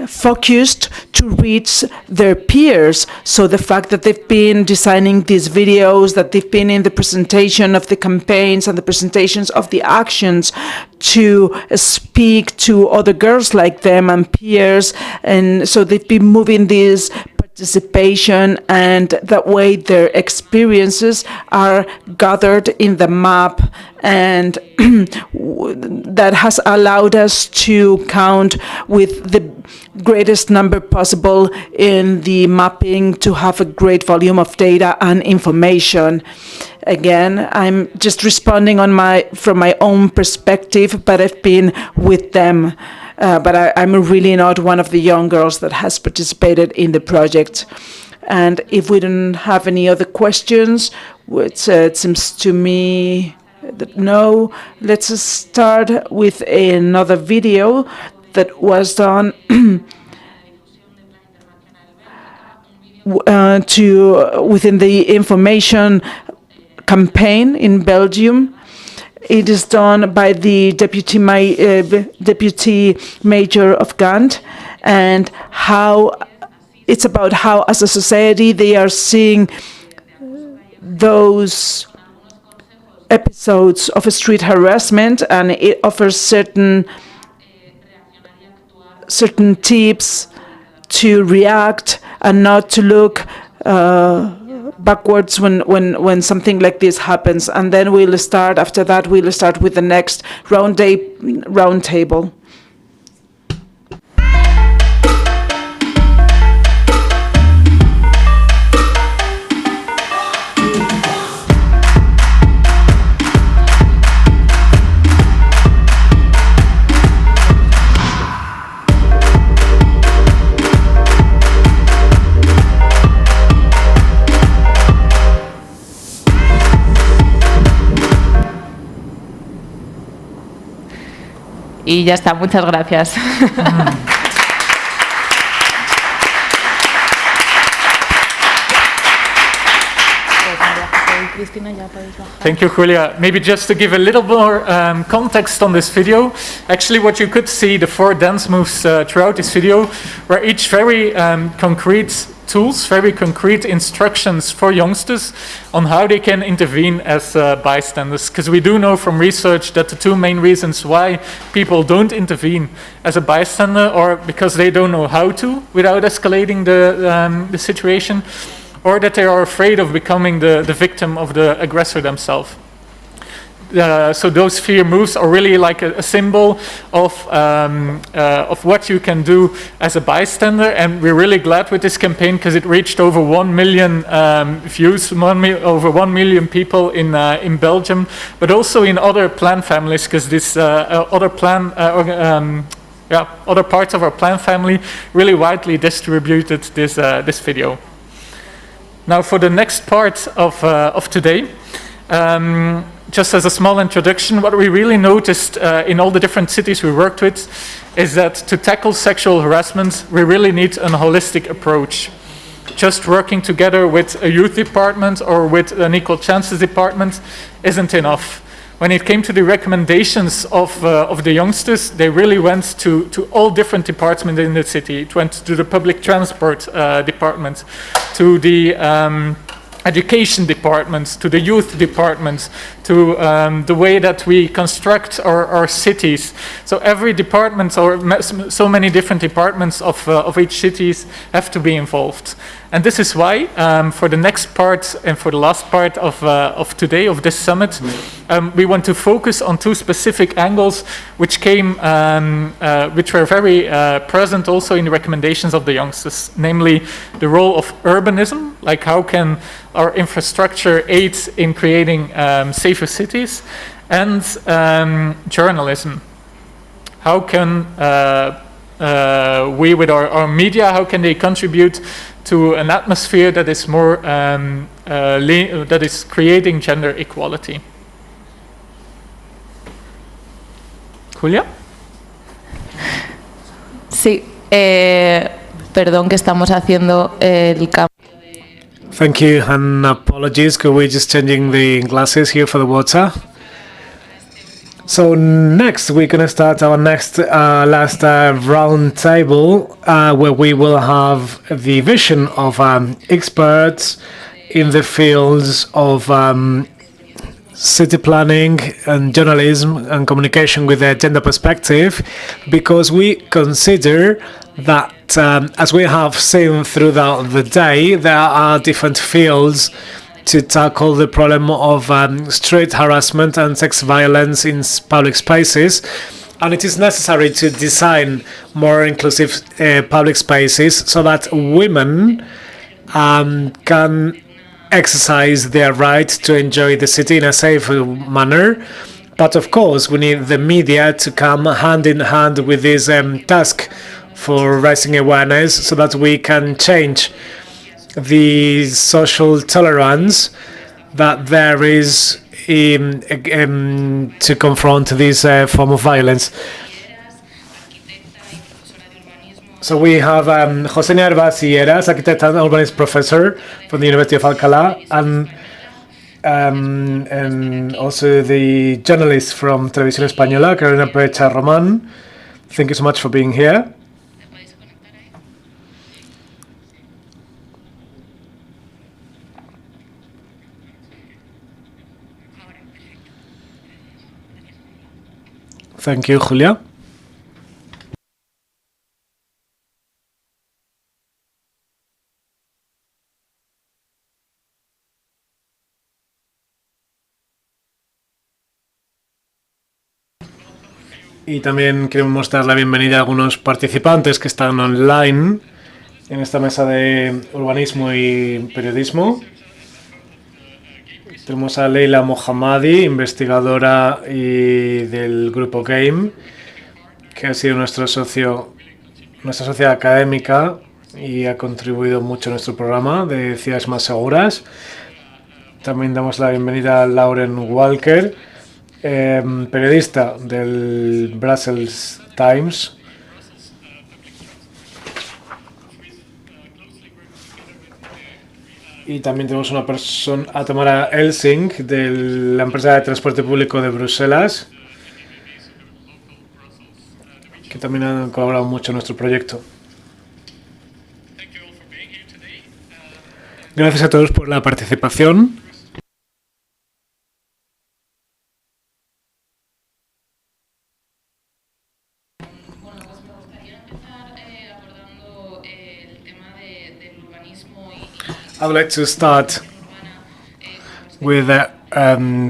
focused to reach their peers. So the fact that they've been designing these videos, that they've been in the presentation of the campaigns and the presentations of the actions to speak to other girls like them and peers, and so they've been moving this participation, and that way their experiences are gathered in the map, and that has allowed us to count with the greatest number possible in the mapping to have a great volume of data and information. Again, I'm just responding from my own perspective, but I've been with them. But I'm really not one of the young girls that has participated in the project. And if we don't have any other questions, which it seems to me that no, let's start with another video that was done within the information campaign in Belgium. It is done by the deputy major of Ghent, and it's about how, as a society, they are seeing those episodes of street harassment, and it offers certain tips to react and not to look backwards when something like this happens. And then after that we'll start with the next round table. Y ya está, muchas gracias. Thank you, Julia. Maybe just to give a little more context on this video, actually what you could see, the 4 dance moves throughout this video, were each very concrete tools, very concrete instructions for youngsters on how they can intervene as bystanders. Because we do know from research that the 2 main reasons why people don't intervene as a bystander, or because they don't know how to without escalating the situation, or that they are afraid of becoming the victim of the aggressor themselves. So those fear moves are really like a symbol of what you can do as a bystander, and we're really glad with this campaign because it reached over 1 million views, over 1 million people in Belgium, but also in other plan families, because this other parts of our plan family really widely distributed this video. Now for the next part of today. Just as a small introduction, what we really noticed in all the different cities we worked with is that to tackle sexual harassment, we really need a holistic approach. Just working together with a youth department or with an equal chances department isn't enough. When it came to the recommendations of the youngsters, they really went to all different departments in the city. It went to the public transport department, to the education departments, to the youth departments, to the way that we construct our cities. So every department, or so many different departments of each cities have to be involved. And this is why for the next part and for the last part of today, of this summit, we want to focus on 2 specific angles which were very present also in the recommendations of the youngsters, namely the role of urbanism, like how can our infrastructure aid in creating safer cities, and journalism. How can we, with our media, how can they contribute to an atmosphere that is more that is creating gender equality? Julia? Sí, perdón que estamos haciendo el cambio. Thank you, and apologies, because we're just changing the glasses here for the water. So next, we're going to start our last round table, where we will have the vision of experts in the fields of city planning and journalism and communication with a gender perspective, because we consider that, as we have seen throughout the day, there are different fields to tackle the problem of street harassment and sex violence in public spaces, and it is necessary to design more inclusive public spaces so that women can exercise their right to enjoy the city in a safe manner. But of course, we need the media to come hand in hand with this task for raising awareness so that we can change the social tolerance that there is to confront this form of violence. So we have Josenia Herbas Higueras, architect and urbanist professor from the University of Alcalá, and also the journalist from Televisión Española, Carolina Pecha Román. Thank you so much for being here. Thank you, Julia. Y también queremos dar la bienvenida a algunos participantes que están online en esta mesa de urbanismo y periodismo. Tenemos a Leila Mohammadi, investigadora y del grupo GAME, que ha sido nuestra socia académica y ha contribuido mucho a nuestro programa de ciudades más seguras. También damos la bienvenida a Lauren Walker, periodista del Brussels Times. Y también tenemos una persona, a Tamara Elsing, de la empresa de transporte público de Bruselas, que también han colaborado mucho en nuestro proyecto. Gracias a todos por la participación. I would like to start with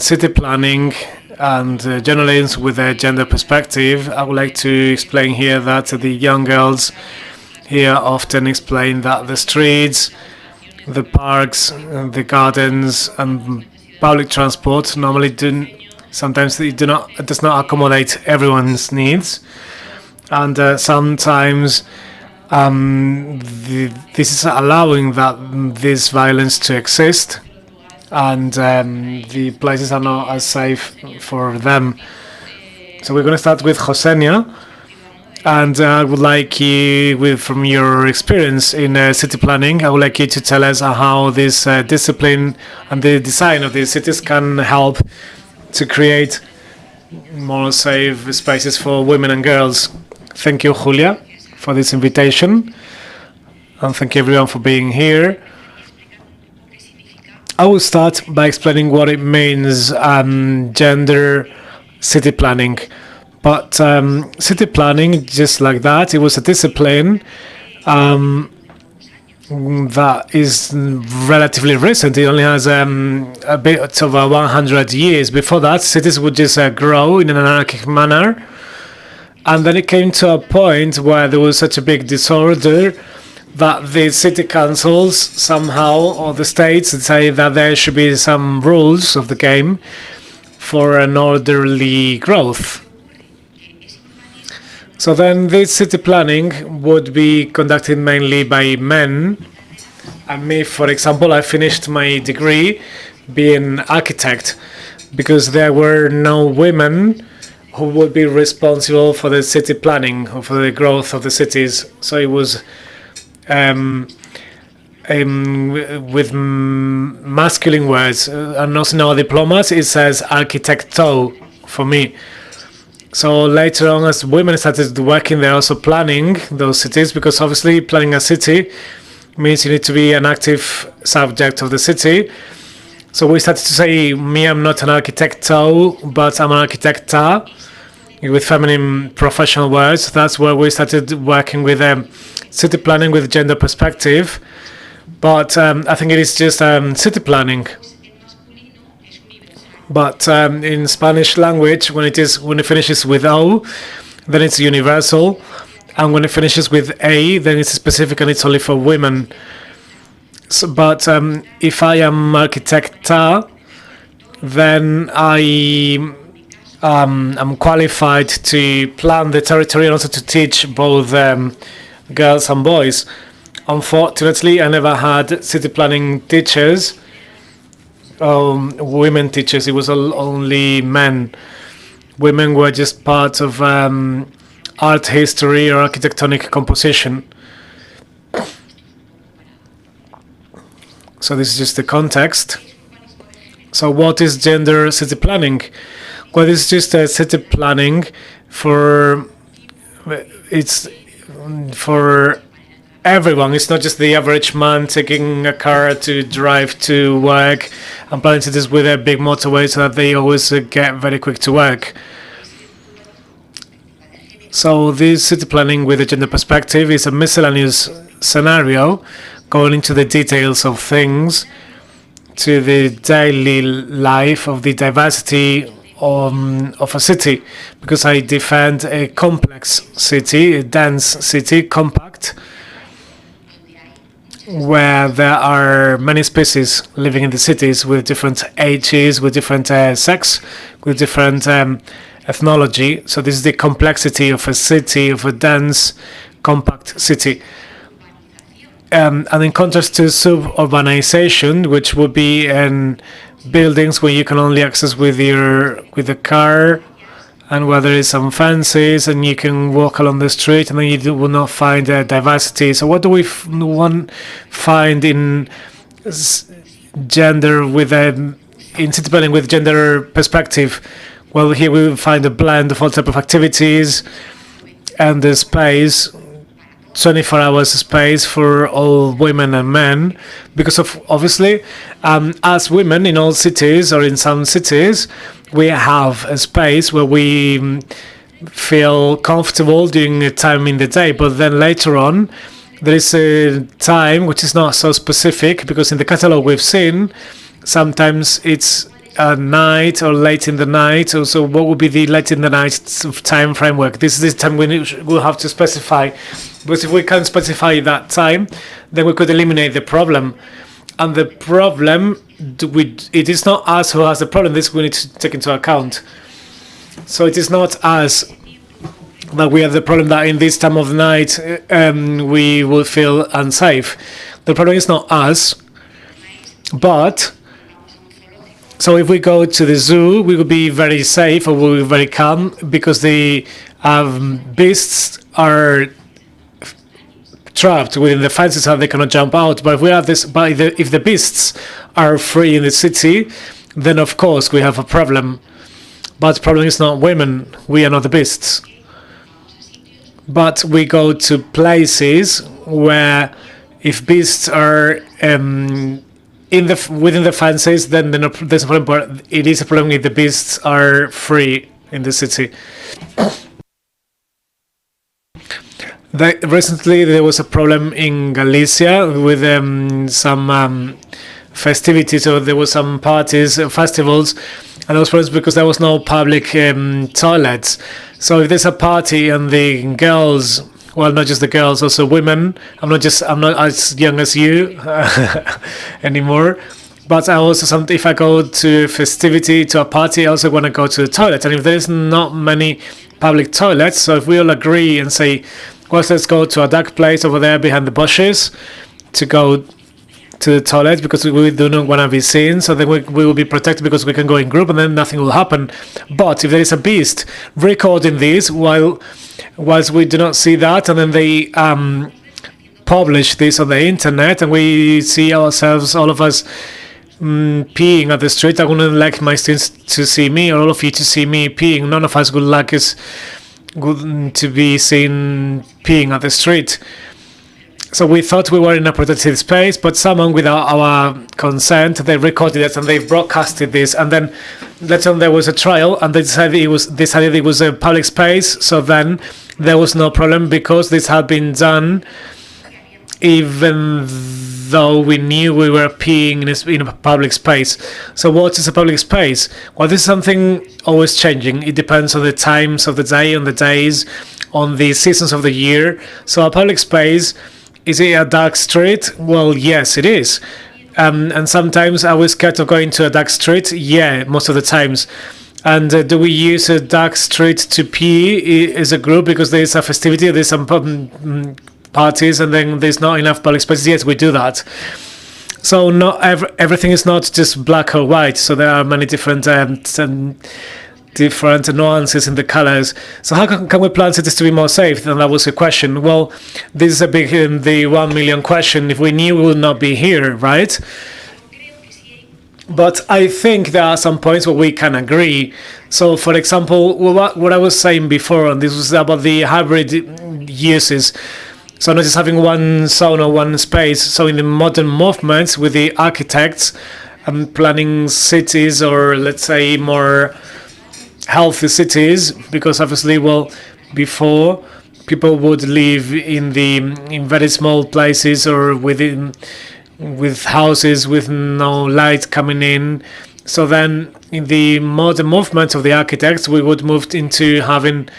city planning and journalism with a gender perspective. I would like to explain here that the young girls here often explain that the streets, the parks, the gardens and public transport normally sometimes it does not accommodate everyone's needs, and sometimes this is allowing this violence to exist, and the places are not as safe for them. So we're going to start with Josenia, and I would like you, from your experience in city planning, I would like you to tell us how this discipline and the design of these cities can help to create more safe spaces for women and girls. Thank you, Julia, for this invitation, and thank you everyone for being here. I will start by explaining what it means gender city planning. But city planning, just like that, it was a discipline that is relatively recent. It only has a bit over 100 years. Before that, cities would just grow in an anarchic manner. And then it came to a point where there was such a big disorder that the city councils somehow, or the states, say that there should be some rules of the game for an orderly growth. So then this city planning would be conducted mainly by men. And me, for example, I finished my degree being architect because there were no women who would be responsible for the city planning or for the growth of the cities. So it was with masculine words, and also in our diplomas it says architecto for me. So later on, as women started working, they're also planning those cities, because obviously planning a city means you need to be an active subject of the city. So we started to say, me, I'm not an architecto, but I'm an architecta, with feminine professional words. That's where we started working with city planning with gender perspective. But I think it is just city planning. But in Spanish language, when it finishes with O, then it's universal, and when it finishes with A, then it's specific and it's only for women. So, but if I am architecta, then I'm qualified to plan the territory and also to teach both girls and boys. Unfortunately, I never had city planning teachers. Women teachers, it was only men. Women were just part of art history or architectonic composition. So this is just the context. So what is gender city planning? Well, this is just a city planning for everyone. It's not just the average man taking a car to drive to work and planning cities with a big motorway so that they always get very quick to work. So this city planning with a gender perspective is a miscellaneous scenario going into the details of things, to the daily life of the diversity of a city, because I defend a complex city, a dense city, compact, where there are many species living in the cities with different ages, with different sex, with different ethnology. So this is the complexity of a city, of a dense, compact city. And in contrast to suburbanization, which would be in buildings where you can only access with a car, and where there is some fences and you can walk along the street, and then you will not find diversity. So what do we find in gender in city planning with gender perspective? Well, here we find a blend of all type of activities and the space, 24 hours space for all women and men, because of obviously as women in all cities or in some cities, we have a space where we feel comfortable during a time in the day, but then later on there is a time which is not so specific, because in the catalog we've seen sometimes it's night or late in the night. So what would be the late in the night time framework? This is the time we'll have to specify, because if we can't specify that time, then we could eliminate the problem. And the problem, it is not us who has the problem. This we need to take into account. So it is not us that we have the problem that in this time of night we will feel unsafe. The problem is not us, but so if we go to the zoo, we will be very safe, or we'll be very calm, because the beasts are trapped within the fences and they cannot jump out. But if we have this, if the beasts are free in the city, then of course we have a problem. But the problem is not women, we are not the beasts. But we go to places where if beasts are within the fences, then there's a problem. But it is a problem if the beasts are free in the city. Recently, there was a problem in Galicia with some festivities, or there were some parties, festivals, and those problems because there was no public toilets. So if there's a party and the girls, well, not just the girls, also women. I'm not as young as you anymore. But I also, if I go to a festivity, to a party, I also want to go to the toilet. And if there's not many public toilets, so if we all agree and say, well, let's go to a dark place over there behind the bushes to go to the toilet, because we do not want to be seen, so then we will be protected because we can go in group and then nothing will happen. But if there is a beast recording this whilst we do not see that, and then they publish this on the internet, and we see ourselves, all of us, peeing at the street. I wouldn't like my students to see me, or all of you to see me peeing. None of us would like us good to be seen peeing at the street. So we thought we were in a protected space, but someone without our consent, they recorded it and they broadcasted this. And then later on there was a trial, and they decided it was a public space. So then there was no problem because this had been done, even though we knew we were peeing in a public space. So what is a public space? Well, this is something always changing. It depends on the times of the day, on the days, on the seasons of the year. So a public space, is it a dark street? Well, yes, it is. And sometimes are we scared of going to a dark street? Yeah, most of the times. And do we use a dark street to pee as a group because there's a festivity, there's some parties, and then there's not enough public spaces? Yes, we do that. So not everything is not just black or white. So there are many different nuances in the colors. So how can we plan cities to be more safe? And that was a question. Well, this is a big, the 1 million question. If we knew, we would not be here, right? But I think there are some points where we can agree. So, for example, what I was saying before, and this was about the hybrid uses. So not just having one zone or one space. So in the modern movements with the architects and planning cities, or let's say more healthy cities, because obviously, well, before people would live in very small places or with houses with no light coming in. So then in the modern movement of the architects, we would move into having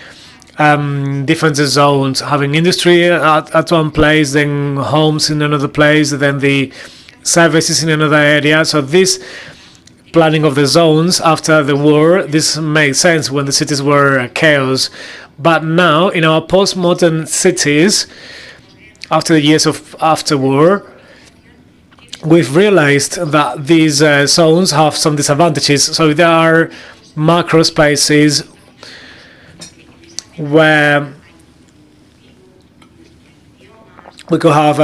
different zones, having industry at one place, then homes in another place, then the services in another area. So this planning of the zones after the war, this made sense when the cities were chaos. But now in our postmodern cities, after the years of after war, we've realized that these zones have some disadvantages. So there are macro spaces where we could have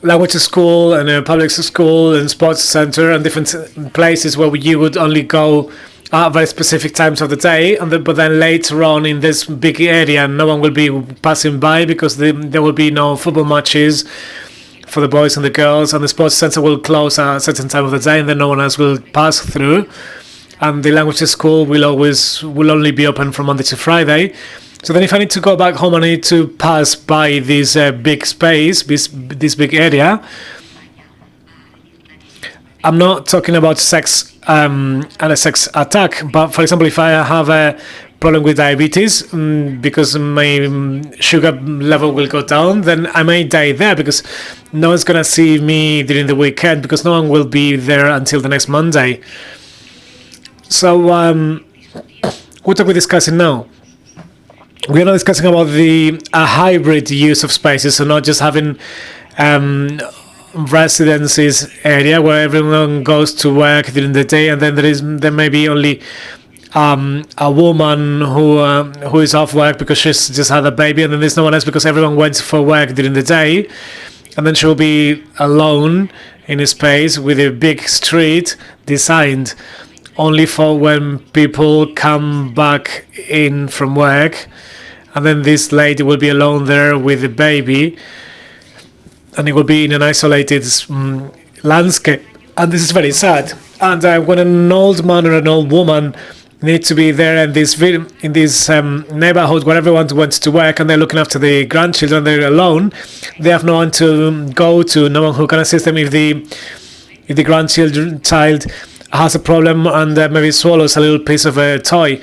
language school and a public school and sports center and different places where you would only go at very specific times of the day, but then later on in this big area no one will be passing by because there will be no football matches for the boys and the girls, and the sports center will close at a certain time of the day and then no one else will pass through, and the language school will only be open from Monday to Friday. So then if I need to go back home, I need to pass by this big space, this big area. I'm not talking about sex and a sex attack, but for example, if I have a problem with diabetes because my sugar level will go down, then I may die there because no one's going to see me during the weekend because no one will be there until the next Monday. So what are we discussing now? We are not discussing about a hybrid use of spaces, so not just having residences area where everyone goes to work during the day, and then there may be only a woman who is off work because she's just had a baby, and then there's no one else because everyone went for work during the day, and then she'll be alone in a space with a big street designed only for when people come back in from work. And then this lady will be alone there with the baby, and it will be in an isolated landscape. And this is very sad. And when an old man or an old woman need to be there in this neighborhood where everyone went to work and they're looking after the grandchildren, they're alone. They have no one to go to, no one who can assist them if the child has a problem and maybe swallows a little piece of a toy.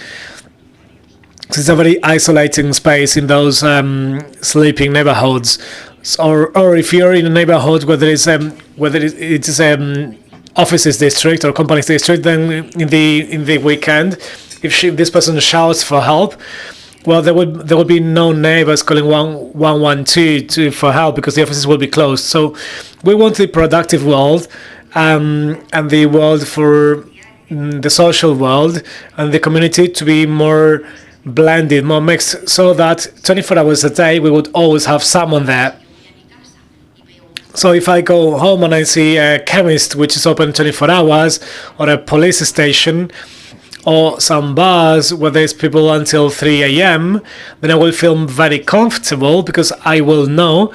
It's a very isolating space in those sleeping neighborhoods. Or if you're in a neighborhood where it is offices district or companies district, then in the weekend, if this person shouts for help, well, there would be no neighbors calling 112 for help because the offices will be closed. So we want the productive world and the world for the social world and the community to be more blended, more mixed, so that 24 hours a day we would always have someone there. So if I go home and I see a chemist which is open 24 hours, or a police station, or some bars where there's people until 3 a.m., then I will feel very comfortable because I will know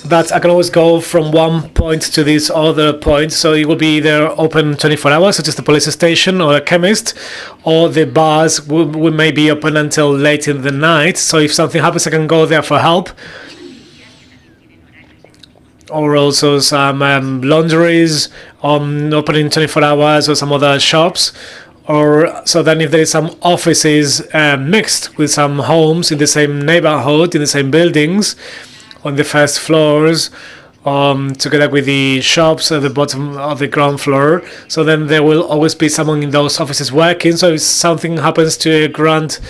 that I can always go from one point to this other point. So it will be either open 24 hours, such as the police station or a chemist, or the bars will may be open until late in the night. So if something happens, I can go there for help. Or also some laundries opening 24 hours, or some other shops. Or so then if there is some offices mixed with some homes in the same neighborhood, in the same buildings, on the first floors, together with the shops at the bottom of the ground floor. So then there will always be someone in those offices working. So if something happens to a granddad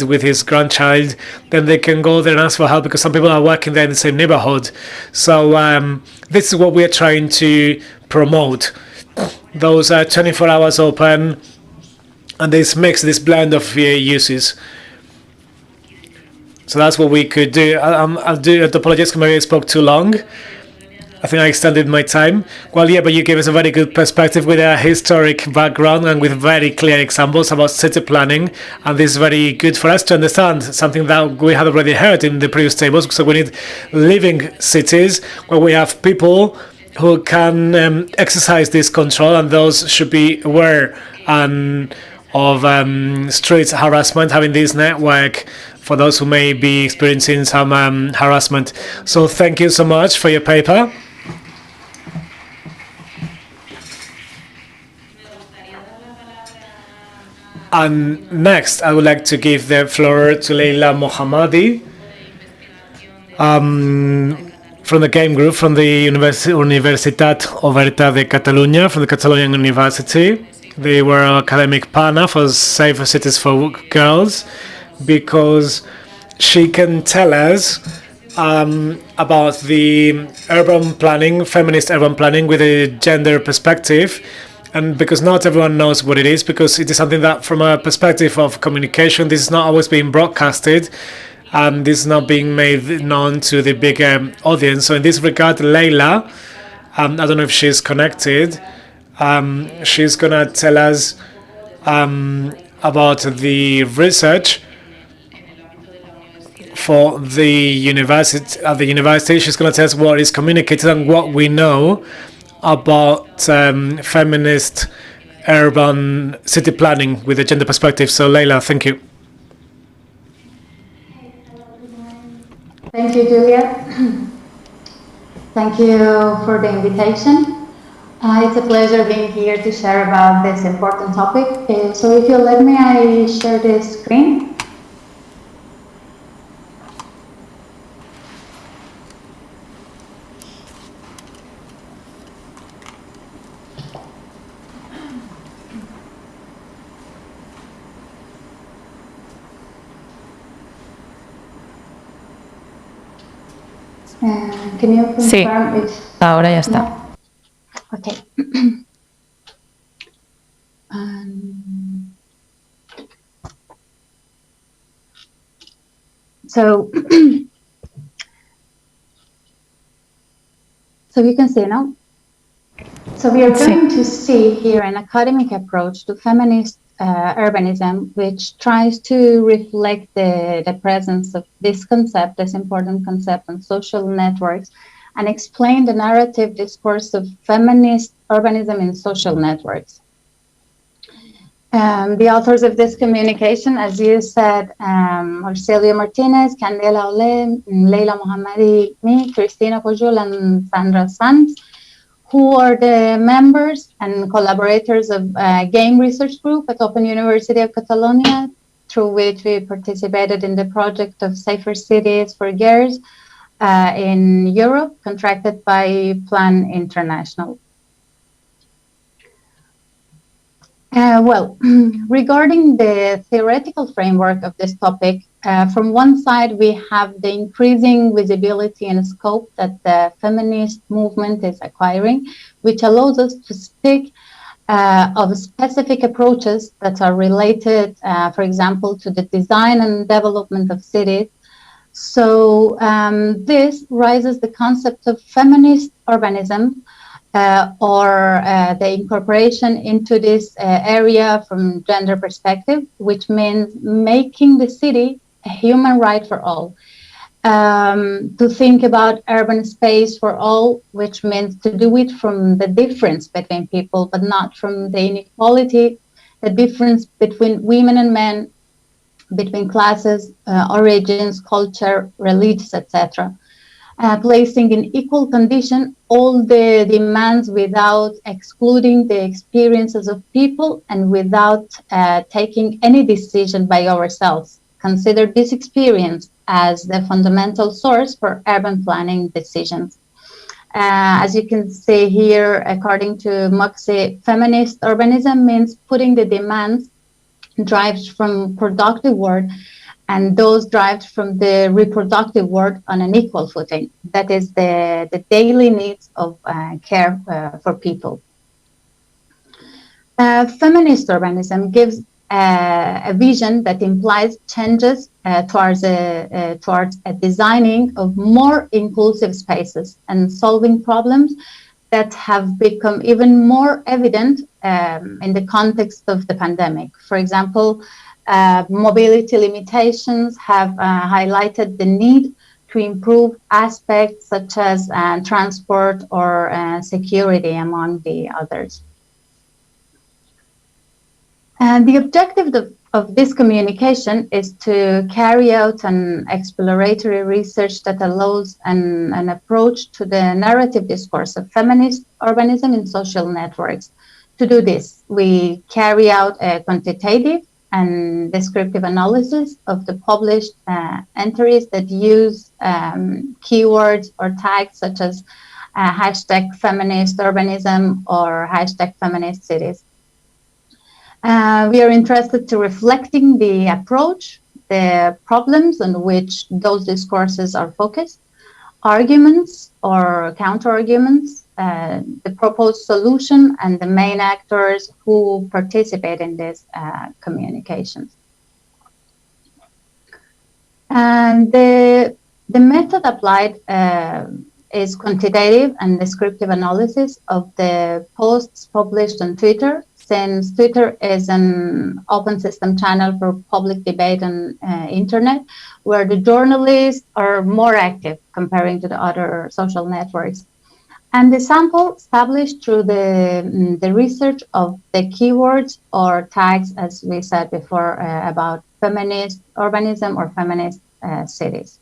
with his grandchild, then they can go there and ask for help because some people are working there in the same neighborhood. So this is what we are trying to promote. Those are 24 hours open, and this makes this blend of uses. So that's what we could do. I'll apologize because maybe I spoke too long. I think I extended my time. Well, yeah, but you gave us a very good perspective with a historic background and with very clear examples about city planning. And this is very good for us to understand something that we had already heard in the previous tables. So we need living cities where we have people who can exercise this control, and those should be aware of street harassment, having this network for those who may be experiencing some harassment. So thank you so much for your paper. And next, I would like to give the floor to Leila Mohammadi from the game group from the Universitat Oberta de Catalunya, from the Catalonian University. They were an academic partner for Safer Cities for Girls, because she can tell us about the urban planning, feminist urban planning with a gender perspective. And because not everyone knows what it is, because it is something that from a perspective of communication, this is not always being broadcasted, and this is not being made known to the bigger audience. So in this regard, Leila, I don't know if she's connected, she's going to tell us about the research for the university. At the university, she's going to tell us what is communicated and what we know about feminist urban city planning with a gender perspective. So Leila, thank you. Thank you, Julia. Thank you for the invitation. It's a pleasure being here to share about this important topic. So if you let me, I share the screen. Can you confirm if... ahora ya está. Okay. So you can see now. So we are going to see here an academic approach to feminist urbanism, which tries to reflect the presence of this concept, this important concept on social networks, and explain the narrative discourse of feminist urbanism in social networks. The authors of this communication, as you said, Marcelio Martinez, Candela Ole, Leila Mohammadi, me, Cristina Pujol, and Sandra Sanz, who are the members and collaborators of a game research group at Open University of Catalonia, through which we participated in the project of Safer Cities for Girls in Europe, contracted by Plan International. Well, regarding the theoretical framework of this topic, from one side, we have the increasing visibility and scope that the feminist movement is acquiring, which allows us to speak of specific approaches that are related, for example, to the design and development of cities, So this raises the concept of feminist urbanism, or the incorporation into this area from gender perspective, which means making the city a human right for all. To think about urban space for all, which means to do it from the difference between people, but not from the inequality, the difference between women and men, between classes, origins, culture, religions, etc. Placing in equal condition all the demands without excluding the experiences of people and without taking any decision by ourselves. Consider this experience as the fundamental source for urban planning decisions. As you can see here, according to Moxie, feminist urbanism means putting the demands derived from productive work and those derived from the reproductive work on an equal footing. That is the daily needs of care for people. Feminist urbanism gives a vision that implies changes towards a designing of more inclusive spaces and solving problems that have become even more evident in the context of the pandemic. For example, mobility limitations have highlighted the need to improve aspects such as transport or security, among the others. And the objective of this communication is to carry out an exploratory research that allows an approach to the narrative discourse of feminist urbanism in social networks. To do this, we carry out a quantitative and descriptive analysis of the published entries that use keywords or tags such as hashtag feminist urbanism or hashtag feminist cities. We are interested to reflecting the approach, the problems on which those discourses are focused, arguments or counter-arguments, the proposed solution, and the main actors who participate in these communications. And the method applied is quantitative and descriptive analysis of the posts published on Twitter, since Twitter is an open system channel for public debate on internet, where the journalists are more active comparing to the other social networks. And the sample established through the research of the keywords or tags, as we said before, about feminist urbanism or feminist cities.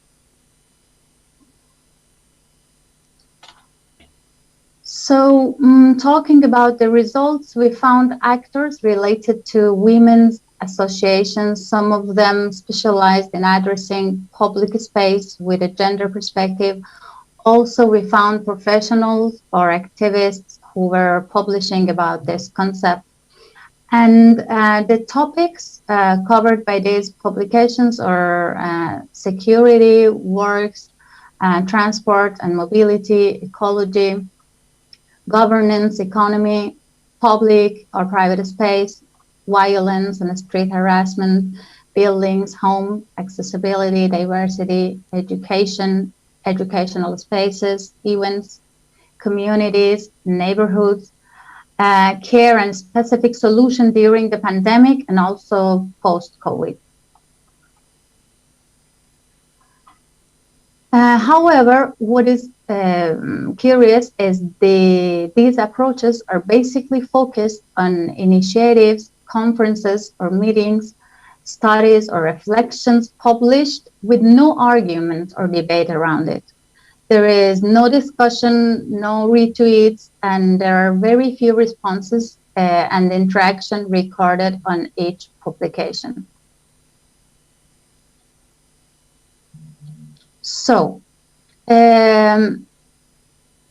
So talking about the results, we found actors related to women's associations, some of them specialized in addressing public space with a gender perspective. Also, we found professionals or activists who were publishing about this concept. And the topics covered by these publications are security, works, transport and mobility, ecology, governance, economy, public or private space, violence and street harassment, buildings, home, accessibility, diversity, education, educational spaces, events, communities, neighborhoods, care and specific solution during the pandemic and also post-COVID. However, what is curious is these approaches are basically focused on initiatives, conferences or meetings, studies or reflections published with no argument or debate around it. There is no discussion, no retweets, and there are very few responses and interaction recorded on each publication. So,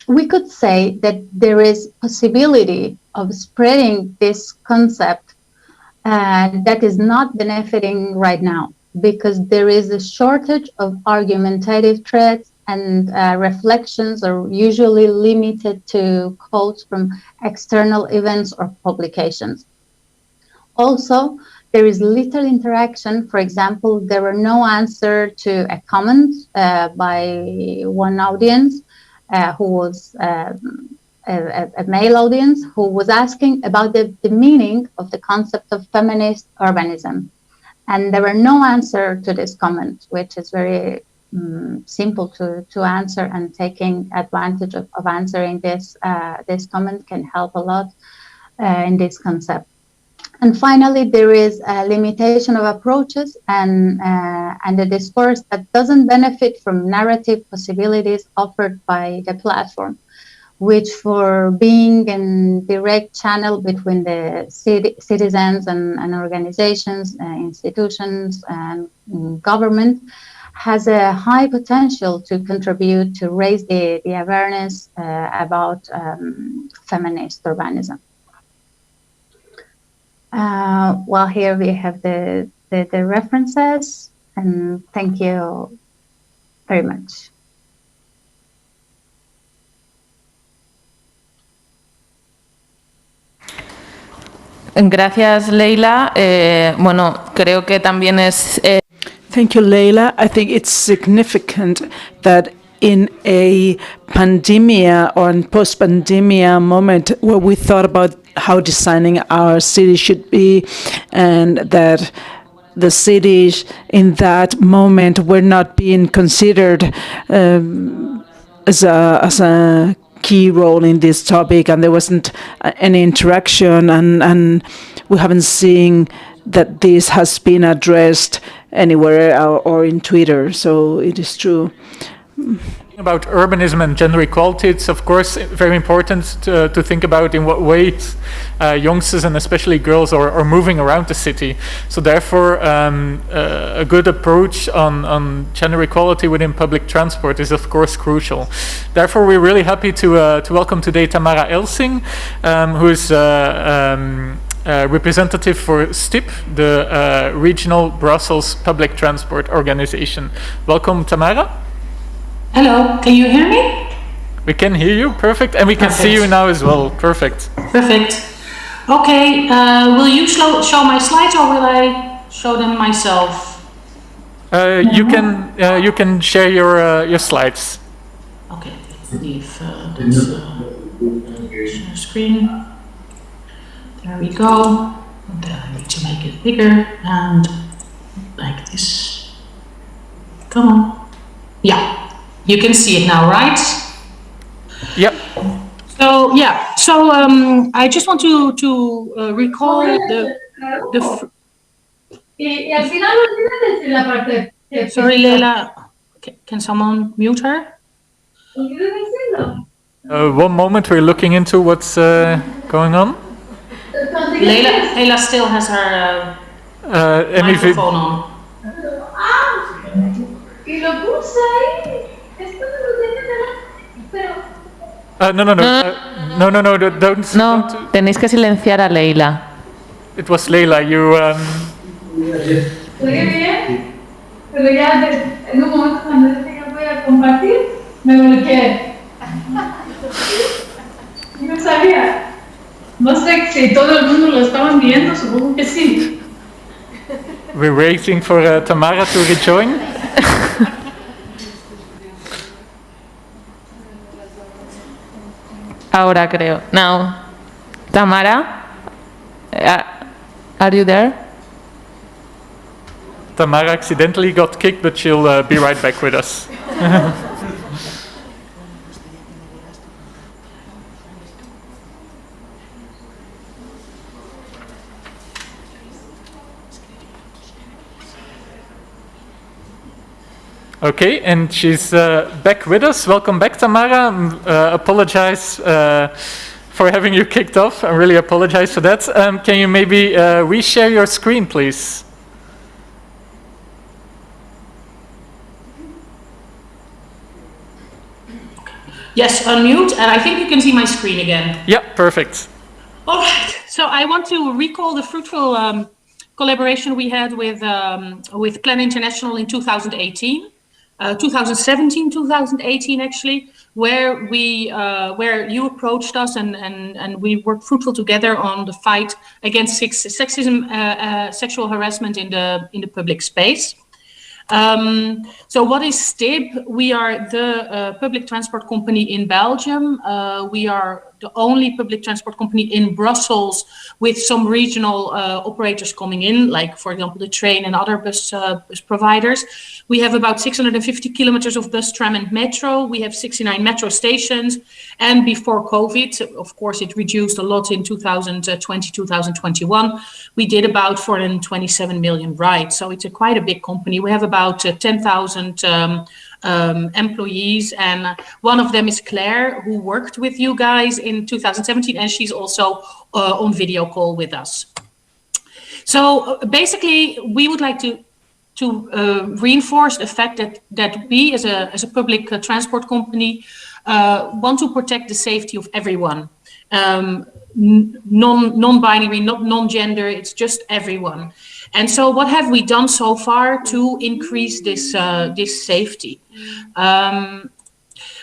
we could say that there is possibility of spreading this concept that is not benefiting right now, because there is a shortage of argumentative threads and reflections are usually limited to quotes from external events or publications. Also, there is little interaction. For example, there were no answer to a comment by one audience who was a male audience who was asking about the meaning of the concept of feminist urbanism. And there were no answer to this comment, which is very simple to answer, and taking advantage of answering this comment can help a lot in this concept. And finally, there is a limitation of approaches and the discourse that doesn't benefit from narrative possibilities offered by the platform, which for being a direct channel between the citizens and organizations, institutions and government, has a high potential to contribute to raise the awareness about feminist urbanism. Well, here we have the references, and thank you very much. Gracias, Leila. Bueno, creo que también es... Thank you, Leila. I think it's significant that in a pandemia or in post-pandemia moment where we thought about how designing our city should be, and that the cities in that moment were not being considered as a key role in this topic, and there wasn't any interaction, and we haven't seen that this has been addressed anywhere or in Twitter. So it is true. About urbanism and gender equality, it's of course very important to think about in what ways youngsters and especially girls are moving around the city. So therefore a good approach on gender equality within public transport is of course crucial. Therefore we're really happy to welcome today Tamara Elsing, who is representative for STIP, the Regional Brussels Public Transport Organization. Welcome, Tamara. Hello, can you hear me? We can hear you, perfect, and we can see you now as well, perfect. Perfect. Okay, will you show my slides, or will I show them myself? You can share your slides. Okay, let's leave share screen. There we go. And then I need to make it bigger and like this. Come on. Yeah. You can see it now, right? Yep. So yeah, so I just want to recall the Sorry, Leila, can someone mute her? One moment, we're looking into what's going on. Leila still has her microphone on. No, don't. No, tenéis que silenciar a Leila. It was Leila, you... Oye bien, pero ya en un momento cuando dije que voy a compartir, me bloqueé. No sabía. No sé si todo el mundo lo estaban viendo, supongo que sí. We're waiting for Tamara to rejoin. Ahora creo. Now, Tamara, are you there? Tamara accidentally got kicked, but she'll be right back with us. Okay, and she's back with us. Welcome back, Tamara. Apologize for having you kicked off. I really apologize for that. Can you maybe reshare your screen, please? Yes, unmute, and I think you can see my screen again. Yeah, perfect. All right, so I want to recall the fruitful collaboration we had with Plan International in 2018. 2017, 2018 actually, where you approached us and we worked fruitful together on the fight against sexism, sexual harassment in the public space. So what is STIB? We are the public transport company in Belgium. We are the only public transport company in Brussels with some regional operators coming in, like, for example, the train and other bus providers. We have about 650 kilometers of bus, tram and metro. We have 69 metro stations. And before COVID, of course, it reduced a lot in 2020, 2021. We did about 427 million rides. So it's quite a big company. We have about 10,000 employees, and one of them is Claire, who worked with you guys in 2017, and she's also on video call with us. So basically, we would like to reinforce the fact that we, as a public transport company, want to protect the safety of everyone, non-binary, not non-gender. It's just everyone. And so what have we done so far to increase this safety?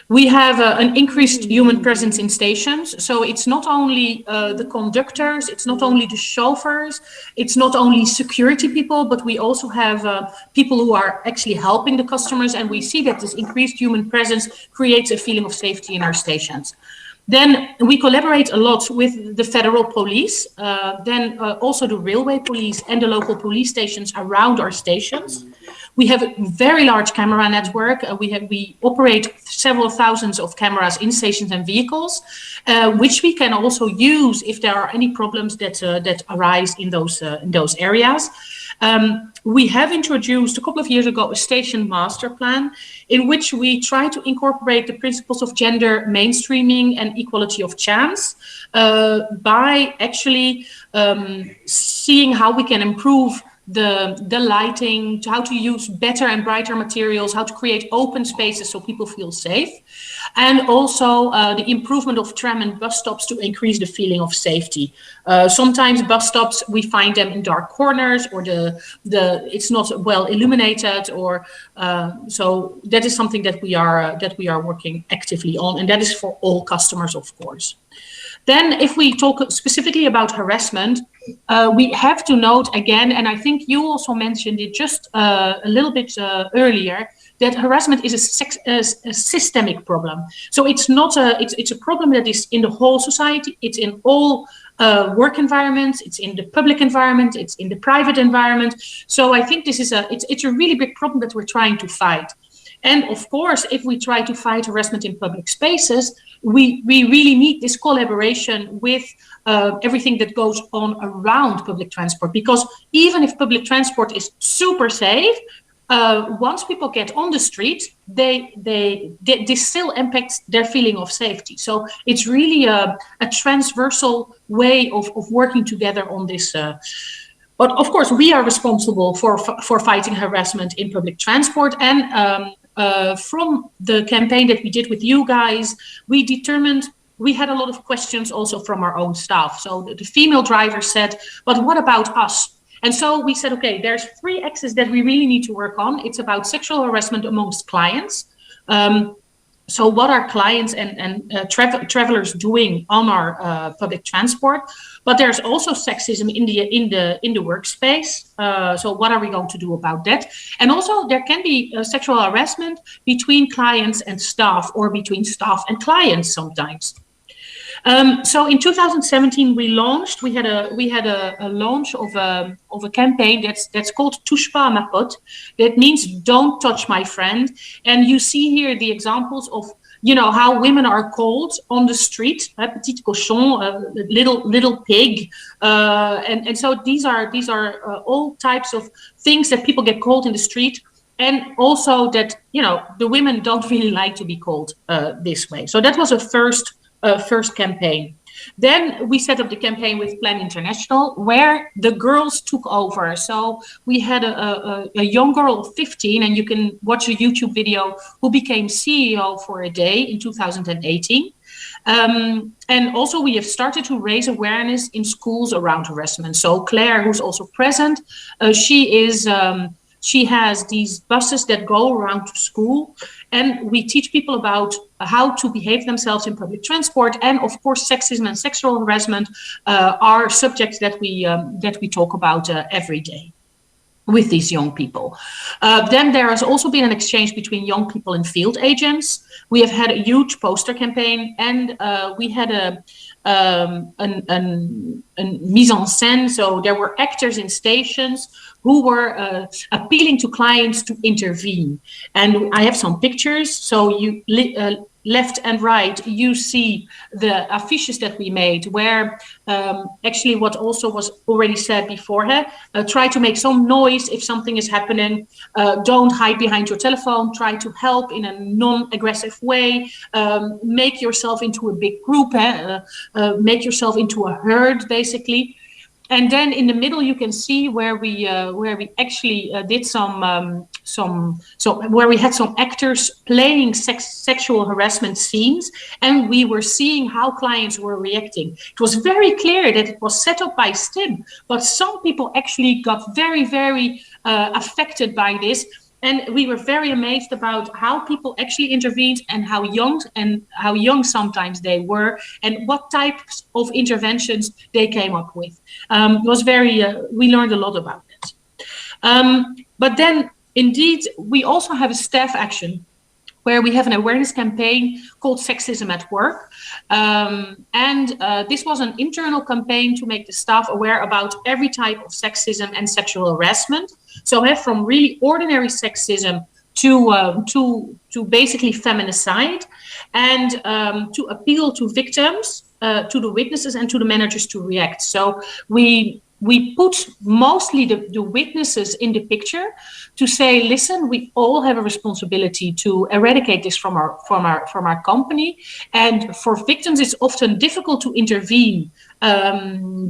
We have an increased human presence in stations. So it's not only the conductors, it's not only the chauffeurs, it's not only security people, but we also have people who are actually helping the customers. And we see that this increased human presence creates a feeling of safety in our stations. Then we collaborate a lot with the federal police, then also the railway police and the local police stations around our stations. We have a very large camera network. We operate several thousands of cameras in stations and vehicles, which we can also use if there are any problems that arise in those areas. We have introduced a couple of years ago a station master plan in which we try to incorporate the principles of gender mainstreaming and equality of chance by actually seeing how we can improve the lighting, how to use better and brighter materials, how to create open spaces so people feel safe, and also the improvement of tram and bus stops to increase the feeling of safety. Sometimes bus stops, we find them in dark corners, or it's not well illuminated, or so that is something that we are working actively on, and that is for all customers, of course. Then if we talk specifically about harassment, we have to note again, and I think you also mentioned it just a little bit earlier, that harassment is a systemic problem. So it's not it's a problem that is in the whole society. It's in all work environments. It's in the public environment. It's in the private environment. So I think this is it's a really big problem that we're trying to fight. And of course, if we try to fight harassment in public spaces, we really need this collaboration with everything that goes on around public transport. Because even if public transport is super safe, once people get on the street, this still impacts their feeling of safety. So it's really a transversal way of working together on this. But of course, we are responsible for fighting harassment in public transport. And from the campaign that we did with you guys, we had a lot of questions also from our own staff. So the female driver said, but what about us? And so we said, okay, there's 3 axes that we really need to work on. It's about sexual harassment amongst clients. So what are clients and travelers doing on our public transport? But there's also sexism in the workspace. So what are we going to do about that? And also there can be sexual harassment between clients and staff, or between staff and clients sometimes. So in 2017 we had a launch of a campaign that's called Touche pas à ma pote. That means don't touch my friend. And you see here the examples of how women are called on the street, petit cochon, little pig, and so these are all types of things that people get called in the street, and also that the women don't really like to be called this way. So that was a first campaign. Then we set up the campaign with Plan International, where the girls took over. So we had a young girl of 15, and you can watch a YouTube video, who became CEO for a day in 2018. And also we have started to raise awareness in schools around harassment. So Claire, who's also present, she is she has these buses that go around to school, and we teach people about how to behave themselves in public transport. And of course, sexism and sexual harassment are subjects that we talk about every day with these young people. Then there has also been an exchange between young people and field agents. We have had a huge poster campaign, and we had a mise en scène. So there were actors in stations who were appealing to clients to intervene. And I have some pictures. So you left and right, you see the affiches that we made, where actually what also was already said before, try to make some noise if something is happening. Don't hide behind your telephone. Try to help in a non-aggressive way. Make yourself into a big group. Make yourself into a herd, basically. And then in the middle, you can see where we actually did where we had some actors playing sexual harassment scenes, and we were seeing how clients were reacting. It was very clear that it was set up by STIM, but some people actually got very, very affected by this. And we were very amazed about how people actually intervened and how young sometimes they were, and what types of interventions they came up with. It was we learned a lot about it. But then, indeed, we also have a staff action where we have an awareness campaign called Sexism at Work. This was an internal campaign to make the staff aware about every type of sexism and sexual harassment. So from really ordinary sexism to basically feminicide, and to appeal to victims, to the witnesses, and to the managers to react. So we put mostly the witnesses in the picture to say, listen, we all have a responsibility to eradicate this from our company. And for victims, it's often difficult to intervene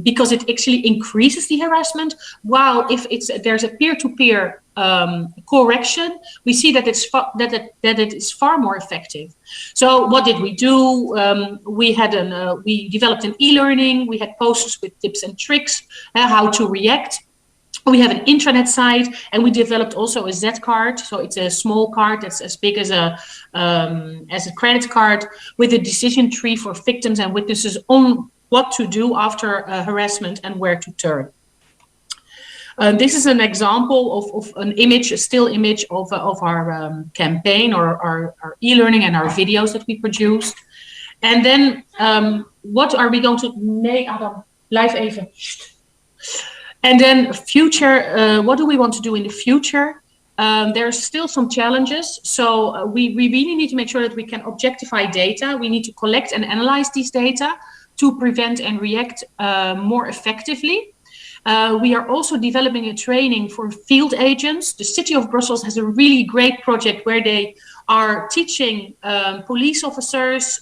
because it actually increases the harassment. While if there's a peer-to-peer correction, we see that it is far more effective. So what did we do? We developed an e-learning. We had posters with tips and tricks, how to react. We have an intranet site, and we developed also a Z card. So it's a small card that's as big as a credit card, with a decision tree for victims and witnesses on what to do after harassment and where to turn. This is an example of an image, a still image of our campaign, or our e-learning and our videos that we produced. And then what are we going to make? Adam, blijf even. And then future, what do we want to do in the future? There's still some challenges. So we really need to make sure that we can objectify data. We need to collect and analyze these data to prevent and react more effectively. We are also developing a training for field agents. The City of Brussels has a really great project where they are teaching police officers,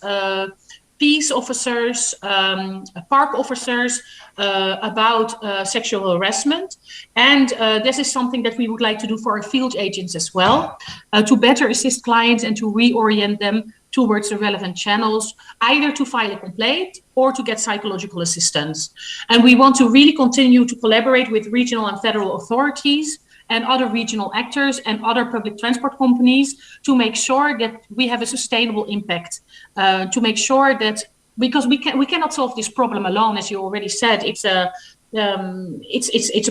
peace officers, park officers about sexual harassment. And this is something that we would like to do for our field agents as well, to better assist clients and to reorient them towards the relevant channels, either to file a complaint or to get psychological assistance. And we want to really continue to collaborate with regional and federal authorities and other regional actors and other public transport companies to make sure that we have a sustainable impact, to make sure that, because we cannot solve this problem alone, as you already said. It's a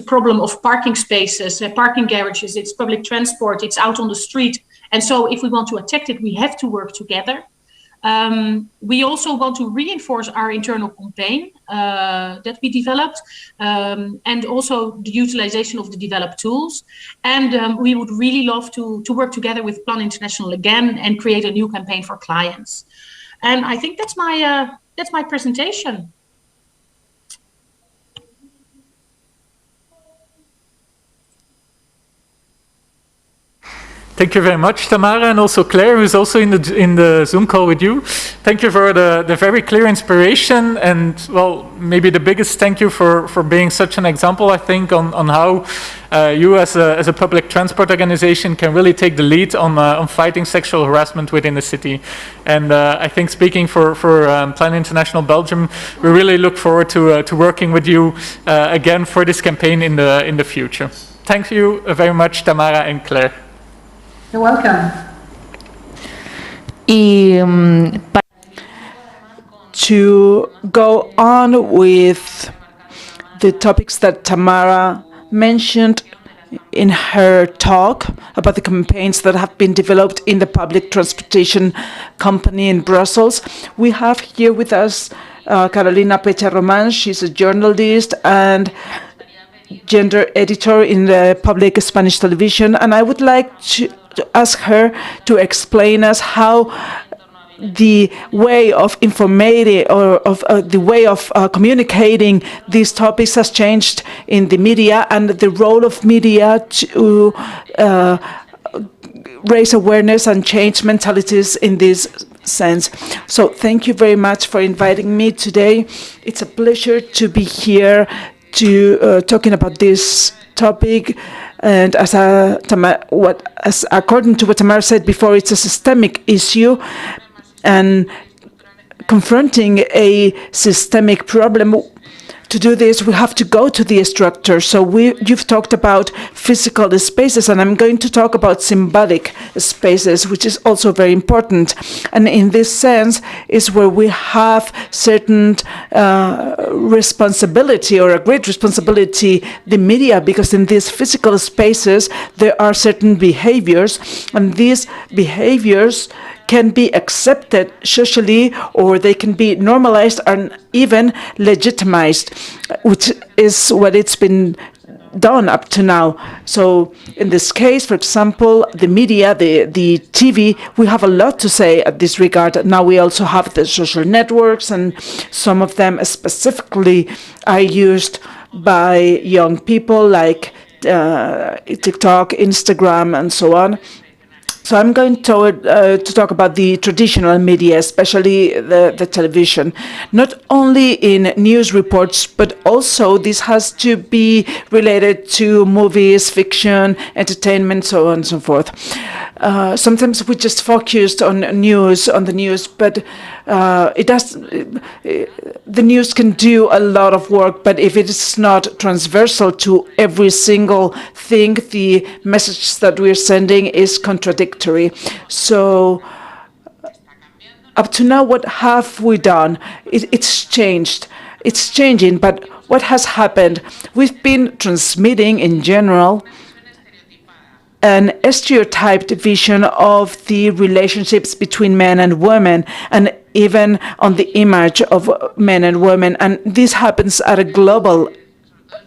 problem of parking spaces, parking garages, it's public transport, it's out on the street. And so if we want to attack it, we have to work together. We also want to reinforce our internal campaign that we developed, and also the utilization of the developed tools. And we would really love to work together with Plan International again and create a new campaign for clients. And I think that's my presentation. Thank you very much, Tamara, and also Claire, who's also in the Zoom call with you. Thank you for the very clear inspiration, and well, maybe the biggest thank you for being such an example, I think, on how you as a public transport organization can really take the lead on fighting sexual harassment within the city. And I think, speaking for Plan International Belgium, we really look forward to working with you again for this campaign in the future. Thank you very much, Tamara and Claire. You're welcome. To go on with the topics that Tamara mentioned in her talk about the campaigns that have been developed in the public transportation company in Brussels, we have here with us Carolina Pecha-Roman. She's a journalist and gender editor in the public Spanish television, and I would like to ask her to explain us how the way of informating or of the way of communicating these topics has changed in the media, and the role of media to raise awareness and change mentalities in this sense. So thank you very much for inviting me today. It's a pleasure to be here to talking about this topic. And as according to what Tamara said before, it's a systemic issue, and confronting a systemic problem. To do this, we have to go to the structure. So you've talked about physical spaces, and I'm going to talk about symbolic spaces, which is also very important. And in this sense is where we have certain responsibility, or a great responsibility, the media, because in these physical spaces there are certain behaviors, and these behaviors can be accepted socially, or they can be normalized and even legitimized, which is what it's been done up to now. So in this case, for example, the media, the TV, we have a lot to say at this regard. Now we also have the social networks, and some of them specifically are used by young people, like TikTok, Instagram, and so on. So I'm going to talk about the traditional media, especially the television, not only in news reports, but also this has to be related to movies, fiction, entertainment, so on and so forth. Sometimes we just focused on the news, but the news can do a lot of work, but if it is not transversal to every single thing, the message that we're sending is contradictory. So up to now, what have we done? It's changed. It's changing, but what has happened? We've been transmitting in general an stereotyped vision of the relationships between men and women, and even on the image of men and women. And this happens at a global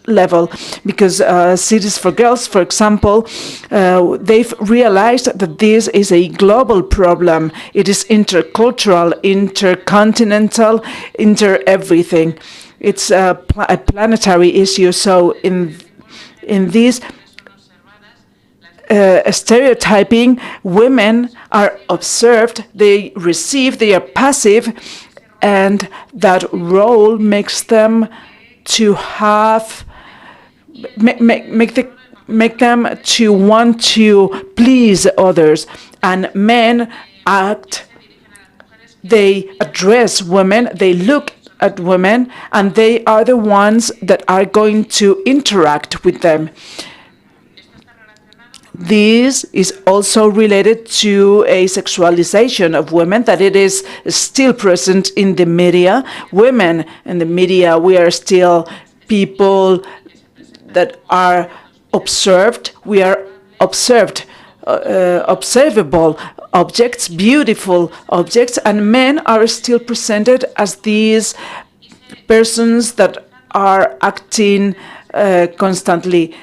level, because Cities for Girls, for example, they've realized that this is a global problem. It is intercultural, intercontinental, everything. It's a planetary issue. So in this stereotyping, women are observed, they receive, they are passive, and that role makes them to have make them to want to please others. And men they address women, they look at women, and they are the ones that are going to interact with them. This is also related to a sexualization of women, that it is still present in the media. Women in the media, we are still people that are observed. We are observed, observable objects, beautiful objects, and men are still presented as these persons that are acting constantly.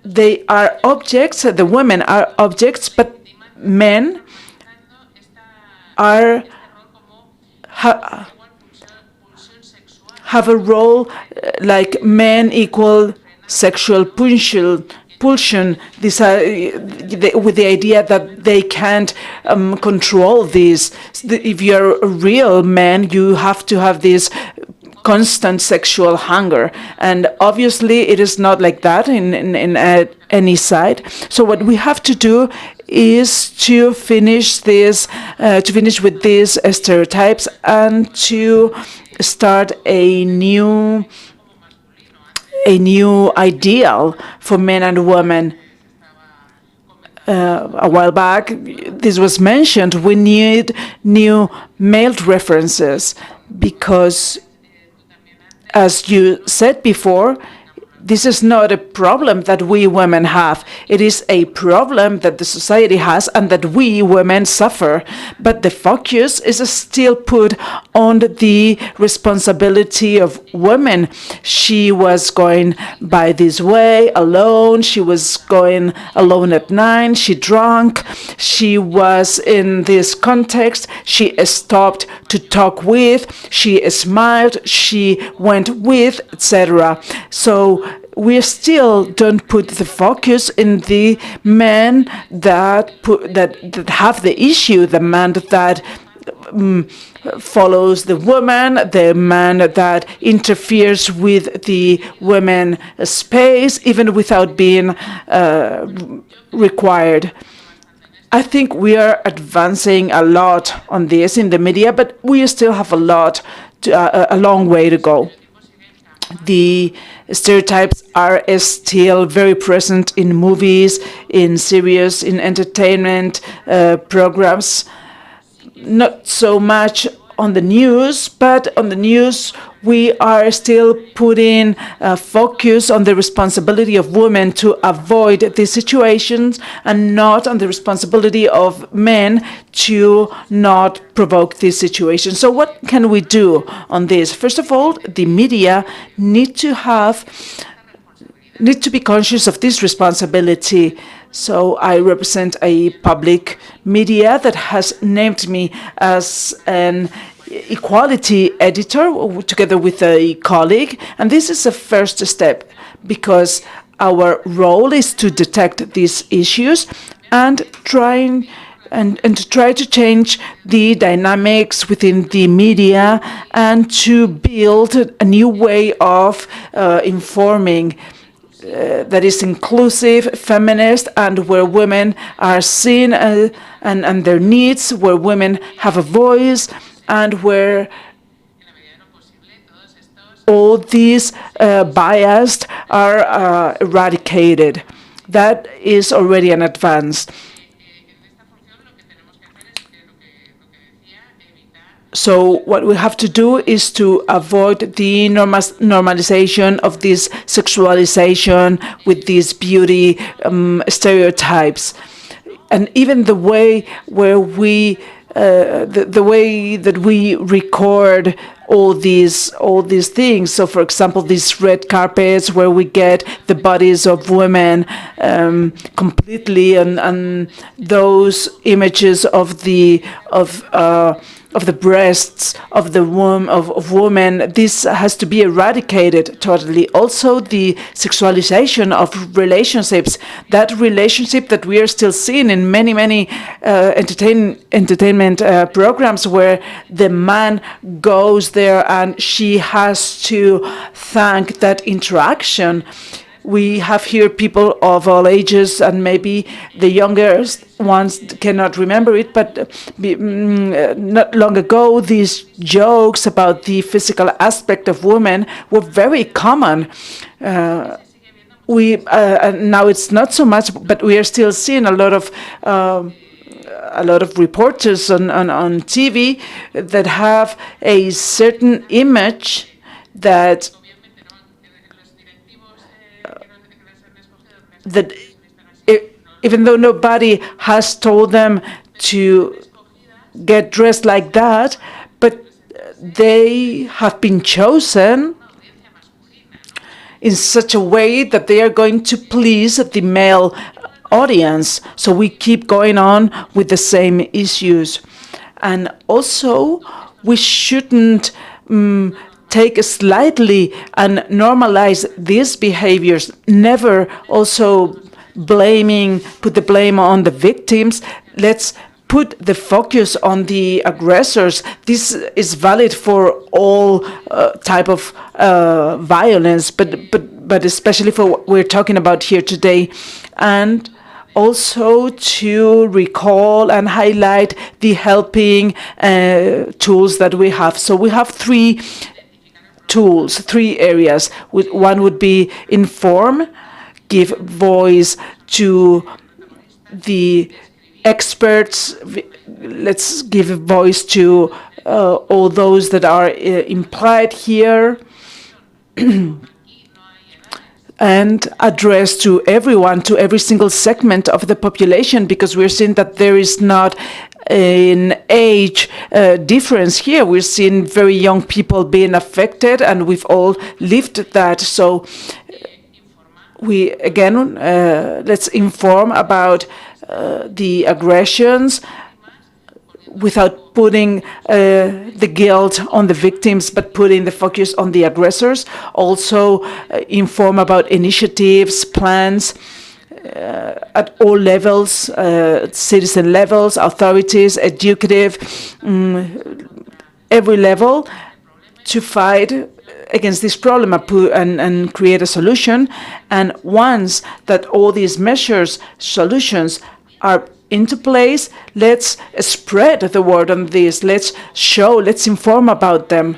They are objects, the women are objects, but men are have a role like men equal sexual pulsion. These are with the idea that they can't control this. If you're a real man, you have to have this constant sexual hunger, and obviously it is not like that in any side. So what we have to do is to finish with these stereotypes, and to start a new a new ideal for men and women. A while back, this was mentioned, we need new male references because, as you said before, this is not a problem that we women have. It is a problem that the society has and that we women suffer. But the focus is still put on the responsibility of women. She was going by this way alone. She was going alone at night. She drank. She was in this context. She stopped to talk with. She smiled. She went with, etc. So we still don't put the focus in the men that have the issue, the man that follows the woman, the man that interferes with the women's space, even without being required. I think we are advancing a lot on this in the media, but we still have a long way to go. The stereotypes are still very present in movies, in series, in entertainment programs. Not so much on the news, but on the news we are still putting focus on the responsibility of women to avoid these situations and not on the responsibility of men to not provoke these situations. So what can we do on this? First of all, the media need to be conscious of this responsibility. So I represent a public media that has named me as an equality editor together with a colleague, and this is a first step because our role is to detect these issues and to try to change the dynamics within the media and to build a new way of informing that is inclusive, feminist, and where women are seen and their needs, where women have a voice, and where all these biases are eradicated. That is already an advance. So what we have to do is to avoid the normalization of this sexualization with these beauty stereotypes, and even the way where we the way that we record all these things. So, for example, these red carpets where we get the bodies of women completely, and those images of the breasts of the women. This has to be eradicated totally. Also, the sexualization of relationships, that relationship that we are still seeing in many entertainment programs, where the man goes there and she has to thank that interaction. We have here people of all ages, and maybe the younger ones cannot remember it, but not long ago, these jokes about the physical aspect of women were very common. Now it's not so much, but we are still seeing a lot of reporters on TV that have a certain image that even though nobody has told them to get dressed like that, but they have been chosen in such a way that they are going to please the male audience. So we keep going on with the same issues. And also, we shouldn't take slightly and normalize these behaviors, never also put the blame on the victims. Let's put the focus on the aggressors. This is valid for all type of violence, but especially for what we're talking about here today. And also to recall and highlight the helping tools that we have. So we have three tools, 3 areas. One would be inform, give voice to the experts. Let's give a voice to all those that are implied here. And address to everyone, to every single segment of the population, because we're seeing that there is not an age difference here. We're seeing very young people being affected, and we've all lived that. So we, again, let's inform about the aggressions without putting the guilt on the victims, but putting the focus on the aggressors. Also inform about initiatives, plans at all levels, citizen levels, authorities, educative, every level, to fight against this problem and create a solution. And once that all these measures, solutions are into place, let's spread the word on this. Let's show, let's inform about them.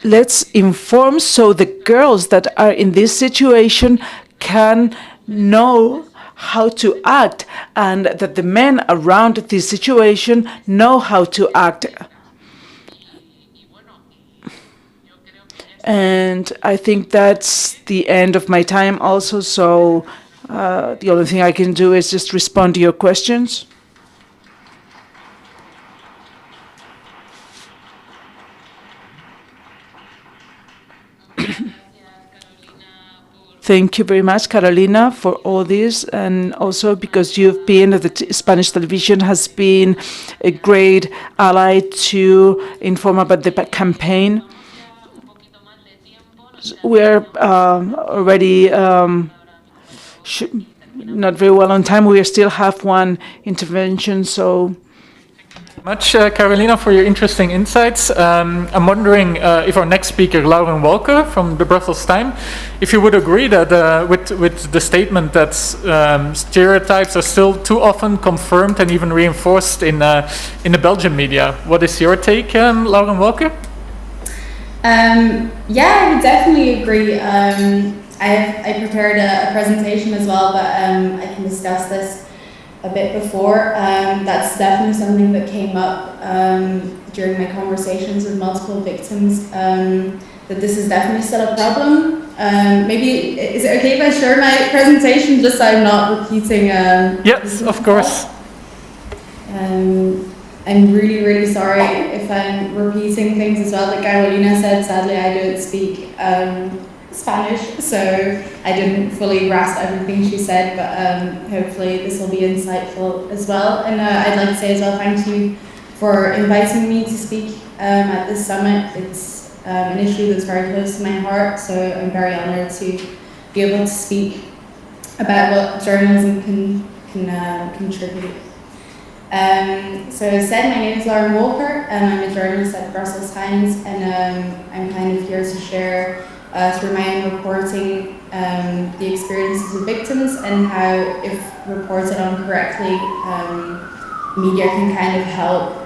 Let's inform so the girls that are in this situation can know how to act, and that the men around this situation know how to act. And I think that's the end of my time also, so the only thing I can do is just respond to your questions. Thank you very much, Carolina, for all this, and also because you've been, the Spanish television has been a great ally to inform about the campaign. We're already not very well on time. We still have one intervention, so. Much, Carolina, for your interesting insights. I'm wondering if our next speaker, Lauren Walker from the Brussels Time, if you would agree that with the statement that stereotypes are still too often confirmed and even reinforced in the Belgian media. What is your take, Lauren Walker? Yeah, I would definitely agree. I prepared a presentation as well, but I can discuss this a bit before. That's definitely something that came up during my conversations with multiple victims, that this is definitely still a problem. Maybe, is it okay if I share my presentation just so I'm not repeating? Yes, of course. I'm really, really sorry if I'm repeating things as well. Like Carolina said, sadly I don't speak Spanish, so I didn't fully grasp everything she said, but hopefully this will be insightful as well. And I'd like to say as well, thank you for inviting me to speak at this summit. It's an issue that's very close to my heart, so I'm very honored to be able to speak about what journalism can contribute. So as said, my name is Lauren Walker, and I'm a journalist at Brussels Times, and I'm kind of here to share through my own reporting the experiences of victims and how, if reported on correctly, media can kind of help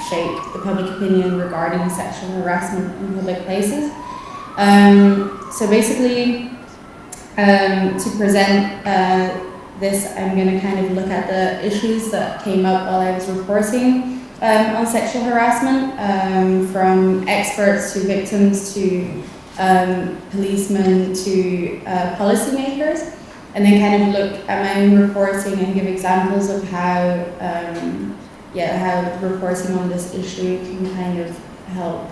shape the public opinion regarding sexual harassment in public places. So basically, to present this, I'm going to kind of look at the issues that came up while I was reporting on sexual harassment, from experts to victims to policemen to policymakers, and then kind of look at my own reporting and give examples of how how reporting on this issue can kind of help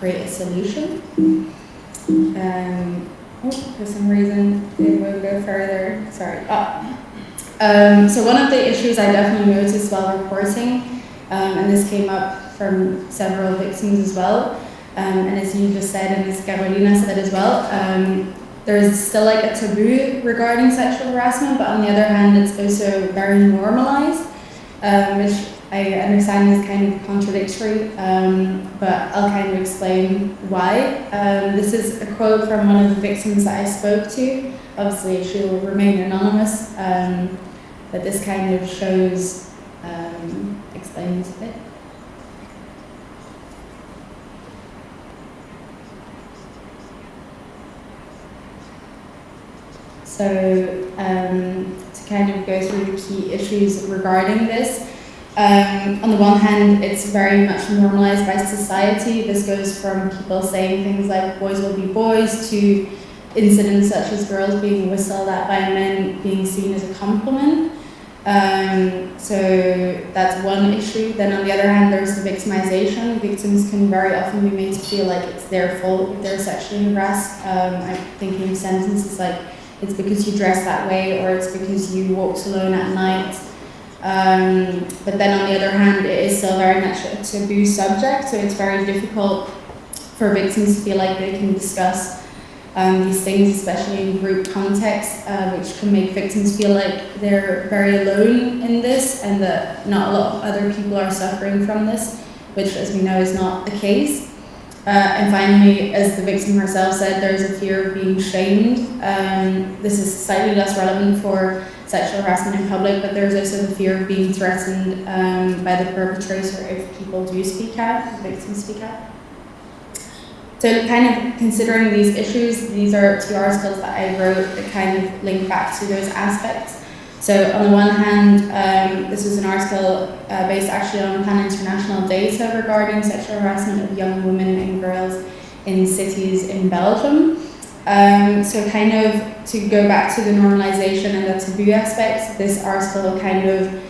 create a solution. For some reason it will go further, sorry. So one of the issues I definitely noticed while reporting, and this came up from several victims as well, and as you just said and as Carolina said as well, there's still like a taboo regarding sexual harassment, but on the other hand it's also very normalized, which I understand is kind of contradictory, but I'll kind of explain why. This is a quote from one of the victims that I spoke to. Obviously she will remain anonymous, that this kind of shows, explains a bit. So to kind of go through the key issues regarding this, on the one hand, it's very much normalized by society. This goes from people saying things like boys will be boys to incidents such as girls being whistled at by men being seen as a compliment. So that's one issue. Then on the other hand, there's the victimization. Victims can very often be made to feel like it's their fault if they're sexually harassed. I'm thinking of sentences like, it's because you dress that way, or it's because you walked alone at night. But then on the other hand, it is still very much a taboo subject, so it's very difficult for victims to feel like they can discuss these things, especially in group context, which can make victims feel like they're very alone in this and that not a lot of other people are suffering from this, which, as we know, is not the case. And finally, as the victim herself said, there's a fear of being shamed. This is slightly less relevant for sexual harassment in public, but there's also the fear of being threatened by the perpetrator if people do speak out, if victims speak out. So kind of considering these issues, these are two articles that I wrote that kind of link back to those aspects. So on the one hand, this was an article based actually on pan-international data regarding sexual harassment of young women and girls in cities in Belgium. So kind of to go back to the normalization and the taboo aspects, this article kind of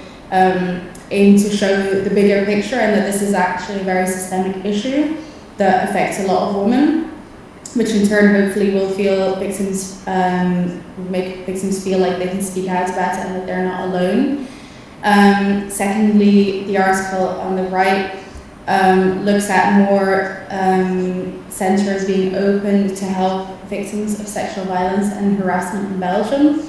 aimed to show the bigger picture and that this is actually a very systemic issue that affects a lot of women, which in turn hopefully will feel victims, make victims feel like they can speak out about it and that they're not alone. Secondly, the article on the right looks at more centres being opened to help victims of sexual violence and harassment in Belgium.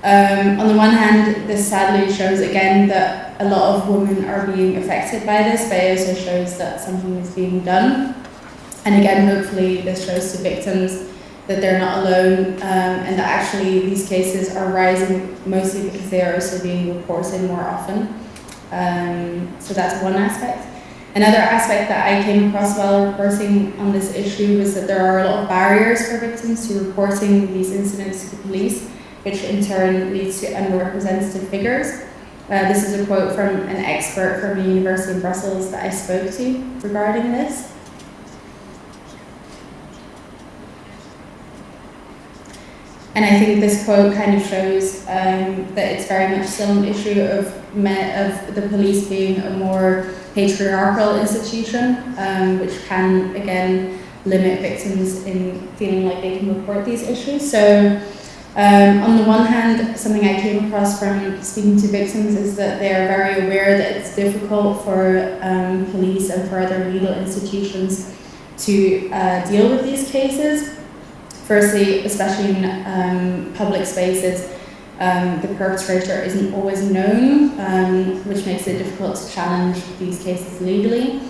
On the one hand, this sadly shows again that a lot of women are being affected by this, but it also shows that something is being done. And again, hopefully this shows to victims that they're not alone and that actually these cases are rising mostly because they are also being reported more often. So that's one aspect. Another aspect that I came across while reporting on this issue was that there are a lot of barriers for victims to reporting these incidents to the police, which in turn leads to underrepresented figures. This is a quote from an expert from the University of Brussels that I spoke to regarding this. And I think this quote kind of shows that it's very much still an issue of the police being a more patriarchal institution, which can, again, limit victims in feeling like they can report these issues. So on the one hand, something I came across from speaking to victims is that they are very aware that it's difficult for police and for other legal institutions to deal with these cases. Firstly, especially in public spaces, the perpetrator isn't always known, which makes it difficult to challenge these cases legally.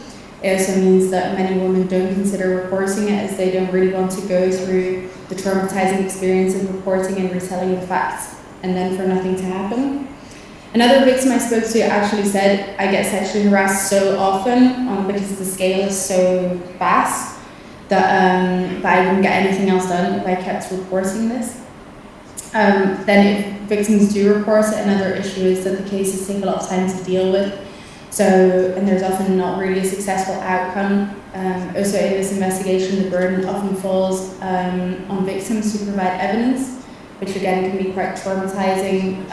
It also means that many women don't consider reporting it as they don't really want to go through the traumatizing experience of reporting and retelling the facts and then for nothing to happen. Another victim I spoke to actually said, I get sexually harassed so often because the scale is so vast that I wouldn't get anything else done if I kept reporting this. Then if victims do report it, another issue is that the cases take a lot of time to deal with. And there's often not really a successful outcome. Also in this investigation, the burden often falls on victims to provide evidence, which again can be quite traumatizing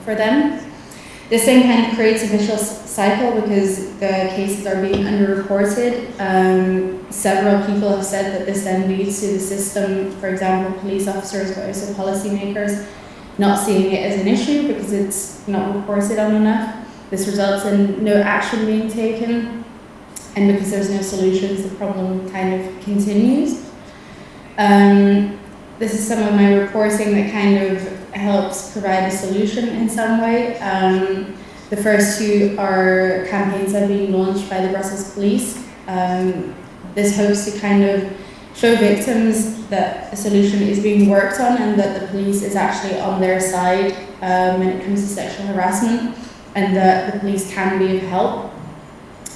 for them. This then kind of creates a vicious cycle because the cases are being underreported. Several people have said that this then leads to the system, for example, police officers, but also policymakers, not seeing it as an issue because it's not reported on enough. This results in no action being taken, and because there's no solutions, the problem kind of continues. This is some of my reporting that kind of helps provide a solution in some way. The first two are campaigns that are being launched by the Brussels police. This hopes to kind of show victims that a solution is being worked on and that the police is actually on their side when it comes to sexual harassment, and that the police can be of help.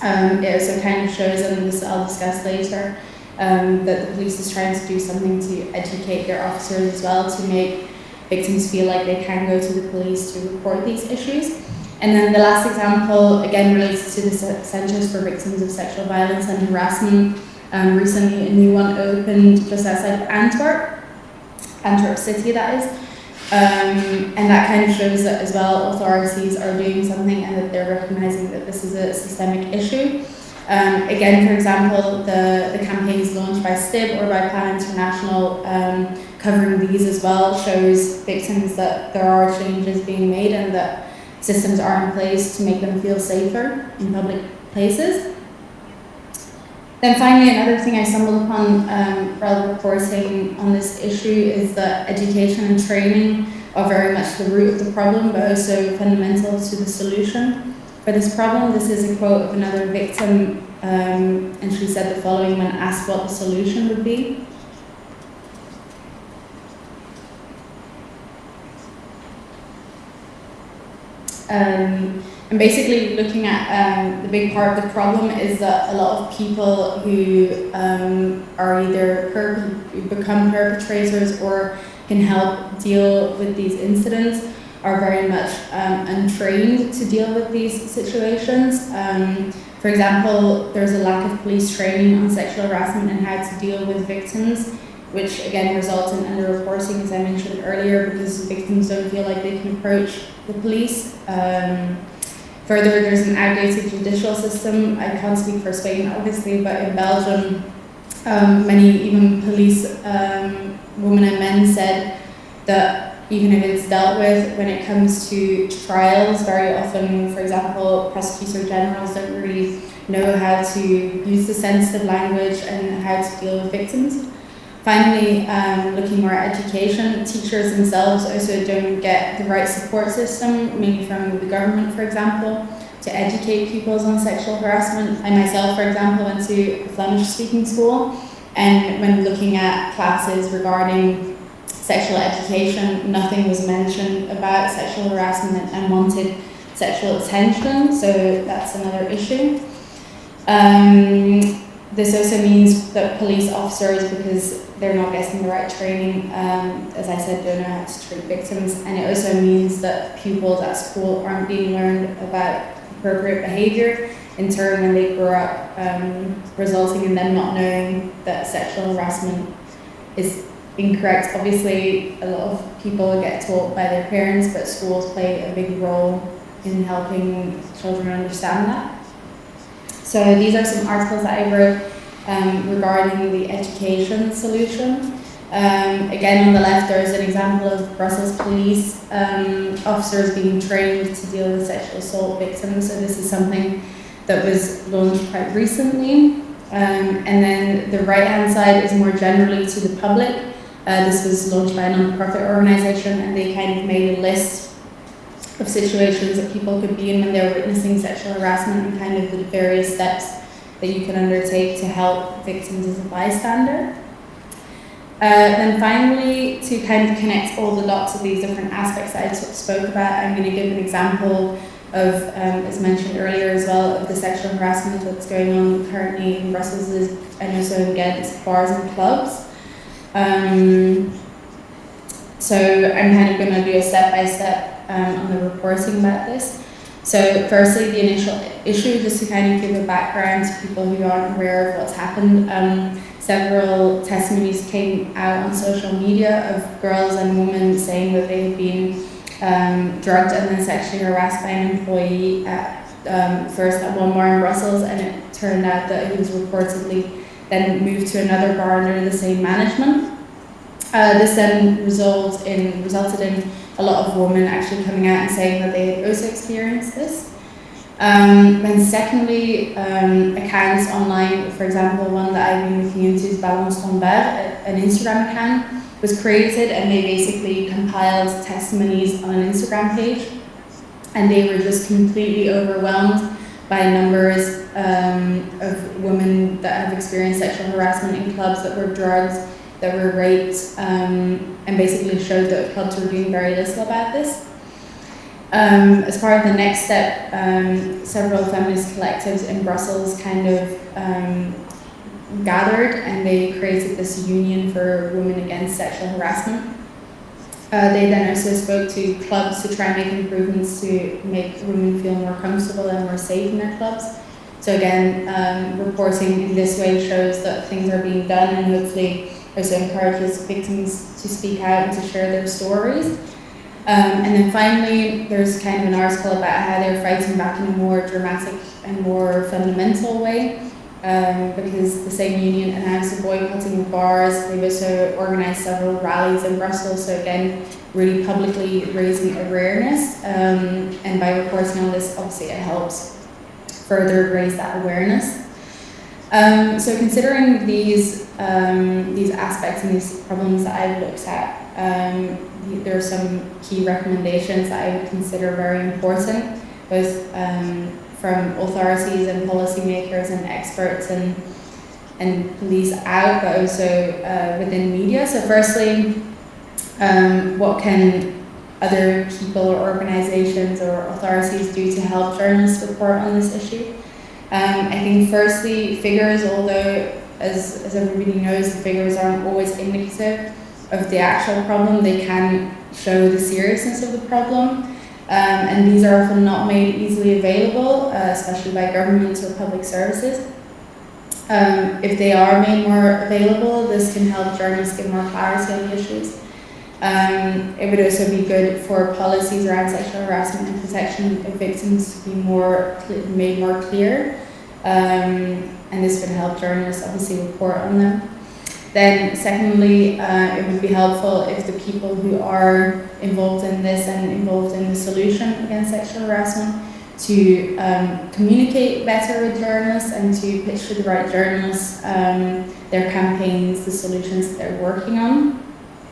It also kind of shows, and this I'll discuss later, that the police is trying to do something to educate their officers as well, to make victims feel like they can go to the police to report these issues. And then the last example, again, relates to the Centers for Victims of Sexual Violence and Harassment. Recently, a new one opened just outside of Antwerp City, that is. And that kind of shows that as well authorities are doing something and that they're recognizing that this is a systemic issue. Again, for example, the campaigns launched by STIB or by Plan International covering these as well shows victims that there are changes being made and that systems are in place to make them feel safer in public places. Then finally, another thing I stumbled upon while reporting on this issue is that education and training are very much the root of the problem, but also fundamental to the solution for this problem. This is a quote of another victim, and she said the following when asked what the solution would be. And basically looking at the big part of the problem is that a lot of people who are either become perpetrators or can help deal with these incidents are very much untrained to deal with these situations. For example, there's a lack of police training on sexual harassment and how to deal with victims, which again results in underreporting, as I mentioned earlier, because victims don't feel like they can approach the police. Further, there's an outdated judicial system. I can't speak for Spain, obviously, but in Belgium, many even police women and men said that even if it's dealt with, when it comes to trials, very often, for example, prosecutor generals don't really know how to use the sensitive language and how to deal with victims. Finally, looking more at education, teachers themselves also don't get the right support system, mainly from the government, for example, to educate pupils on sexual harassment. I myself, for example, went to a Flemish-speaking school, and when looking at classes regarding sexual education, nothing was mentioned about sexual harassment and wanted sexual attention, so that's another issue. This also means that police officers, because they're not getting the right training, as I said, don't know how to treat victims, and it also means that pupils at school aren't being learned about appropriate behaviour in turn when they grow up, resulting in them not knowing that sexual harassment is incorrect. Obviously, a lot of people get taught by their parents, but schools play a big role in helping children understand that. So these are some articles that I wrote regarding the education solution. Again, on the left, there is an example of Brussels police officers being trained to deal with sexual assault victims. So this is something that was launched quite recently. And then the right-hand side is more generally to the public. This was launched by a non-profit organization, and they kind of made a list of situations that people could be in when they're witnessing sexual harassment and kind of the various steps that you can undertake to help victims as a bystander. Then finally, to kind of connect all the dots of these different aspects that I spoke about, I'm going to give an example of, as mentioned earlier as well, of the sexual harassment that's going on currently in Brussels and also in Ghent, bars and clubs. So I'm kind of going to do a step-by-step on the reporting about this. So firstly, the initial issue, just to kind of give a background to people who aren't aware of what's happened. Several testimonies came out on social media of girls and women saying that they had been drugged and then sexually harassed by an employee first at one bar in Brussels, and it turned out that he was reportedly then moved to another bar under the same management. This then resulted in a lot of women actually coming out and saying that they had also experienced this. Then secondly, accounts online, for example, one that I've been looking into is Balance Tombeur, an Instagram account, was created, and they basically compiled testimonies on an Instagram page, and they were just completely overwhelmed by numbers of women that have experienced sexual harassment in clubs, that were drugged, that were raped, and basically showed that clubs were doing very little about this. As part of the next step, several feminist collectives in Brussels kind of gathered, and they created this union for women against sexual harassment. They then also spoke to clubs to try and make improvements to make women feel more comfortable and more safe in their clubs. So again, reporting in this way shows that things are being done, and hopefully also encourages victims to speak out and to share their stories. And then finally, there's kind of an article about how they're fighting back in a more dramatic and more fundamental way, because the same union announced a boycotting of bars. They've also organised several rallies in Brussels, so again, really publicly raising awareness, and by reporting on this, obviously it helps further raise that awareness. So considering these aspects and these problems that I've looked at, there are some key recommendations that I would consider very important, both from authorities and policymakers and experts and police out, but also within media. So firstly, what can other people or organizations or authorities do to help journalists report on this issue? I think firstly, figures, although as everybody knows, the figures aren't always indicative of the actual problem, they can show the seriousness of the problem. And these are often not made easily available, especially by governments or public services. If they are made more available, this can help journalists get more clarity on the issues. It would also be good for policies around sexual harassment and protection of victims to be made more clear, and this would help journalists obviously report on them. Then secondly, it would be helpful if the people who are involved in this and involved in the solution against sexual harassment to communicate better with journalists and to pitch to the right journalists their campaigns, the solutions that they're working on.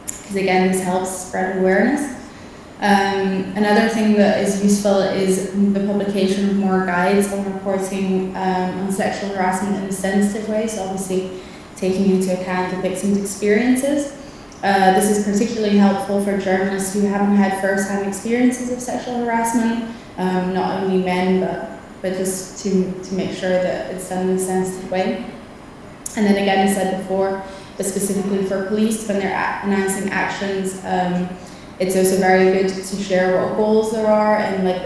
Because again, this helps spread awareness. Another thing that is useful is the publication of more guides on reporting on sexual harassment in a sensitive way, so obviously taking into account the victim's experiences. This is particularly helpful for journalists who haven't had first-hand experiences of sexual harassment, not only men, but just to make sure that it's done in a sensitive way. And then again, as I said before, but specifically for police, when they're announcing actions, it's also very good to share what goals there are and like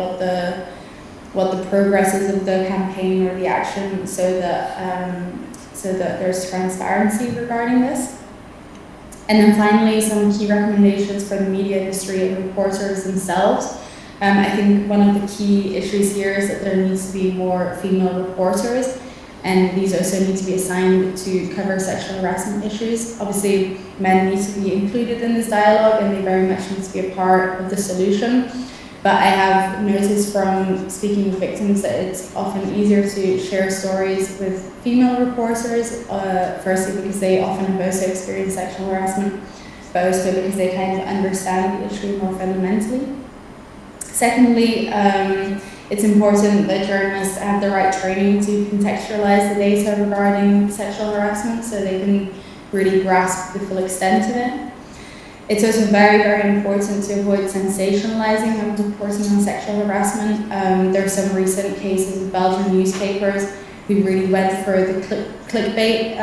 what the progress is of the campaign or the action, so that there's transparency regarding this. And then finally, some key recommendations for the media industry and reporters themselves. I think one of the key issues here is that there needs to be more female reporters, and these also need to be assigned to cover sexual harassment issues. Obviously, men need to be included in this dialogue, and they very much need to be a part of the solution. But I have noticed from speaking with victims that it's often easier to share stories with female reporters, firstly because they often have also experienced sexual harassment, but also because they kind of understand the issue more fundamentally. Secondly, it's important that journalists have the right training to contextualize the data regarding sexual harassment so they can really grasp the full extent of it. It's also very, very important to avoid sensationalizing when reporting on sexual harassment. There are some recent cases of Belgian newspapers who really went for the clickbait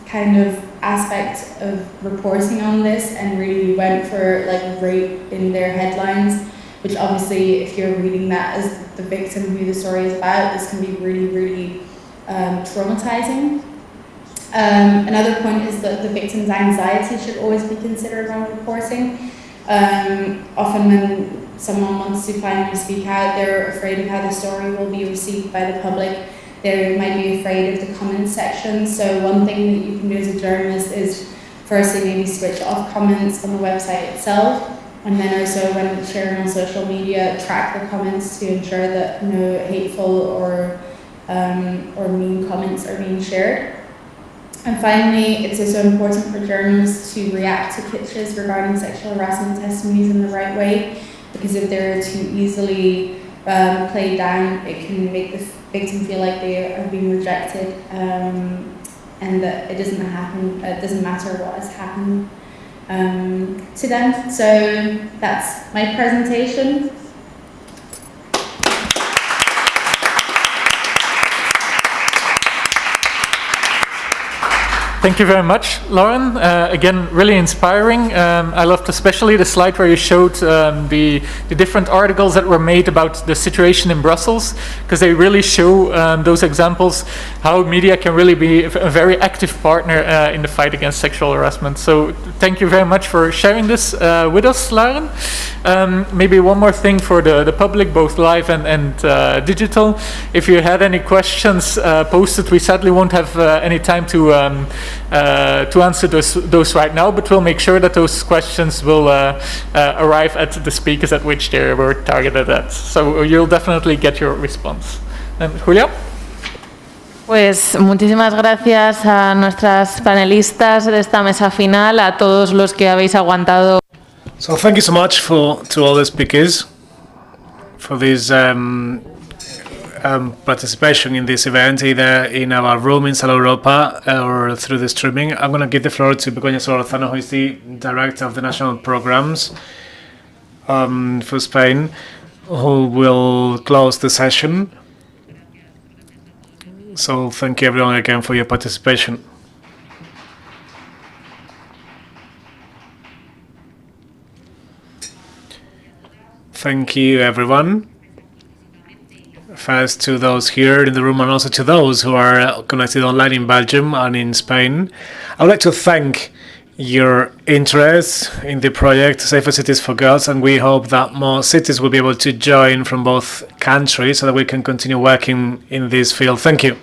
kind of aspect of reporting on this and really went for like rape in their headlines, which obviously if you're reading that as the victim who the story is about, this can be really, really traumatizing. Another point is that the victim's anxiety should always be considered when reporting. Often when someone wants to finally speak out, they're afraid of how the story will be received by the public. They might be afraid of the comment section. So one thing that you can do as a journalist is firstly maybe switch off comments on the website itself, and then also when sharing on social media, track the comments to ensure that no hateful or mean comments are being shared. And finally, it's also important for journalists to react to pitches regarding sexual harassment testimonies in the right way, because if they're too easily played down, it can make victims feel like they are being rejected, and that it doesn't matter what has happened to them. So that's my presentation. Thank you very much, Lauren. Again, really inspiring. I loved especially the slide where you showed the different articles that were made about the situation in Brussels, because they really show those examples how media can really be a very active partner in the fight against sexual harassment. So thank you very much for sharing this with us, Lauren. Maybe one more thing for the public, both live and digital. If you had any questions posted, we sadly won't have any time to answer those right now, but we'll make sure that those questions will arrive at the speakers at which they were targeted at. So you'll definitely get your response. And Julia? Pues muchísimas gracias a nuestras panelistas de esta mesa final, a todos los que habéis aguantado. So thank you so much to all the speakers for this participation in this event, either in our room in Sala Europa or through the streaming. I'm going to give the floor to Begoña Solorzano, who is the Director of the National Programs for Spain, who will close the session. So thank you everyone again for your participation. Thank you everyone. First to those here in the room and also to those who are connected online in Belgium and in Spain. I would like to thank your interest in the project Safer Cities for Girls, and we hope that more cities will be able to join from both countries so that we can continue working in this field. Thank you.